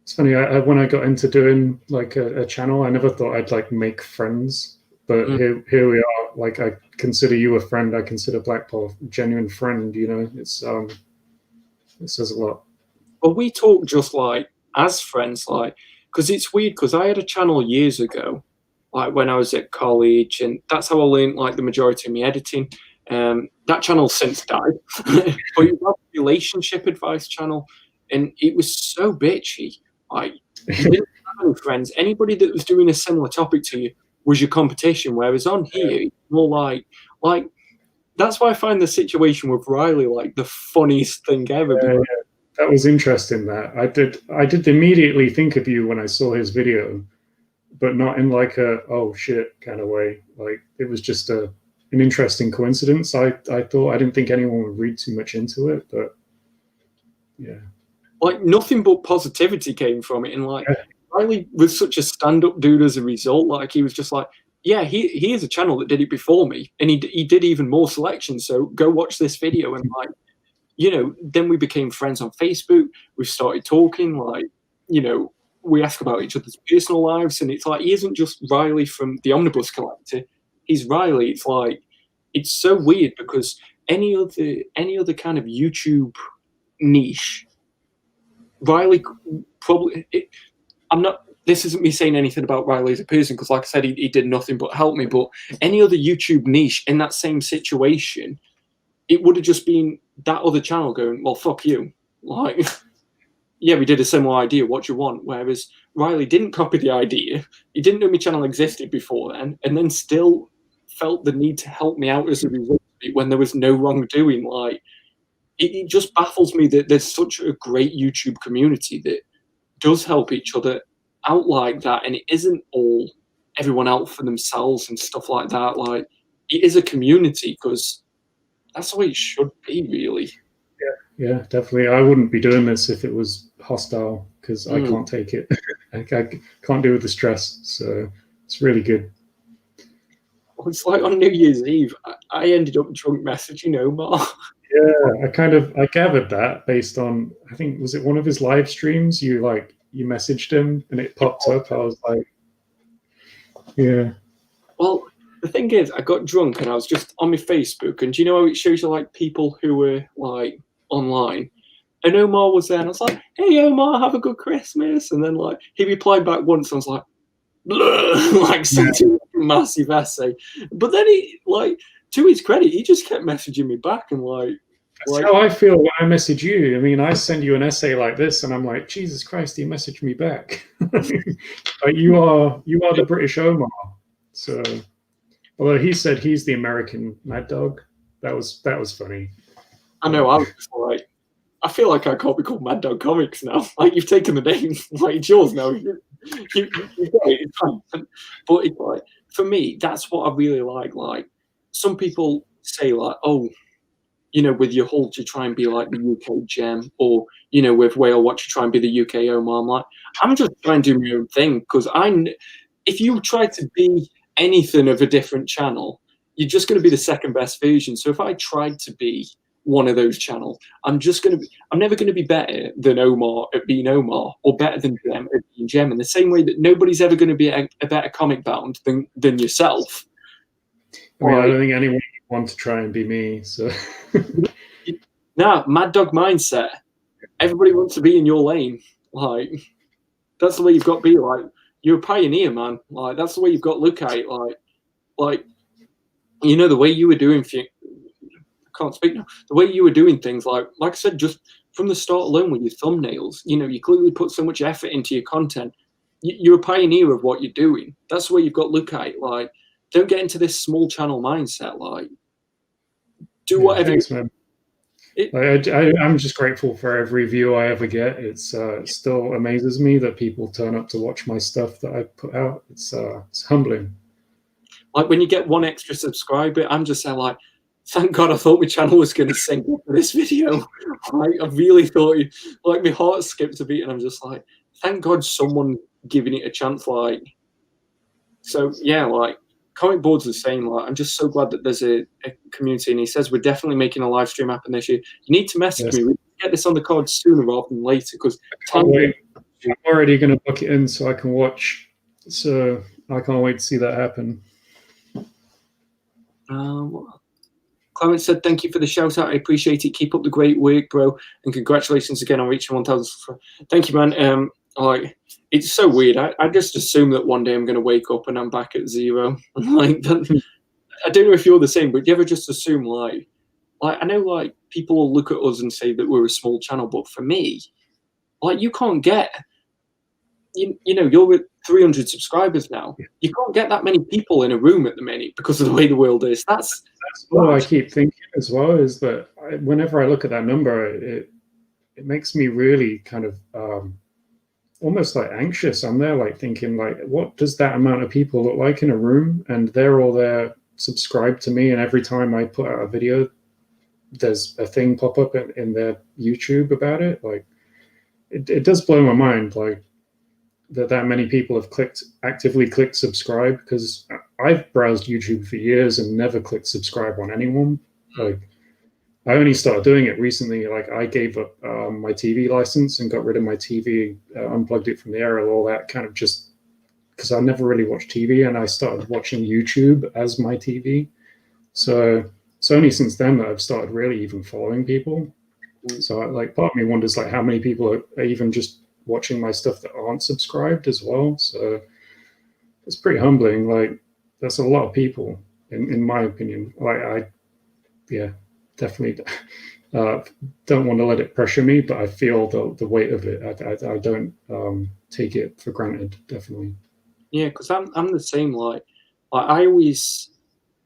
It's funny, when I got into doing like a channel, I never thought I'd like make friends, but here we are. Like I consider you a friend. I consider Blackpaw a genuine friend. You know, it says a lot.
Well, we talk just like as friends, like because it's weird. Because I had a channel years ago, like when I was at college, and that's how I learned like the majority of my editing. That channel's since died, but it was a relationship advice channel, and it was so bitchy. Like you didn't have any friends. Anybody that was doing a similar topic to you was your competition. Whereas on here, it's more like that's why I find the situation with Riley like the funniest thing ever.
Yeah. That was interesting. That I did immediately think of you when I saw his video, but not in like a oh shit kind of way. Like it was just an interesting coincidence. I thought I didn't think anyone would read too much into it, but yeah.
Like nothing but positivity came from it, and like Riley was such a stand-up dude as a result. Like he was just like, yeah, he is a channel that did it before me, and he did even more selections. So go watch this video, and like, you know, then we became friends on Facebook. We started talking, like, you know, we ask about each other's personal lives, and it's like he isn't just Riley from the Omnibus Collector. He's Riley. It's like it's so weird because any other kind of YouTube niche. Riley probably. I'm not. This isn't me saying anything about Riley as a person because, like I said, he did nothing but help me. But any other YouTube niche in that same situation, it would have just been that other channel going, "Well, fuck you." Like, yeah, we did a similar idea. What you want? Whereas Riley didn't copy the idea. He didn't know my channel existed before then, and then still felt the need to help me out as a result when there was no wrongdoing. Like. It just baffles me that there's such a great YouTube community that does help each other out like that, and it isn't all everyone out for themselves and stuff like that. Like it is a community because that's the way it should be, really.
Yeah, definitely. I wouldn't be doing this if it was hostile because I can't take it. I can't deal with the stress, so it's really good.
Well, it's like on New Year's Eve, I ended up drunk messaging Omar.
Yeah, I gathered that based on I think was it one of his live streams. You messaged him and it popped up. I was like, yeah.
Well, the thing is, I got drunk and I was just on my Facebook, and do you know how it shows you like people who were like online? And Omar was there, and I was like, "Hey, Omar, have a good Christmas." And then like he replied back once, and I was like, like something massive essay. But then he like. To his credit, he just kept messaging me back and
That's how I feel when I message you. I mean, I send you an essay like this, and I'm like, Jesus Christ, he messaged me back. Like you are the British Omar. So, although he said he's the American Maddogg, that was funny.
I know. I was just like, I feel like I can't be called Maddogg Comics now. Like you've taken the name, like it's yours now. You it's fine. But it's like for me, that's what I really like. Like. Some people say like, oh, you know, with your Hulk, you try and be like the UK Gem, or you know, with Whale Watch, you try and be the UK Omar. I'm like, I'm just trying to do my own thing because if you try to be anything of a different channel, you're just going to be the second best version. So if I tried to be one of those channels, I'm never going to be better than Omar at being Omar, or better than Gem at being Gem. In the same way that nobody's ever going to be a better comic bound than yourself.
I mean, I don't think anyone would want to try and be me. So,
Maddogg mindset. Everybody wants to be in your lane. Like, that's the way you've got to be. Like, you're a pioneer, man. Like, that's the way you've got to look at it. Like, you know, the way you were doing I can't speak now. The way you were doing things, like I said, just from the start alone with your thumbnails, you know, you clearly put so much effort into your content. You're a pioneer of what you're doing. That's the way you've got to look at it. Like, don't get into this small channel mindset. Like, do whatever.
Thanks, man. I'm just grateful for every view I ever get. It still amazes me that people turn up to watch my stuff that I put out. It's humbling.
Like, when you get one extra subscriber, I'm just saying, like, thank God, I thought my channel was going to sink for this video. Like, I really thought, like, my heart skipped a beat, and I'm just like, thank God someone giving it a chance. Like, so yeah, like, Comic Board's the same. Like, I'm just so glad that there's a community, and he says we're definitely making a live stream happen this year. You need to message me. We need to get this on the card sooner rather than later, because
I'm already going to book it in so I can watch. So I can't wait to see that happen.
Clement said, thank you for the shout out. I appreciate it. Keep up the great work, bro. And congratulations again on reaching 1,000. Thank you, man. Like, it's so weird. I just assume that one day I'm going to wake up and I'm back at 0. Like, I don't know if you're the same, but do you ever just assume, like I know, like, people will look at us and say that we're a small channel, but for me, like, you can't get, you know, you're at 300 subscribers now. You can't get that many people in a room at the minute because of the way the world is. That's
what I keep thinking as well, is that whenever I look at that number, it makes me really kind of almost like anxious. I'm there like thinking, like, what does that amount of people look like in a room? And they're all there subscribed to me, and every time I put out a video, there's a thing pop up in their YouTube about it. Like, it does blow my mind, like, that many people have actively clicked subscribe, because I've browsed YouTube for years and never clicked subscribe on anyone. Like, I only started doing it recently. Like, I gave up my TV license and got rid of my TV, unplugged it from the aerial, all that, kind of just because I never really watched TV, and I started watching YouTube as my TV. So it's only since then that I've started really even following people. So, like, part of me wonders, like, how many people are even just watching my stuff that aren't subscribed as well. So it's pretty humbling. Like, that's a lot of people, in my opinion. Like, definitely don't want to let it pressure me, but I feel the weight of it. I don't take it for granted, definitely.
Yeah, because I'm the same. Like, I always,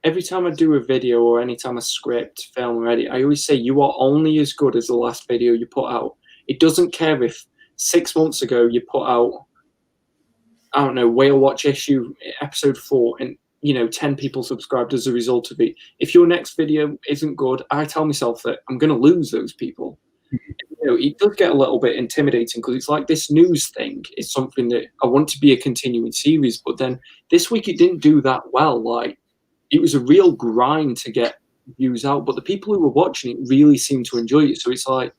every time I do a video or anytime I script, film, or edit, I always say you are only as good as the last video you put out. It doesn't care if 6 months ago you put out, I don't know, Whale Watch episode 4, and, you know, 10 people subscribed as a result of it. If your next video isn't good, I tell myself that I'm going to lose those people. You know, it does get a little bit intimidating, because it's like this news thing is something that I want to be a continuing series, but then this week it didn't do that well. Like, it was a real grind to get views out, but the people who were watching it really seemed to enjoy it. So it's like,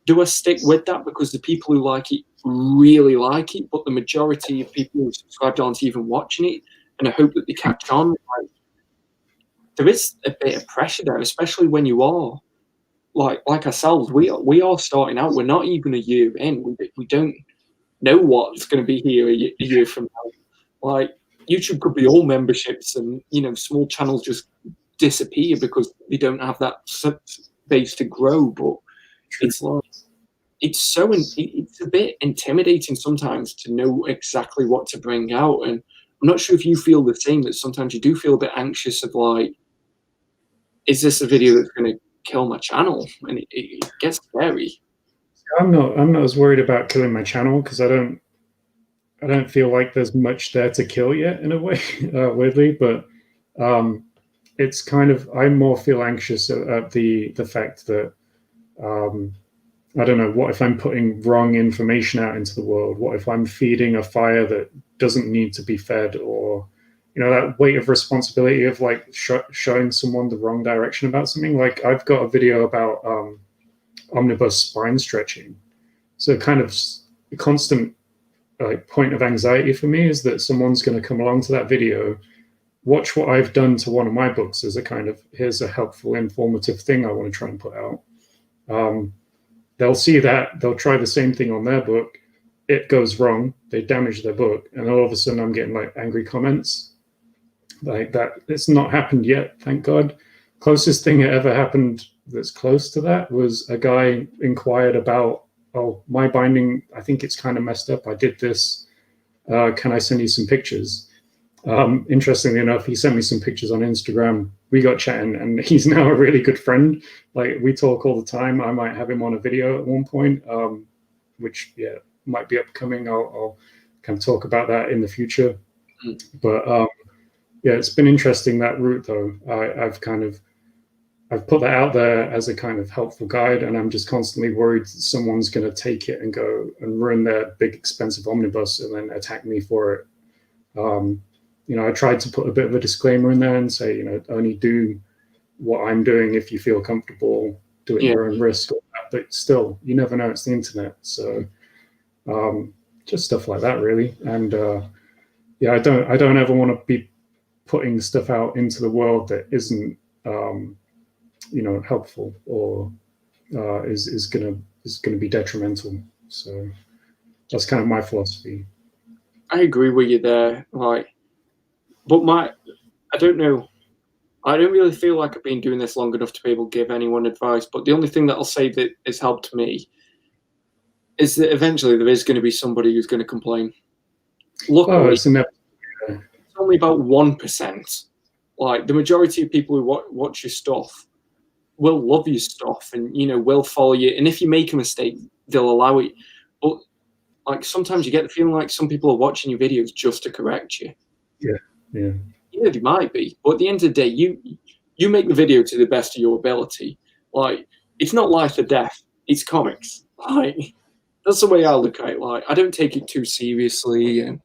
do I stick with that because the people who like it really like it, but the majority of people who subscribed aren't even watching it, and I hope that they catch on? Like, there is a bit of pressure there, especially when you are like ourselves. We are starting out. We're not even a year in. We don't know what's going to be here a year from now. Like, YouTube could be all memberships, and, you know, small channels just disappear because they don't have that base to grow. But it's like, it's a bit intimidating sometimes to know exactly what to bring out. And I'm not sure if you feel the same, that sometimes you do feel a bit anxious of, like, is this a video that's going to kill my channel? And it gets scary.
I'm not as worried about killing my channel, because I don't feel like there's much there to kill yet, in a way, weirdly. But it's kind of, I more feel anxious at the fact that I don't know, what if I'm putting wrong information out into the world? What if I'm feeding a fire that doesn't need to be fed? Or, you know, that weight of responsibility of, like, showing someone the wrong direction about something. Like, I've got a video about omnibus spine stretching. So kind of a constant, like, point of anxiety for me is that someone's going to come along to that video, watch what I've done to one of my books as a kind of, here's a helpful, informative thing I want to try and put out. They'll see that, they'll try the same thing on their book, it goes wrong, they damage their book, and all of a sudden I'm getting like angry comments like that. It's not happened yet, thank God. Closest thing that ever happened that's close to that was a guy inquired about, oh, my binding, I think it's kind of messed up. I did this. Can I send you some pictures? Interestingly enough, he sent me some pictures on Instagram. We got chatting, and he's now a really good friend. Like, we talk all the time. I might have him on a video at one point, which might be upcoming. I'll kind of talk about that in the future. But it's been interesting, that route though. I've put that out there as a kind of helpful guide, and I'm just constantly worried that someone's going to take it and go and ruin their big expensive omnibus and then attack me for it. I tried to put a bit of a disclaimer in there and say, only do what I'm doing if you feel comfortable, do it at your own risk. But still, you never know, it's the internet. So just stuff like that, really. And I don't ever want to be putting stuff out into the world that isn't helpful or is gonna be detrimental. So that's kind of my philosophy.
I agree with you there. But I don't know. I don't really feel like I've been doing this long enough to be able to give anyone advice. But the only thing that I'll say that has helped me is that eventually there is going to be somebody who's going to complain. Luckily, it's only about 1%. Like, the majority of people who watch your stuff will love your stuff and, will follow you. And if you make a mistake, they'll allow it. But, like, sometimes you get the feeling like some people are watching your videos just to correct you.
Yeah.
They might be. But at the end of the day, you make the video to the best of your ability. Like, it's not life or death. It's comics. Like, that's the way I look at it. Like, I don't take it too seriously. And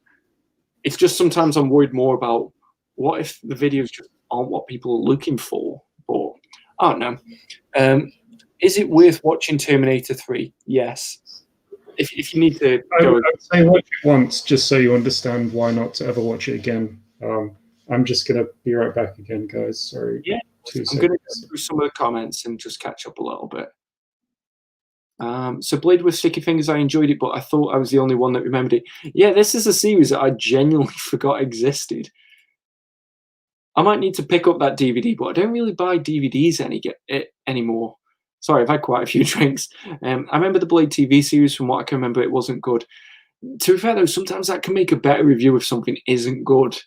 it's just sometimes I'm worried more about what if the videos just aren't what people are looking for. But I don't know. Is it worth watching Terminator 3? Yes. If you need to go,
I'd say watch it once just so you understand why not to ever watch it again. I'm just gonna be right back again, guys. Sorry.
Yeah, I'm gonna go through some of the comments and just catch up a little bit. So Blade with Sticky Fingers, I enjoyed it, but I thought I was the only one that remembered it. Yeah, this is a series that I genuinely forgot existed. I might need to pick up that DVD, but I don't really buy DVDs anymore. Sorry, I've had quite a few drinks. I remember the Blade TV series. From what I can remember, it wasn't good. To be fair, though, sometimes that can make a better review if something isn't good.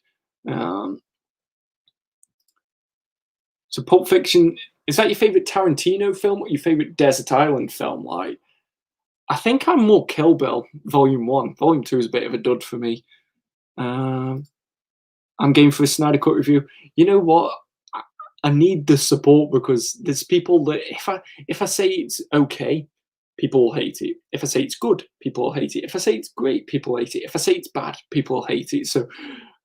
So Pulp Fiction, is that your favourite Tarantino film or your favourite Desert Island film? Like, I think I'm more Kill Bill, Volume 1. Volume 2 is a bit of a dud for me. I'm game for a Snyder Cut review. You know what? I need the support, because there's people that if I say it's okay, people will hate it. If I say it's good, people will hate it. If I say it's great, people will hate it. If I say it's bad, people will hate it. So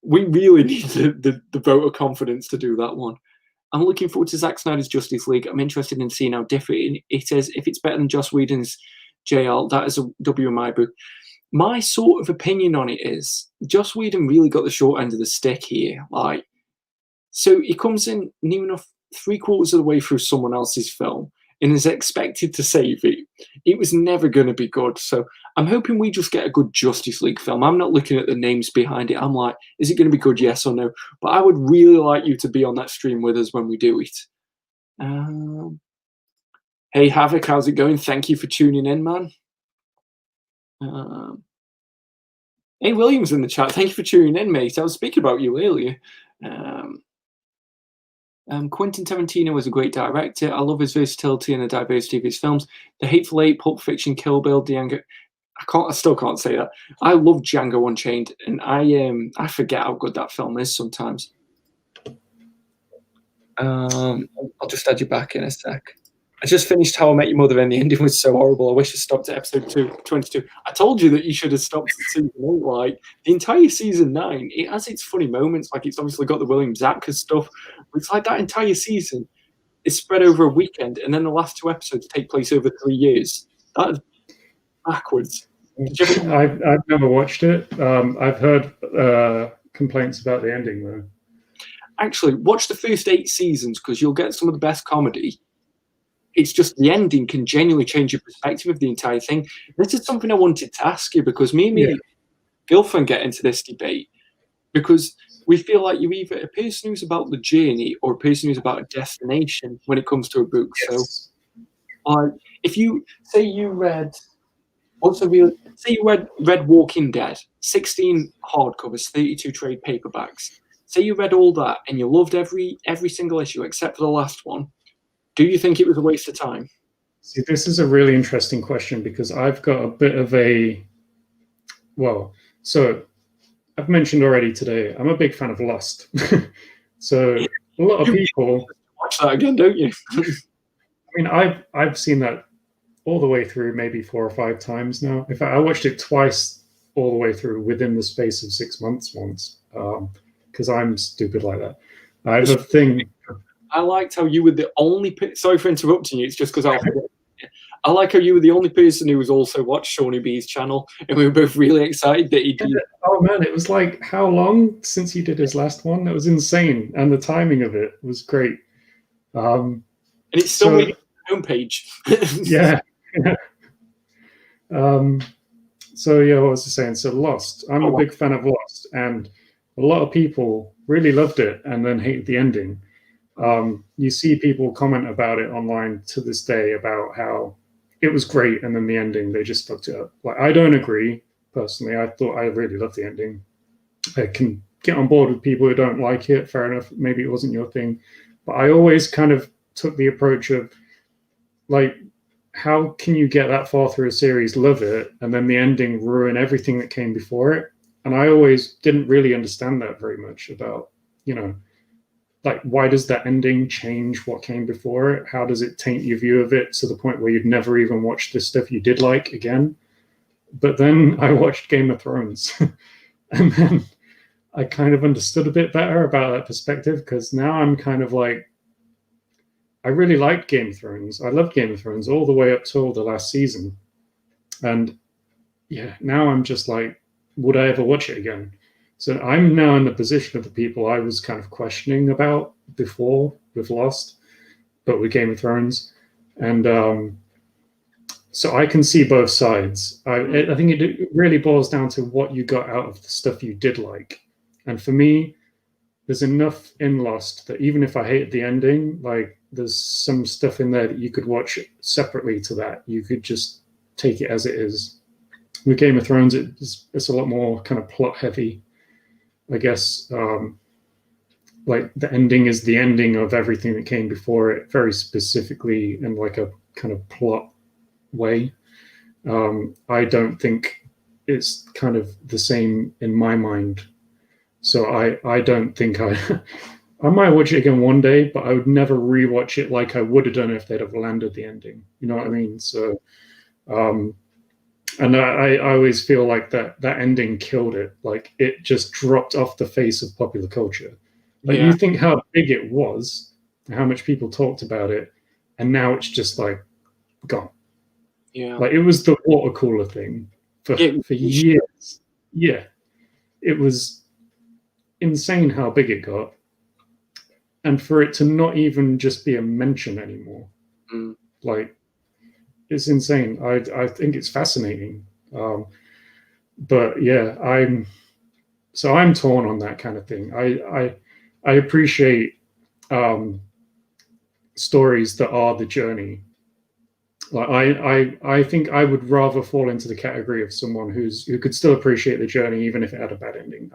we really need the vote of confidence to do that one. I'm looking forward to Zack Snyder's Justice League. I'm interested in seeing how different it is. If it's better than Joss Whedon's JL, that is a W in my book. My sort of opinion on it is Joss Whedon really got the short end of the stick here. So he comes in near enough 3/4 of the way through someone else's film and is expected to save it. It was never going to be good. So I'm hoping we just get a good Justice League film. I'm not looking at the names behind it. I'm like, is it going to be good, yes or no? But I would really like you to be on that stream with us when we do it. Hey, Havoc, how's it going? Thank you for tuning in, man. Hey, Williams in the chat. Thank you for tuning in, mate. I was speaking about you earlier. Quentin Tarantino was a great director. I love his versatility and the diversity of his films. The Hateful Eight, Pulp Fiction, Kill Bill, Django. I still can't say that. I love Django Unchained, and I forget how good that film is sometimes. I'll just add you back in a sec. I just finished How I Met Your Mother, and the ending was so horrible. I wish I stopped at episode 22. I told you that you should have stopped at season 8. Like, the entire season 9, it has its funny moments. Like, it's obviously got the William Zabka stuff. But it's like that entire season is spread over a weekend, and then the last 2 episodes take place over 3 years. That is backwards.
I've never watched it. I've heard complaints about the ending, though.
Actually, watch the first 8 seasons, because you'll get some of the best comedy. it's just the ending can genuinely change your perspective of the entire thing. This is something I wanted to ask you, because me and my girlfriend get into this debate, because we feel like you're either a person who's about the journey or a person who's about a destination when it comes to a book.
Yes.
So, if you say you read, say you read Walking Dead, 16 hardcovers, 32 trade paperbacks. Say you read all that and you loved every single issue except for the last one. Do you think it was a waste of time?
See, this is a really interesting question, because I've got a bit of so I've mentioned already today, I'm a big fan of Lost. So a lot of people
watch that again, don't you?
I mean, I've seen that all the way through maybe 4 or 5 times now. In fact, I watched it twice all the way through within the space of 6 months once, because I'm stupid like that. I have a thing.
I liked how you were the only. Sorry for interrupting you. It's just because I like how you were the only person who was also watched Shawnee B's channel, and we were both really excited that he did.
Oh man, it was like, how long since he did his last one? That was insane, and the timing of it was great.
And it's still on the homepage.
Yeah. So yeah, what was I saying? So Lost. I'm a big fan of Lost, and a lot of people really loved it and then hated the ending. You see people comment about it online to this day about how it was great, and then the ending, they just fucked it up. Like, I don't agree personally. I thought I really loved the ending. I can get on board with people who don't like it. Fair enough. Maybe it wasn't your thing, but I always kind of took the approach of, like, how can you get that far through a series, love it, and then the ending ruin everything that came before it? And I always didn't really understand that very much about, like, why does that ending change what came before it? How does it taint your view of it to the point where you'd never even watch the stuff you did like again? But then I watched Game of Thrones, and then I kind of understood a bit better about that perspective, because now I'm kind of like, I really liked Game of Thrones. I loved Game of Thrones all the way up till the last season. And yeah, now I'm just like, would I ever watch it again? So I'm now in the position of the people I was kind of questioning about before with Lost, but with Game of Thrones. And so I can see both sides. I think it really boils down to what you got out of the stuff you did like. And for me, there's enough in Lost that even if I hated the ending, like, there's some stuff in there that you could watch separately to that. You could just take it as it is. With Game of Thrones, it's a lot more kind of plot heavy, I guess. Like, the ending is the ending of everything that came before it, very specifically in like a kind of plot way. I don't think it's kind of the same in my mind. So I don't think I might watch it again one day, but I would never rewatch it like I would have done if they'd have landed the ending. You know what I mean? So, and I always feel like that ending killed it. Like, it just dropped off the face of popular culture. Like, you think how big it was, how much people talked about it, and now it's just like gone.
Yeah.
Like, it was the water cooler thing for years. Yeah. It was insane how big it got. And for it to not even just be a mention anymore, like, it's insane. I think it's fascinating. But yeah, I'm torn on that kind of thing. I appreciate stories that are the journey. Like, I think I would rather fall into the category of someone who could still appreciate the journey even if it had a bad ending.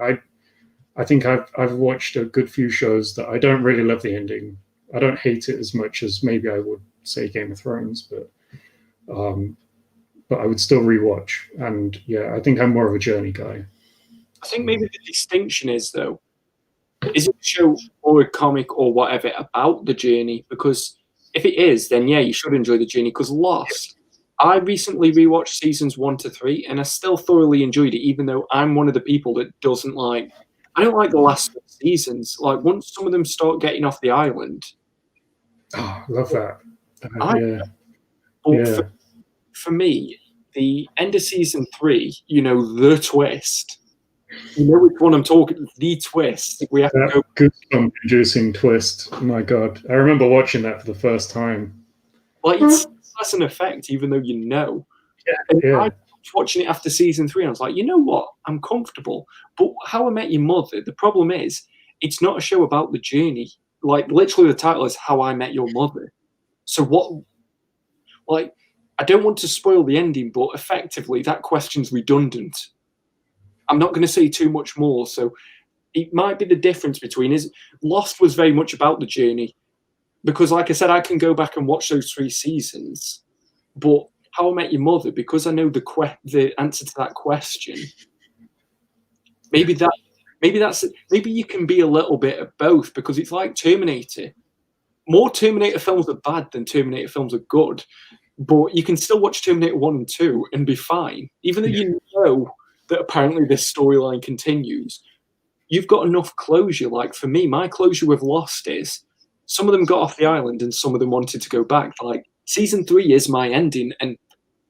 I think I've watched a good few shows that I don't really love the ending. I don't hate it as much as maybe I would say Game of Thrones, but I would still rewatch. And yeah, I think I'm more of a journey guy.
I think maybe the distinction is, though, is it a show or a comic or whatever about the journey? Because if it is, then yeah, you should enjoy the journey. Because Lost, I recently rewatched seasons 1 to 3, and I still thoroughly enjoyed it, even though I'm one of the people that doesn't like. I don't like the last seasons. Like, once some of them start getting off the island.
Oh, I love that.
For me, the end of season 3, the twist. You know which one I'm talking? The twist. We have
goosebump-inducing twist. Oh my God, I remember watching that for the first time.
Like, it's less an effect, even though you know.
Yeah,
And
yeah.
I was watching it after season 3, and I was like, you know what? I'm comfortable. But How I Met Your Mother, the problem is, it's not a show about the journey. Like, literally, the title is How I Met Your Mother. So what? Like, I don't want to spoil the ending, but effectively, that question's redundant. I'm not going to say too much more. So it might be the difference between is Lost was very much about the journey, because, like I said, I can go back and watch those 3 seasons, but How I Met Your Mother, because I know the answer to that question, maybe you can be a little bit of both, because it's like Terminator. More Terminator films are bad than Terminator films are good, but you can still watch Terminator 1 and 2 and be fine, even though you know that apparently this storyline continues. You've got enough closure. Like, for me, my closure with Lost is some of them got off the island and some of them wanted to go back. Like, season 3 is my ending, and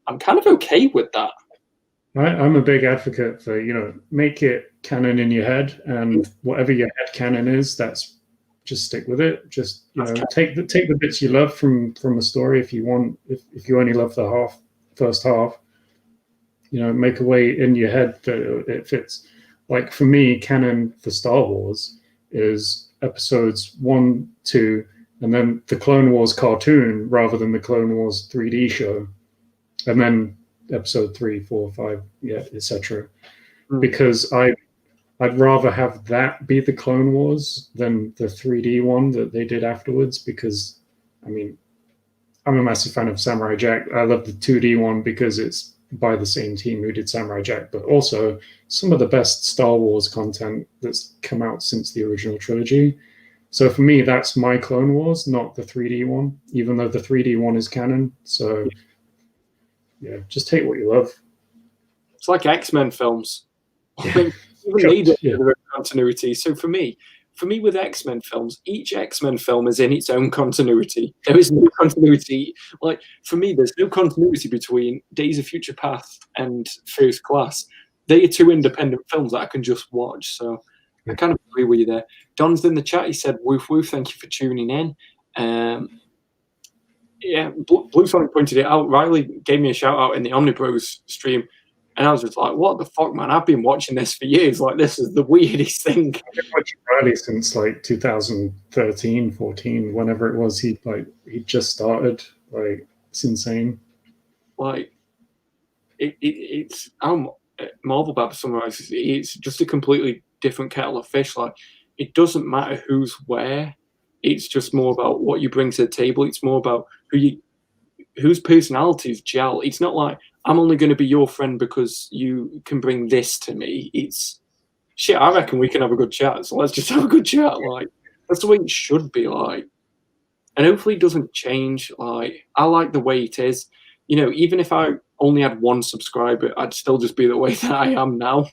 I'm kind of okay with that.
I'm a big advocate for, make it canon in your head, and whatever your head canon is, just stick with it. Just, take the bits you love from a story. If you only love the first half, make a way in your head that it fits. Like, for me, canon for Star Wars is episodes 1, 2, and then the Clone Wars cartoon rather than the Clone Wars 3D show, and then episode 3, 4, 5, etc. Because I'd rather have that be the Clone Wars than the 3D one that they did afterwards, because, I mean, I'm a massive fan of Samurai Jack. I love the 2D one because it's by the same team who did Samurai Jack, but also some of the best Star Wars content that's come out since the original trilogy. So for me, that's my Clone Wars, not the 3D one, even though the 3D one is canon. So yeah, just take what you love.
It's like X-Men films. I mean, even they do their continuity. So for me with X-Men films, each X-Men film is in its own continuity. There is no continuity. Like, for me, there's no continuity between Days of Future Past and First Class. They are 2 independent films that I can just watch. So I kind of agree with you there. Don's in the chat. He said, "Woof woof, thank you for tuning in." Blue Sonic pointed it out. Riley gave me a shout out in the Omnibros stream. And I was just like, what the fuck, man? I've been watching this for years. Like, this is the weirdest thing.
I've been watching Riley since like 2013, 14, whenever it was. He just started. Like, it's insane.
Like, Marvel Bab summarizes it. It's just a completely different kettle of fish. Like, it doesn't matter who's where. It's just more about what you bring to the table. It's more about whose personalities gel. It's not like, I'm only going to be your friend because you can bring this to me. It's shit. I reckon we can have a good chat. So let's just have a good chat. Like, that's the way it should be. Like, and hopefully it doesn't change. Like, I like the way it is. Even if I only had 1 subscriber, I'd still just be the way that I am now.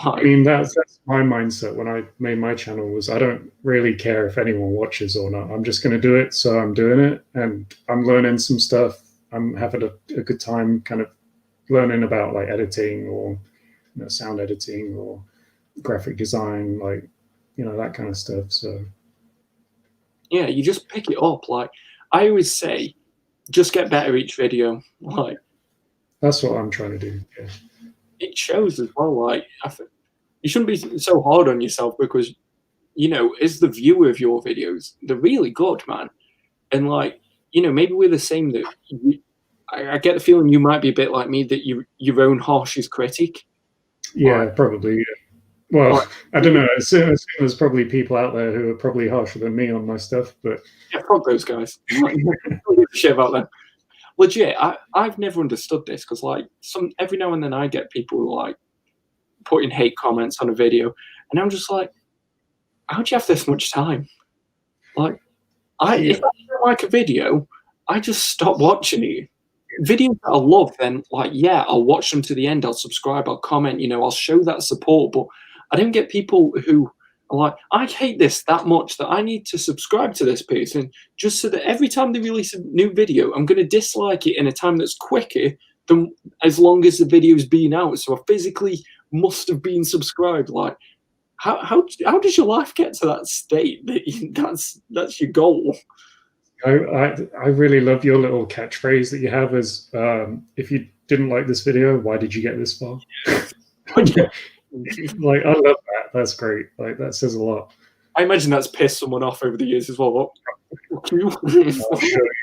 Like, I mean, that's my mindset when I made my channel, was I don't really care if anyone watches or not. I'm just going to do it. So I'm doing it, and I'm learning some stuff. I'm having a good time kind of learning about like editing or sound editing or graphic design, like that kind of stuff. So
yeah, you just pick it up. Like, I always say, just get better each video. Like,
that's what I'm trying to do. Yeah.
It shows as well. Like, I think you shouldn't be so hard on yourself, because as the viewer of your videos, they're really good, man. And like, maybe we're the same. That I get the feeling you might be a bit like me, that you're your own harshest critic.
Yeah, probably. Yeah. Well, I don't know. I assume there's probably people out there who are probably harsher than me on my stuff, but
yeah, fuck those guys. Shit about them. Legit, I've never understood this, because like every now and then I get people who like putting hate comments on a video, and I'm just like, how'd you have this much time? Like, if I don't like a video, I just stop watching it. Videos that I love, then like, yeah, I'll watch them to the end. I'll subscribe. I'll comment. I'll show that support. But I don't get people who are like, I hate this that much that I need to subscribe to this person just so that every time they release a new video, I'm going to dislike it in a time that's quicker than as long as the video's been out. So I physically must have been subscribed. Like, how does your life get to that state that that's your goal?
I really love your little catchphrase that you have as if you didn't like this video, why did you get this far? Like, I love that. That's great. Like, that says a lot.
I imagine that's pissed someone off over the years as well.
I'll show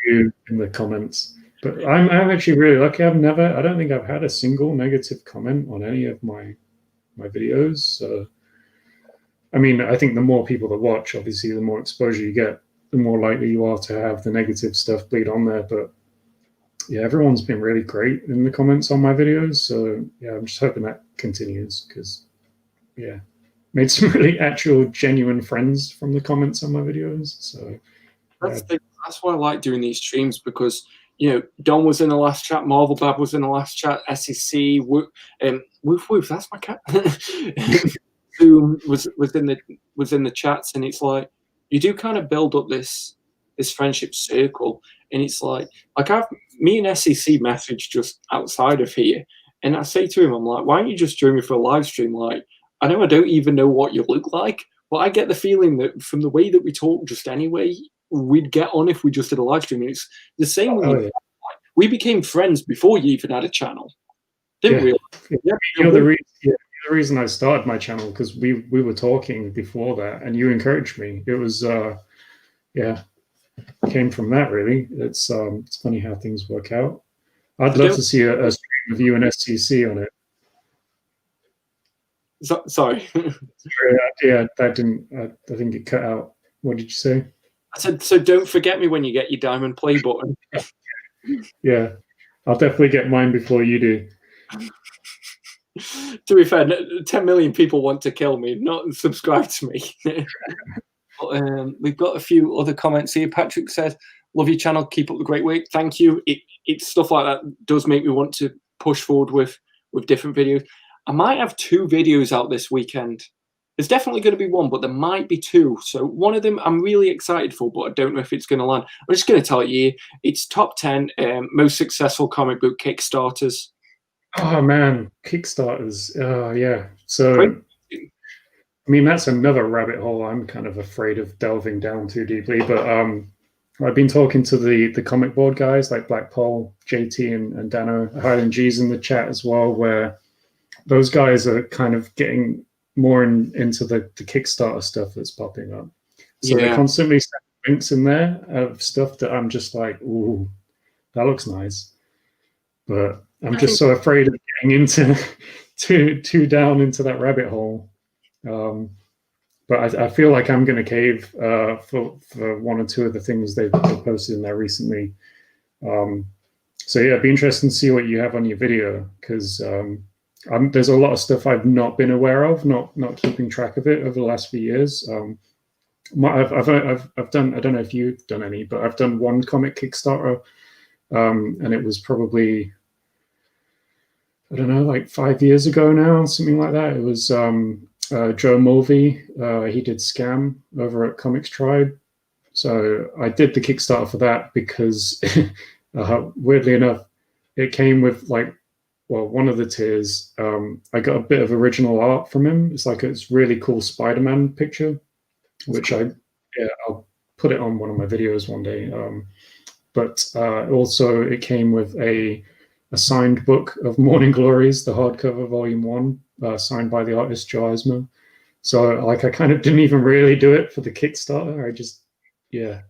you in the comments. But I'm actually really lucky. I don't think I've had a single negative comment on any of my videos. So, I mean, I think the more people that watch, obviously, the more exposure you get, the more likely you are to have the negative stuff bleed on there. But yeah, everyone's been really great in the comments on my videos. So yeah, I'm just hoping that continues because yeah, made some really actual genuine friends from the comments on my videos. So
that's why I like doing these streams, because Don was in the last chat, Marvel Bab was in the last chat, SEC, Woof Woof, that's my cat. Who was in the chats, and it's like you do kind of build up this friendship circle, and it's like me and SEC message just outside of here, and I say to him, I'm like, why don't you just join me for a live stream? Like, I know I don't even know what you look like, but I get the feeling that from the way that we talk just anyway, we'd get on if we just did a live stream. And it's the same with we became friends before you even had a channel, didn't we?
Yeah. The reason I started my channel, because we were talking before that, and you encouraged me. It was came from that, really. It's funny how things work out. I'd love to see a stream of you and SCC on it.
Sorry.
Yeah, that didn't. I think it cut out. What did you say?
I said, so don't forget me when you get your diamond play button.
Yeah, I'll definitely get mine before you do.
To be fair, 10 million people want to kill me, not subscribe to me. But, we've got a few other comments here. Patrick says, love your channel, keep up the great work. Thank you. It's stuff like that does make me want to push forward with different videos. I might have 2 videos out this weekend. There's definitely going to be one, but there might be 2. So one of them I'm really excited for, but I don't know if it's going to land. I'm just going to tell you, it's top 10 most successful comic book Kickstarters.
Oh man, Kickstarters. Yeah. So, I mean, that's another rabbit hole I'm kind of afraid of delving down too deeply. But I've been talking to the comic board guys like Black Paul, JT, and Dano, Highland G's in the chat as well, where those guys are kind of getting more into the Kickstarter stuff that's popping up. So they're constantly sending links in there of stuff that I'm just like, ooh, that looks nice. But I'm just so afraid of getting into too down into that rabbit hole. But I feel like I'm going to cave for 1 or 2 of the things they've posted in there recently. So yeah, it'd be interesting to see what you have on your video, because there's a lot of stuff I've not been aware of, not keeping track of it over the last few years. I've done, I don't know if you've done any, but I've done 1 comic Kickstarter, and it was probably, I don't know, like 5 years ago now, something like that. It was Joe Mulvey. He did Scam over at Comics Tribe. So I did the Kickstarter for that because, weirdly enough, it came with one of the tiers. I got a bit of original art from him. It's like it's really cool Spider-Man picture, which I'll put it on one of my videos one day. But also it came with a signed book of Morning Glories, the hardcover volume 1, signed by the artist Joe Eisner. So I kind of didn't even really do it for the Kickstarter.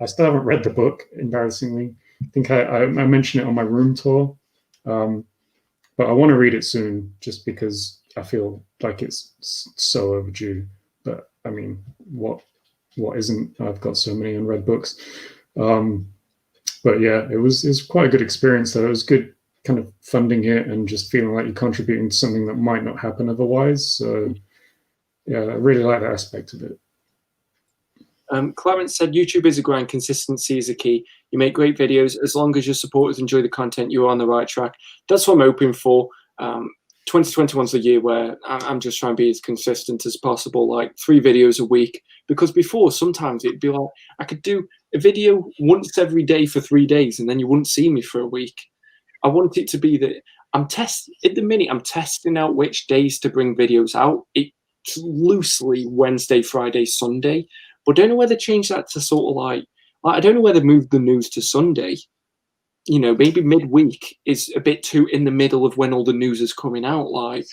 I still haven't read the book, embarrassingly. I think I mentioned it on my room tour. But I want to read it soon, just because I feel like it's so overdue. But I mean, what isn't? I've got so many unread books. But yeah, it was quite a good experience though. It was good kind of funding it and just feeling like you're contributing to something that might not happen otherwise. So yeah, I really like that aspect of it.
Clarence said, YouTube is a grind, consistency is a key. You make great videos. As long as your supporters enjoy the content, you're on the right track. That's what I'm hoping for. 2021 is the year where I'm just trying to be as consistent as possible, like 3 videos a week. Because before, sometimes it'd be like, I could do a video once every day for 3 days, and then you wouldn't see me for a week. I want it to be that I'm testing out which days to bring videos out. It's loosely Wednesday, Friday, Sunday. But don't know whether to change that to sort of like Like, I don't know whether they moved the news to Sunday. You know, maybe midweek is a bit too in the middle of when all the news is coming out. Like,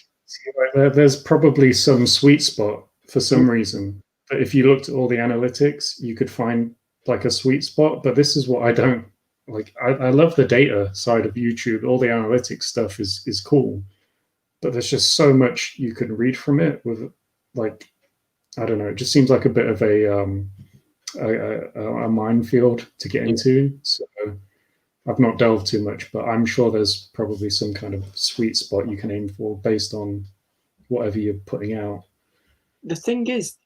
there's probably some sweet spot for some reason. But if you looked at all the analytics, you could find like a sweet spot. But this is what I don't like. I love the data side of YouTube. All the analytics stuff is cool, but there's just so much you can read from it. With like, I don't know. It just seems like a bit of a minefield to get into. So I've not delved too much, but I'm sure there's probably some kind of sweet spot you can aim for based on whatever you're putting out.
The thing is,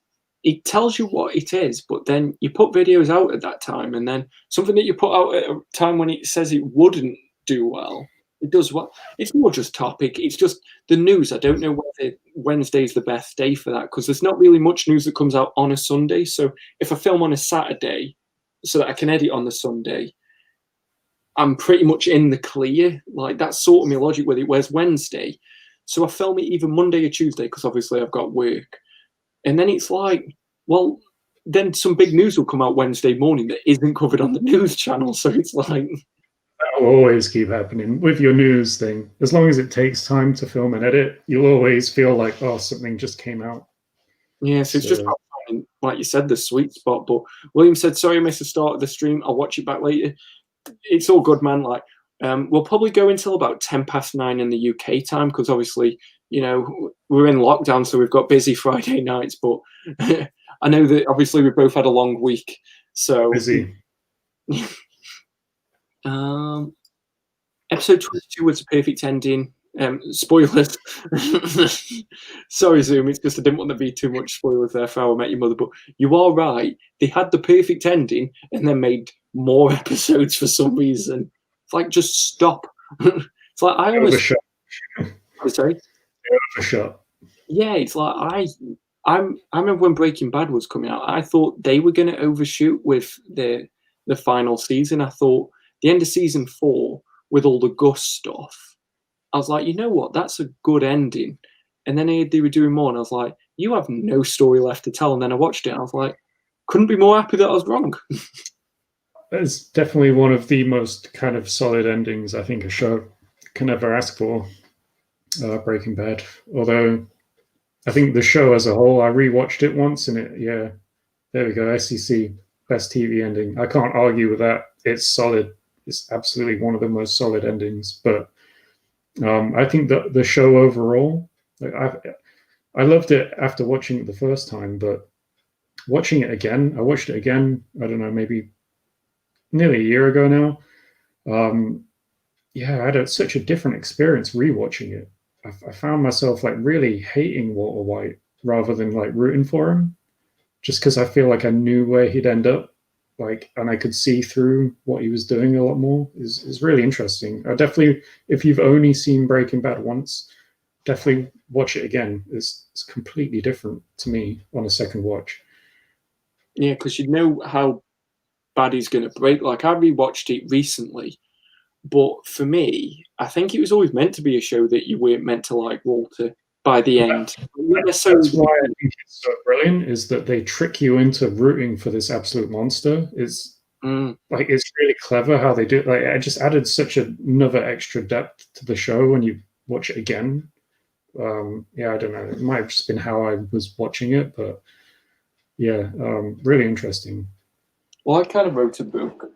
it tells you what it is, but then you put videos out at that time, and then something that you put out at a time when it says it wouldn't do well, it does well. It's more just topic. It's just the news. I don't know whether Wednesday's the best day for that, because there's not really much news that comes out on a Sunday. So if I film on a Saturday so that I can edit on the Sunday, I'm pretty much in the clear. Like, that's sort of my logic with it. Whereas Wednesday, so I film it either Monday or Tuesday, because obviously I've got work. And then it's like, well, then some big news will come out Wednesday morning that isn't covered on the news channel. So it's like,
that'll always keep happening with your news thing. As long as it takes time to film and edit, you'll always feel like, oh, something just came out.
yeah, so it's just about finding, like you said, the sweet spot. But William said, sorry, I missed the start of the stream. I'll watch it back later. It's all good, man. Like, we'll probably go until about 9:10 in the UK time, because obviously, you know, we're in lockdown, so we've got busy Friday nights. But I know that obviously we both had a long week, so
busy.
Episode 22 was a perfect ending. Spoilers. Sorry, Zoom. It's just I didn't want to be too much spoilers there for How I Met Your Mother. But you are right. They had the perfect ending and then made more episodes for some reason. It's like, just stop. It's like I almost. Sorry.
Overshot.
Yeah, it's like I remember when Breaking Bad was coming out. I thought they were going to overshoot with the final season. I thought the end of season 4 with all the Gus stuff, I was like, you know what, that's a good ending. And then they were doing more, and I was like, you have no story left to tell. And then I watched it, and I was like, couldn't be more happy that I was wrong.
It's definitely one of the most kind of solid endings I think a show can ever ask for. Breaking Bad. Although I think the show as a whole, I rewatched it once, and there we go, SEC, best TV ending. I can't argue with that. It's solid. It's absolutely one of the most solid endings. But I think that the show overall, like, I loved it after watching it the first time, but watching it again, I watched it again, I don't know, maybe nearly a year ago now. I had such a different experience rewatching it. I found myself like really hating Walter White rather than like rooting for him, just because I feel like I knew where he'd end up, like, and I could see through what he was doing a lot more. Is really interesting. I definitely, if you've only seen Breaking Bad once, definitely watch it again. It's completely different to me on a second watch.
Yeah, because you know how bad he's going to break. Like, I rewatched it recently. But for me, I think it was always meant to be a show that you weren't meant to like Walter by the end.
That's why I think it's so brilliant, is that they trick you into rooting for this absolute monster. It's like, it's really clever how they do it. Like, it just added such another extra depth to the show when you watch it again. I don't know. It might have just been how I was watching it, but really interesting.
Well, I kind of wrote a book.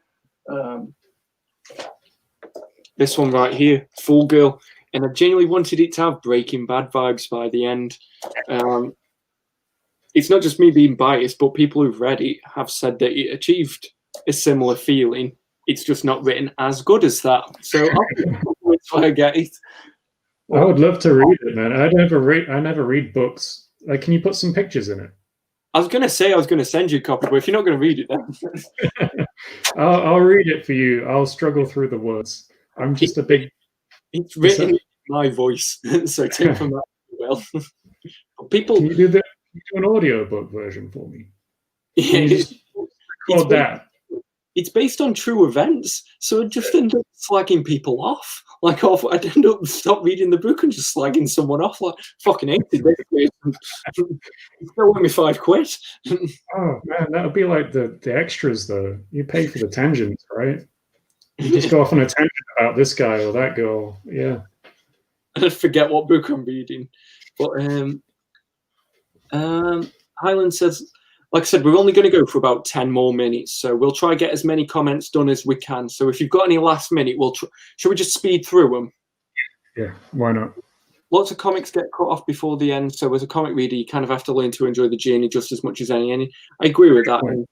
This one right here, Full Girl, and I genuinely wanted it to have Breaking Bad vibes by the end. It's not just me being biased, but people who've read it have said that it achieved a similar feeling. It's just not written as good as that. So that's why I get it.
I would love to read it, man. I never read books. Like, can you put some pictures in it?
I was going to send you a copy, but if you're not going to read it, then
I'll read it for you. I'll struggle through the words. I'm just a big.
It's written in my voice, so take from that well. People,
can you do an audiobook version for me?
Yeah,
just record that.
It's based on true events, so it just ends up slagging people off. like off. I'd end up stop reading the book and just slagging someone off. Like fucking hated this. Still owe me £5.
Oh man, that would be like the extras though. You pay for the tangents, right? You just go off on a tangent about this guy or that girl. Yeah.
I forget what book I'm reading. But Highland says, like I said, we're only going to go for about 10 more minutes, so we'll try to get as many comments done as we can. So if you've got any last minute, should we just speed through them?
Yeah, why not?
Lots of comics get cut off before the end, so as a comic reader, you kind of have to learn to enjoy the journey just as much as any. I agree with that. And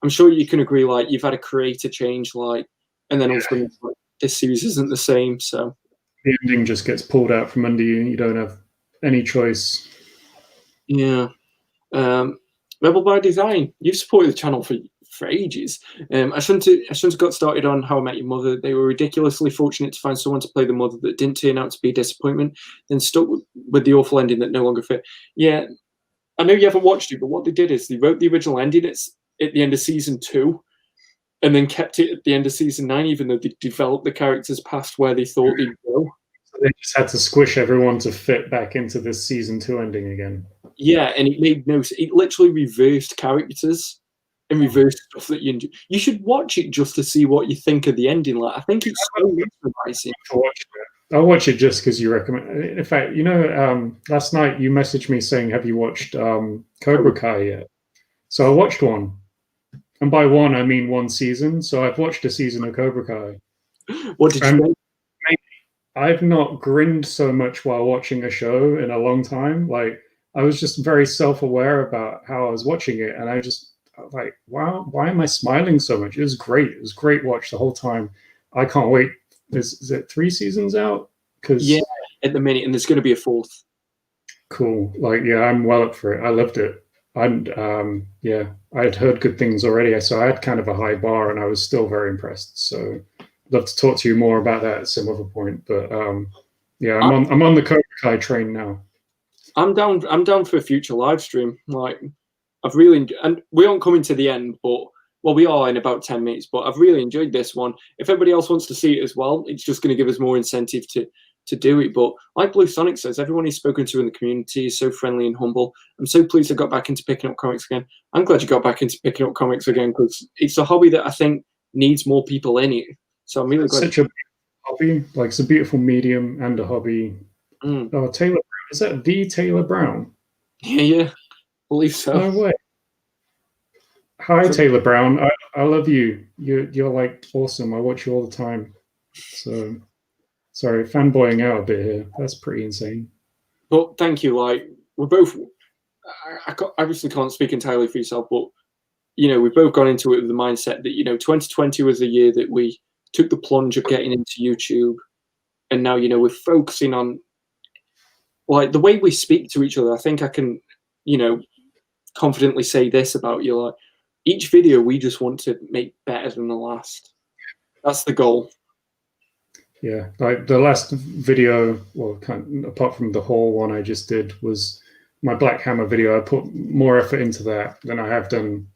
I'm sure you can agree, like, you've had a creator change, like, and then also like, this series isn't the same, so.
The ending just gets pulled out from under you. You don't have any choice.
Yeah. Rebel by Design, you've supported the channel for ages. I shouldn't have got started on How I Met Your Mother. They were ridiculously fortunate to find someone to play the mother that didn't turn out to be a disappointment, then stuck with the awful ending that no longer fit. Yeah, I know you haven't watched it, but what they did is they wrote the original ending at the end of season 2, and then kept it at the end of season 9, even though they developed the characters past where they thought they'd go.
So they just had to squish everyone to fit back into this season 2 ending again.
Yeah, and it made no sense. It literally reversed characters and reversed stuff that you should watch it just to see what you think of the ending. Like, I think it's so mesmerizing.
I'll watch it just because you recommend. In fact, you know, last night you messaged me saying, "Have you watched Cobra Kai yet?" So I watched one. And by one, I mean one season. So I've watched a season of Cobra Kai.
What did you think?
I've not grinned so much while watching a show in a long time. Like, I was just very self-aware about how I was watching it. And I just, like, wow, why am I smiling so much? It was great. It was a great watch the whole time. I can't wait. Is it 3 seasons out?
Yeah, at the minute. And there's going to be a 4th.
Cool. Like, yeah, I'm well up for it. I loved it. And yeah, I had heard good things already, so I had kind of a high bar, and I was still very impressed. So, I'd love to talk to you more about that at some other point. But yeah, I'm on the Cobra Kai train now. I'm
down for a future live stream. Like, I've really, and we aren't coming to the end, but well, we are in about 10 minutes. But I've really enjoyed this one. If everybody else wants to see it as well, it's just going to give us more incentive to do it. But like Blue Sonic says, everyone he's spoken to in the community is so friendly and humble. I'm so pleased I got back into picking up comics again. I'm glad you got back into picking up comics again, because it's a hobby that I think needs more people in it. So I'm really glad.
Such a hobby, like, it's a beautiful medium and a hobby. Oh, Taylor Brown. Is that the Taylor Brown?
Yeah, I believe so.
No way. Hi, Taylor Brown. I love you. You're like awesome. I watch you all the time. So. Sorry, fanboying out a bit here. That's pretty insane.
But thank you. Like, we're both, I obviously can't speak entirely for yourself, but, you know, we've both gone into it with the mindset that, you know, 2020 was the year that we took the plunge of getting into YouTube. And now, you know, we're focusing on, like, the way we speak to each other. I think I can, you know, confidently say this about you. Like, each video we just want to make better than the last. That's the goal.
Yeah, like the last video, well, kind of, apart from the haul one I just did, was my Black Hammer video. I put more effort into that than I have done,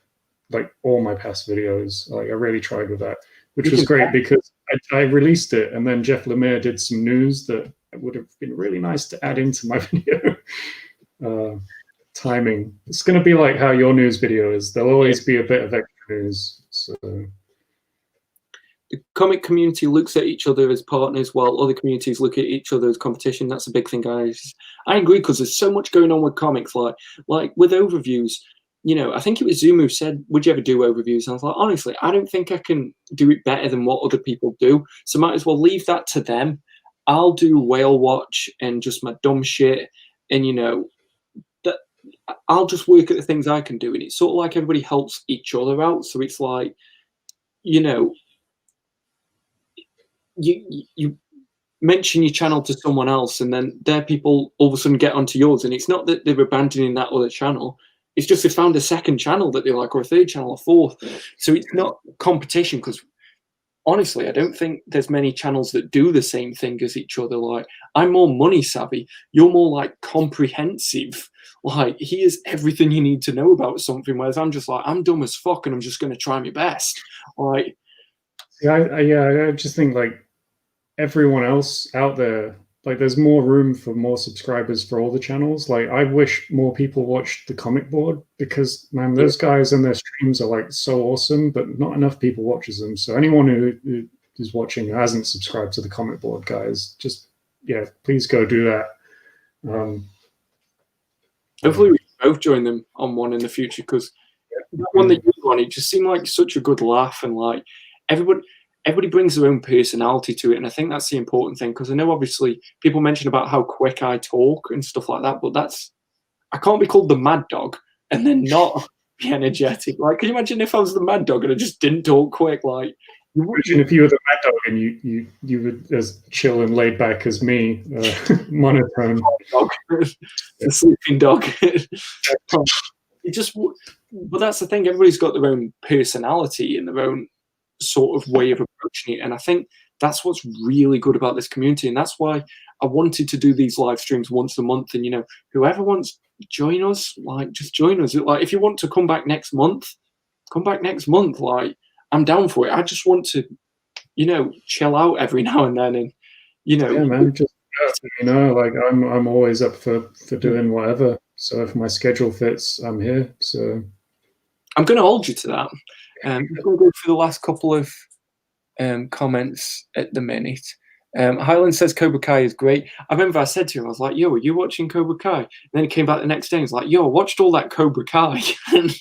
like, all my past videos. Like, I really tried with that, which was great because I released it, and then Jeff Lemire did some news that would have been really nice to add into my video. Timing. It's going to be like how your news video is. There'll always be a bit of extra news. So.
The comic community looks at each other as partners, while other communities look at each other as competition. That's a big thing, guys. I agree, because there's so much going on with comics, like with overviews. You know, I think it was Zoom who said, "Would you ever do overviews?" And I was like, honestly, I don't think I can do it better than what other people do. So might as well leave that to them. I'll do whale watch and just my dumb shit, and you know, that I'll just work at the things I can do, and it's sort of like everybody helps each other out. So it's like, you know. You mention your channel to someone else, and then their people all of a sudden get onto yours, and it's not that they're abandoning that other channel. It's just they found a second channel that they like, or a third channel, a fourth. So it's not competition, because honestly, I don't think there's many channels that do the same thing as each other. Like, I'm more money savvy. You're more like comprehensive. Like, here's everything you need to know about something, whereas I'm just like, I'm dumb as fuck, and I'm just going to try my best. Like.
Yeah, I just think, like, everyone else out there, like there's more room for more subscribers for all the channels. Like I wish more people watched the comic board, because man, those guys and their streams are like so awesome, but not enough people watches them. So anyone who is watching who hasn't subscribed to the comic board, guys, just please go do that.
Hopefully we can both join them on one in the future, because that one that you were on, it just seemed like such a good laugh, and like everybody brings their own personality to it, and I think that's the important thing, because I know obviously people mention about how quick I talk and stuff like that, but I can't be called the Maddogg and then not be energetic. Like, can you imagine if I was the Maddogg and I just didn't talk quick? Like,
imagine if you were the Maddogg and you were as chill and laid back as me, monotone.
The sleeping dog. But that's the thing. Everybody's got their own personality and their own sort of way of approaching it, and I think that's what's really good about this community, and that's why I wanted to do these live streams once a month. And whoever wants to join us, like, just join us. Like, if you want to come back next month, come back next month. Like, I'm down for it. I just want to, chill out every now and then, and
yeah, man, just like I'm always up for doing whatever. So if my schedule fits, I'm here. So
I'm going to hold you to that. I'm going to go through the last couple of comments at the minute. Highland says Cobra Kai is great. I remember I said to him, I was like, yo, are you watching Cobra Kai? And then he came back the next day and was like, yo, I watched all that Cobra Kai. And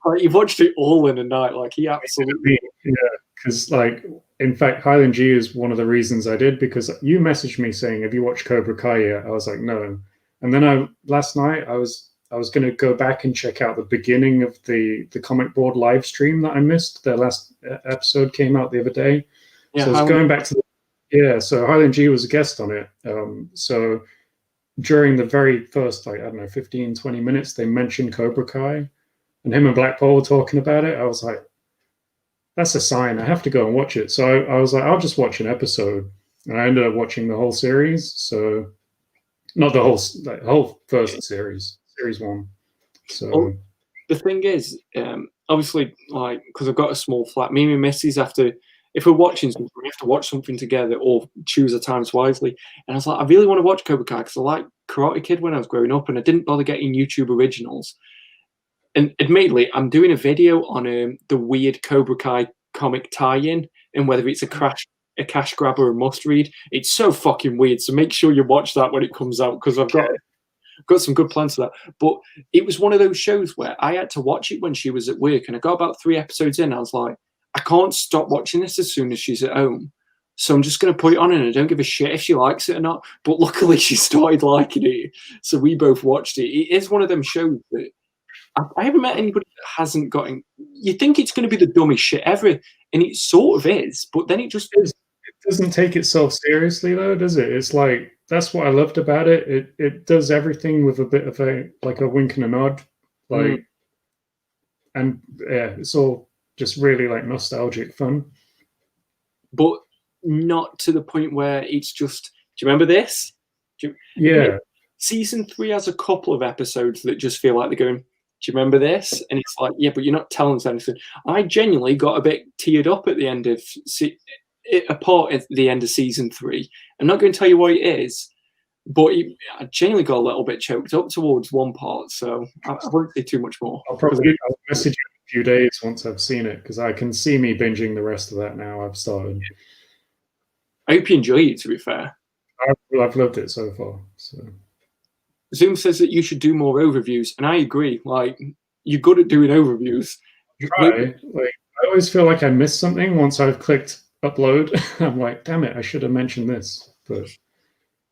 like, he watched it all in a night. Like, he absolutely...
Yeah, because like, in fact, Highland G is one of the reasons I did, because you messaged me saying, have you watched Cobra Kai yet? I was like, no. And then last night I was going to go back and check out the beginning of the comic board live stream that I missed. Their last episode came out the other day. Yeah, so I was going back to so Highland G was a guest on it. So during the very first, 15, 20 minutes, they mentioned Cobra Kai, and him and Black Paul were talking about it. I was like, that's a sign. I have to go and watch it. So I was like, I'll just watch an episode. And I ended up watching the whole series. So not the whole first series 1. So
the thing is, obviously, like, because I've got a small flat, me and my missus have to, if we're watching something, we have to watch something together or choose our times wisely. And I was like, I really want to watch Cobra Kai because I liked Karate Kid when I was growing up, and I didn't bother getting YouTube originals. And admittedly, I'm doing a video on the weird Cobra Kai comic tie-in, and whether it's a cash grab or a must read. It's so fucking weird. So make sure you watch that when it comes out, because I've got some good plans for that. But it was one of those shows where I had to watch it when she was at work, and I got about 3 episodes in. I was like, I can't stop watching this as soon as she's at home. So I'm just going to put it on, and I don't give a shit if she likes it or not. But luckily she started liking it. So we both watched it. It is one of them shows that I haven't met anybody that hasn't gotten... You think it's going to be the dumbest shit ever, and it sort of is, but then it just is.
It doesn't take itself seriously, though, does it? It's like, that's what I loved about it. It does everything with a bit of a wink and a nod. Like, and yeah, it's all just really like nostalgic fun.
But not to the point where it's just, do you remember this?
Yeah.
Season 3 has a couple of episodes that just feel like they're going, do you remember this? And it's like, yeah, but you're not telling us anything. I genuinely got a bit teared up at the end of season 3. I'm not going to tell you what it is, but I genuinely got a little bit choked up towards one part, so I won't say too much more.
I'll message you in a few days once I've seen it, because I can see me binging the rest of that now. I've started.
I hope you enjoy it, to be fair.
I've loved it so far. So.
Zoom says that you should do more overviews, and I agree. Like, you're good at doing overviews.
Try. Like, I always feel like I missed something once I've clicked upload. I'm like, damn it, I should have mentioned this. But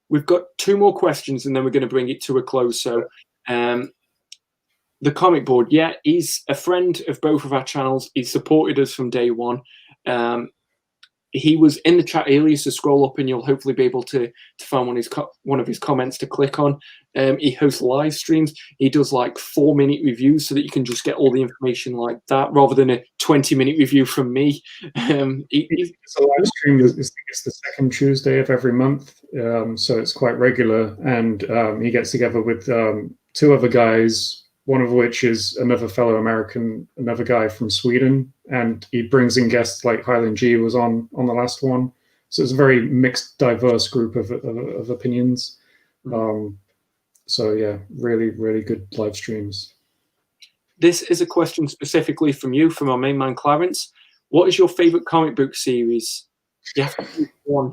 we've got 2 more questions, and then we're going to bring it to a close. So, the comic board, yeah, he's a friend of both of our channels. He supported us from day one. He was in the chat earlier, so scroll up and you'll hopefully be able to find one of his comments to click on. He hosts live streams. He does like 4-minute reviews so that you can just get all the information like that, rather than a 20-minute review from me.
It's a live stream. It's the second Tuesday of every month, so it's quite regular. And he gets together with 2 other guys, one of which is another fellow American, another guy from Sweden, and he brings in guests like Highland G was on the last one, So it's a very mixed, diverse group of opinions. So yeah, really, really good live streams.
This is a question specifically from you, from our main man, Clarence. What is your favorite comic book series? You have to pick one.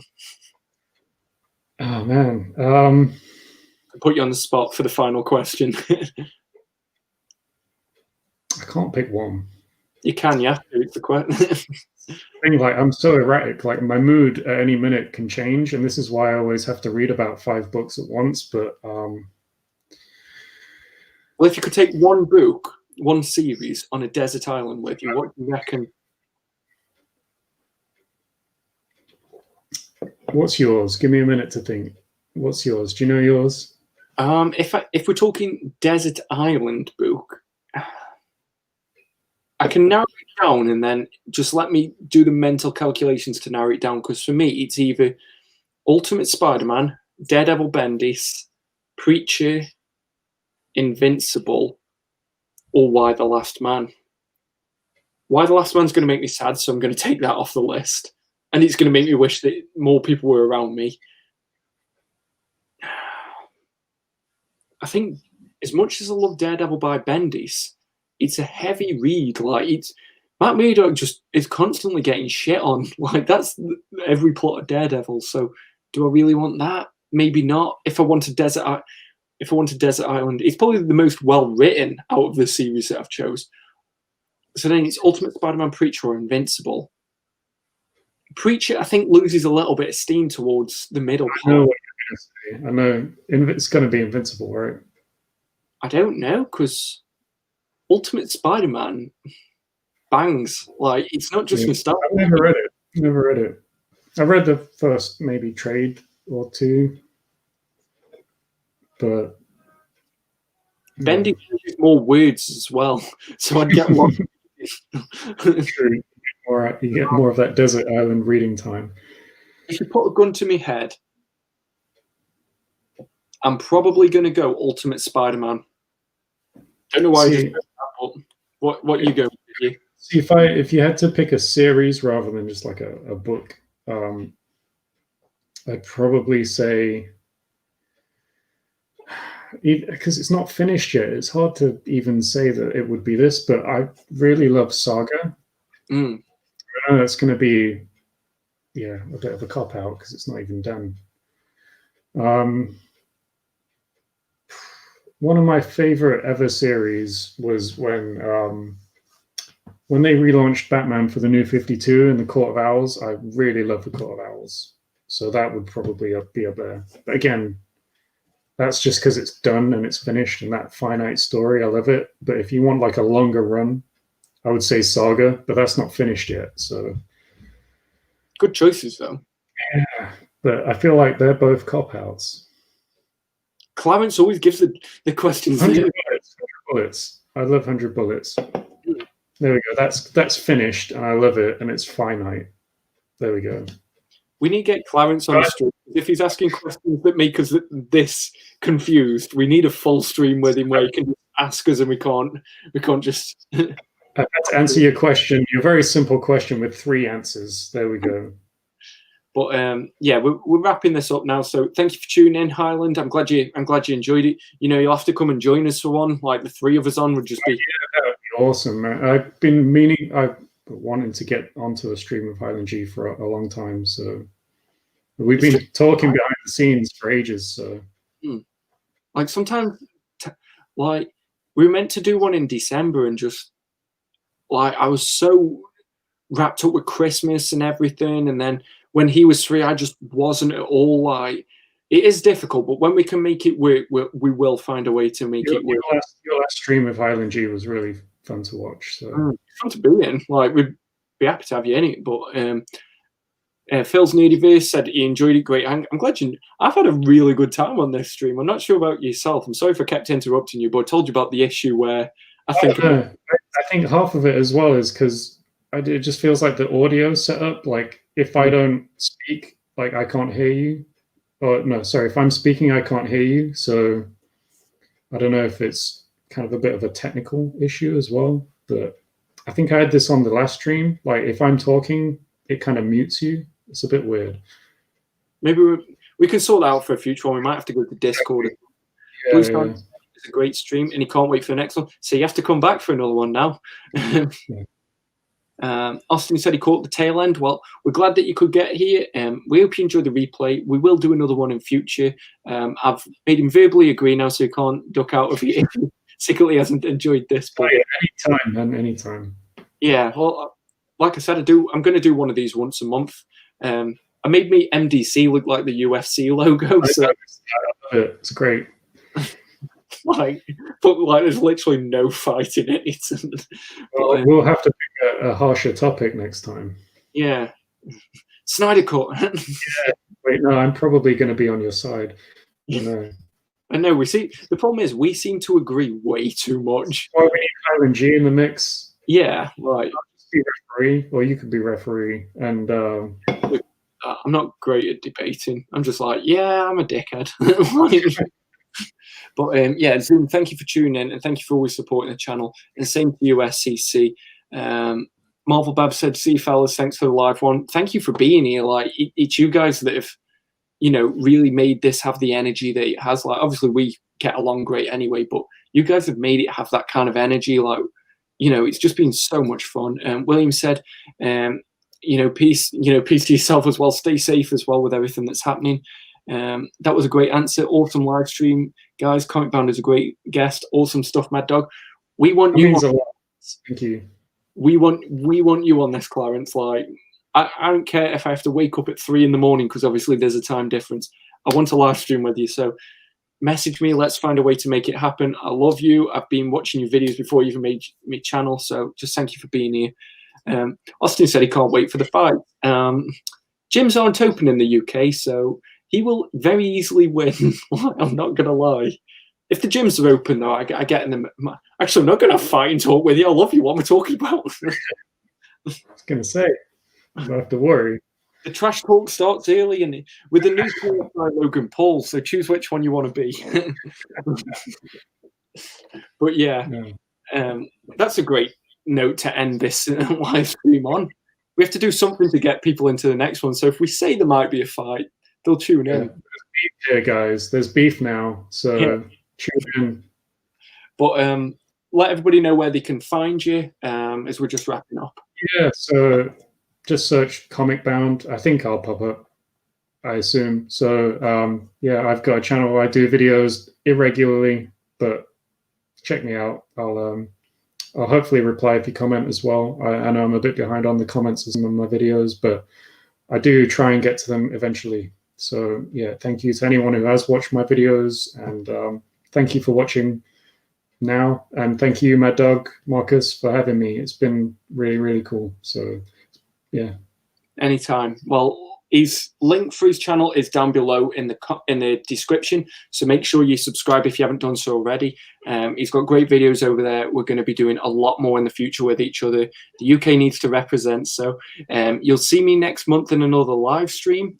Oh man,
I'll put you on the spot for the final question.
I can't pick one.
You can, yeah. It's the question.
Thing, like, I'm so erratic. Like, my mood at any minute can change, and this is why I always have to read about 5 books at once. But
well, if you could take one book, one series on a desert island with you, what do you reckon?
What's yours? Give me a minute to think. What's yours? Do you know yours?
If we're talking desert island book, I can narrow it down and then just let me do the mental calculations to narrow it down. Because for me, it's either Ultimate Spider-Man, Daredevil Bendis, Preacher, Invincible, or Why the Last Man. Why the Last Man's going to make me sad, so I'm going to take that off the list. And it's going to make me wish that more people were around me. I think as much as I love Daredevil by Bendis, it's a heavy read. Like, it's Matt Maddogg just is constantly getting shit on. Like, that's every plot of Daredevil. So do I really want that? Maybe not. If I want a Desert Island, it's probably the most well written out of the series that I've chose. So then it's Ultimate Spider-Man, Preacher, or Invincible. Preacher, I think, loses a little bit of steam towards the middle part.
I know what you're going to say. I know it's going to be Invincible, right?
I don't know, because Ultimate Spider-Man bangs. Like, it's not just nostalgia.
I've never read it. I read the first maybe trade or two, but
Bendy uses more words as well, so I'd get lost.
True. You get more of that desert island reading time.
If you put a gun to my head, I'm probably going to go Ultimate Spider-Man. Don't know why.
See,
what you go with?
See, if you had to pick a series rather than just like a book, I'd probably say, because it's not finished yet, it's hard to even say that it would be this, but I really love Saga. I know that's going to be, a bit of a cop-out because it's not even done. One of my favorite ever series was when they relaunched Batman for the New 52 in the Court of Owls. I really love the Court of Owls. So that would probably be up there. But again, that's just because it's done and it's finished and that finite story. I love it. But if you want like a longer run, I would say Saga, but that's not finished yet. So
good choices, though.
Yeah, but I feel like they're both cop-outs.
Clarence always gives the questions.
100 bullets. I love 100 bullets. There we go. That's finished, and I love it, and it's finite. There we go.
We need to get Clarence on the stream. If he's asking questions that make us this confused, we need a full stream with him where he can ask us, and we can't just.
To answer your question, your very simple question with 3 answers. There we go.
But yeah, we're wrapping this up now. So thank you for tuning in, Highland. I'm glad you enjoyed it. You know, you'll have to come and join us for one. Like the 3 of us on would just be.
Yeah, that would be awesome, man. I've been wanting to get onto a stream of Highland G for a long time. So we've been talking behind the scenes for ages. So
like sometimes, like we were meant to do one in December, and just like I was so wrapped up with Christmas and everything, and then when he was free, I just wasn't at all. Like, it is difficult, but when we can make it work, we will find a way to make it work.
Your last stream of Highland G was really fun to watch. So
fun to be in. Like, we'd be happy to have you in it. But Phil's Nerdiverse said he enjoyed it great. I'm glad I've had a really good time on this stream. I'm not sure about yourself. I'm sorry if I kept interrupting you, but I told you about the issue where I think
half of it as well is because it just feels like the audio setup. Like, if I don't speak, like I can't hear you. Or no, sorry, if I'm speaking, I can't hear you. So I don't know if it's kind of a bit of a technical issue as well. But I think I had this on the last stream. Like, if I'm talking, it kind of mutes you. it's a bit weird.
Maybe we can sort that out for a future one. We might have to go to Discord.
Yeah,
it's a great stream, and he can't wait for the next one. So you have to come back for another one now. Austin said he caught the tail end. Well, we're glad that you could get here. We hope you enjoyed the replay. We will do another one in future. I've made him verbally agree now, so he can't duck out of it if he secretly hasn't enjoyed this. But
anytime, man, anytime.
Yeah, well, like I said, I'm going to do one of these once a month. I made me MDC look like the UFC logo. So
it's great.
But there's literally no fight in it.
Well, we'll have to pick a harsher topic next time.
Yeah, Snyder Cut.
Yeah. Wait, no, I'm probably going to be on your side.
I know. The problem is we seem to agree way too much.
Well, we need RNG in the mix.
Yeah, right.
I'll just be referee, or you could be referee, and.
I'm not great at debating. I'm just like, yeah, I'm a dickhead. But yeah, Zoom, thank you for tuning in, and thank you for always supporting the channel. And same to you, SCC. Marvel Bab said, "See, fellas, thanks for the live one. Thank you for being here. Like, it's you guys that have, really made this have the energy that it has. Like, obviously, we get along great anyway, but you guys have made it have that kind of energy. Like, it's just been so much fun." William said, peace to yourself as well. Stay safe as well with everything that's happening. That was a great answer. Awesome live stream, guys. Comic Bound is a great guest. Awesome stuff, Maddogg. We want you.
Thank you.
We want you on this, Clarence. Like, I don't care if I have to wake up at 3 in the morning because obviously there's a time difference. I want to live stream with you. So message me. Let's find a way to make it happen. I love you. I've been watching your videos before you even made my channel. So just thank you for being here. Austin said he can't wait for the fight. Gyms aren't open in the UK, so he will very easily win. I'm not going to lie. If the gyms are open, though, I get in them. Actually, I'm not going to fight and talk with you. I love you. What am I talking about?
I was going to say, you don't have to worry.
The trash talk starts early and with the new by Logan Paul, so choose which one you want to be. But yeah, that's a great note to end this live stream on. We have to do something to get people into the next one. So if we say there might be a fight, they'll tune in.
There's beef here, guys. There's beef now. So tune in.
But let everybody know where they can find you as we're just wrapping up.
Yeah, so just search Comic Bound. I think I'll pop up, I assume. So yeah, I've got a channel where I do videos irregularly, but check me out. I'll hopefully reply if you comment as well. I know I'm a bit behind on the comments of some of my videos, but I do try and get to them eventually. So yeah, thank you to anyone who has watched my videos, and thank you for watching now. And thank you, Maddogg, Marcus, for having me. It's been really, really cool. So yeah.
Anytime. Well, his link for his channel is down below in the description, so make sure you subscribe if you haven't done so already. He's got great videos over there. We're going to be doing a lot more in the future with each other. The UK needs to represent, so you'll see me next month in another live stream.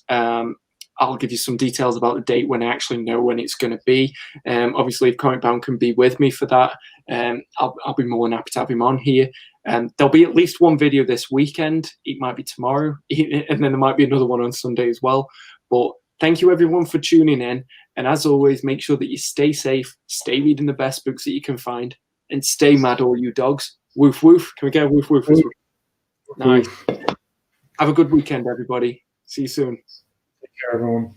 I'll give you some details about the date when I actually know when it's going to be. Obviously, if Comic Bound can be with me for that, I'll be more than happy to have him on here. There'll be at least one video this weekend. It might be tomorrow, and then there might be another one on Sunday as well. But thank you, everyone, for tuning in. And as always, make sure that you stay safe, stay reading the best books that you can find, and stay mad, all you dogs. Woof, woof. Can we get a woof, woof? Woof. Nice. Have a good weekend, everybody. See you soon.
Take care, everyone.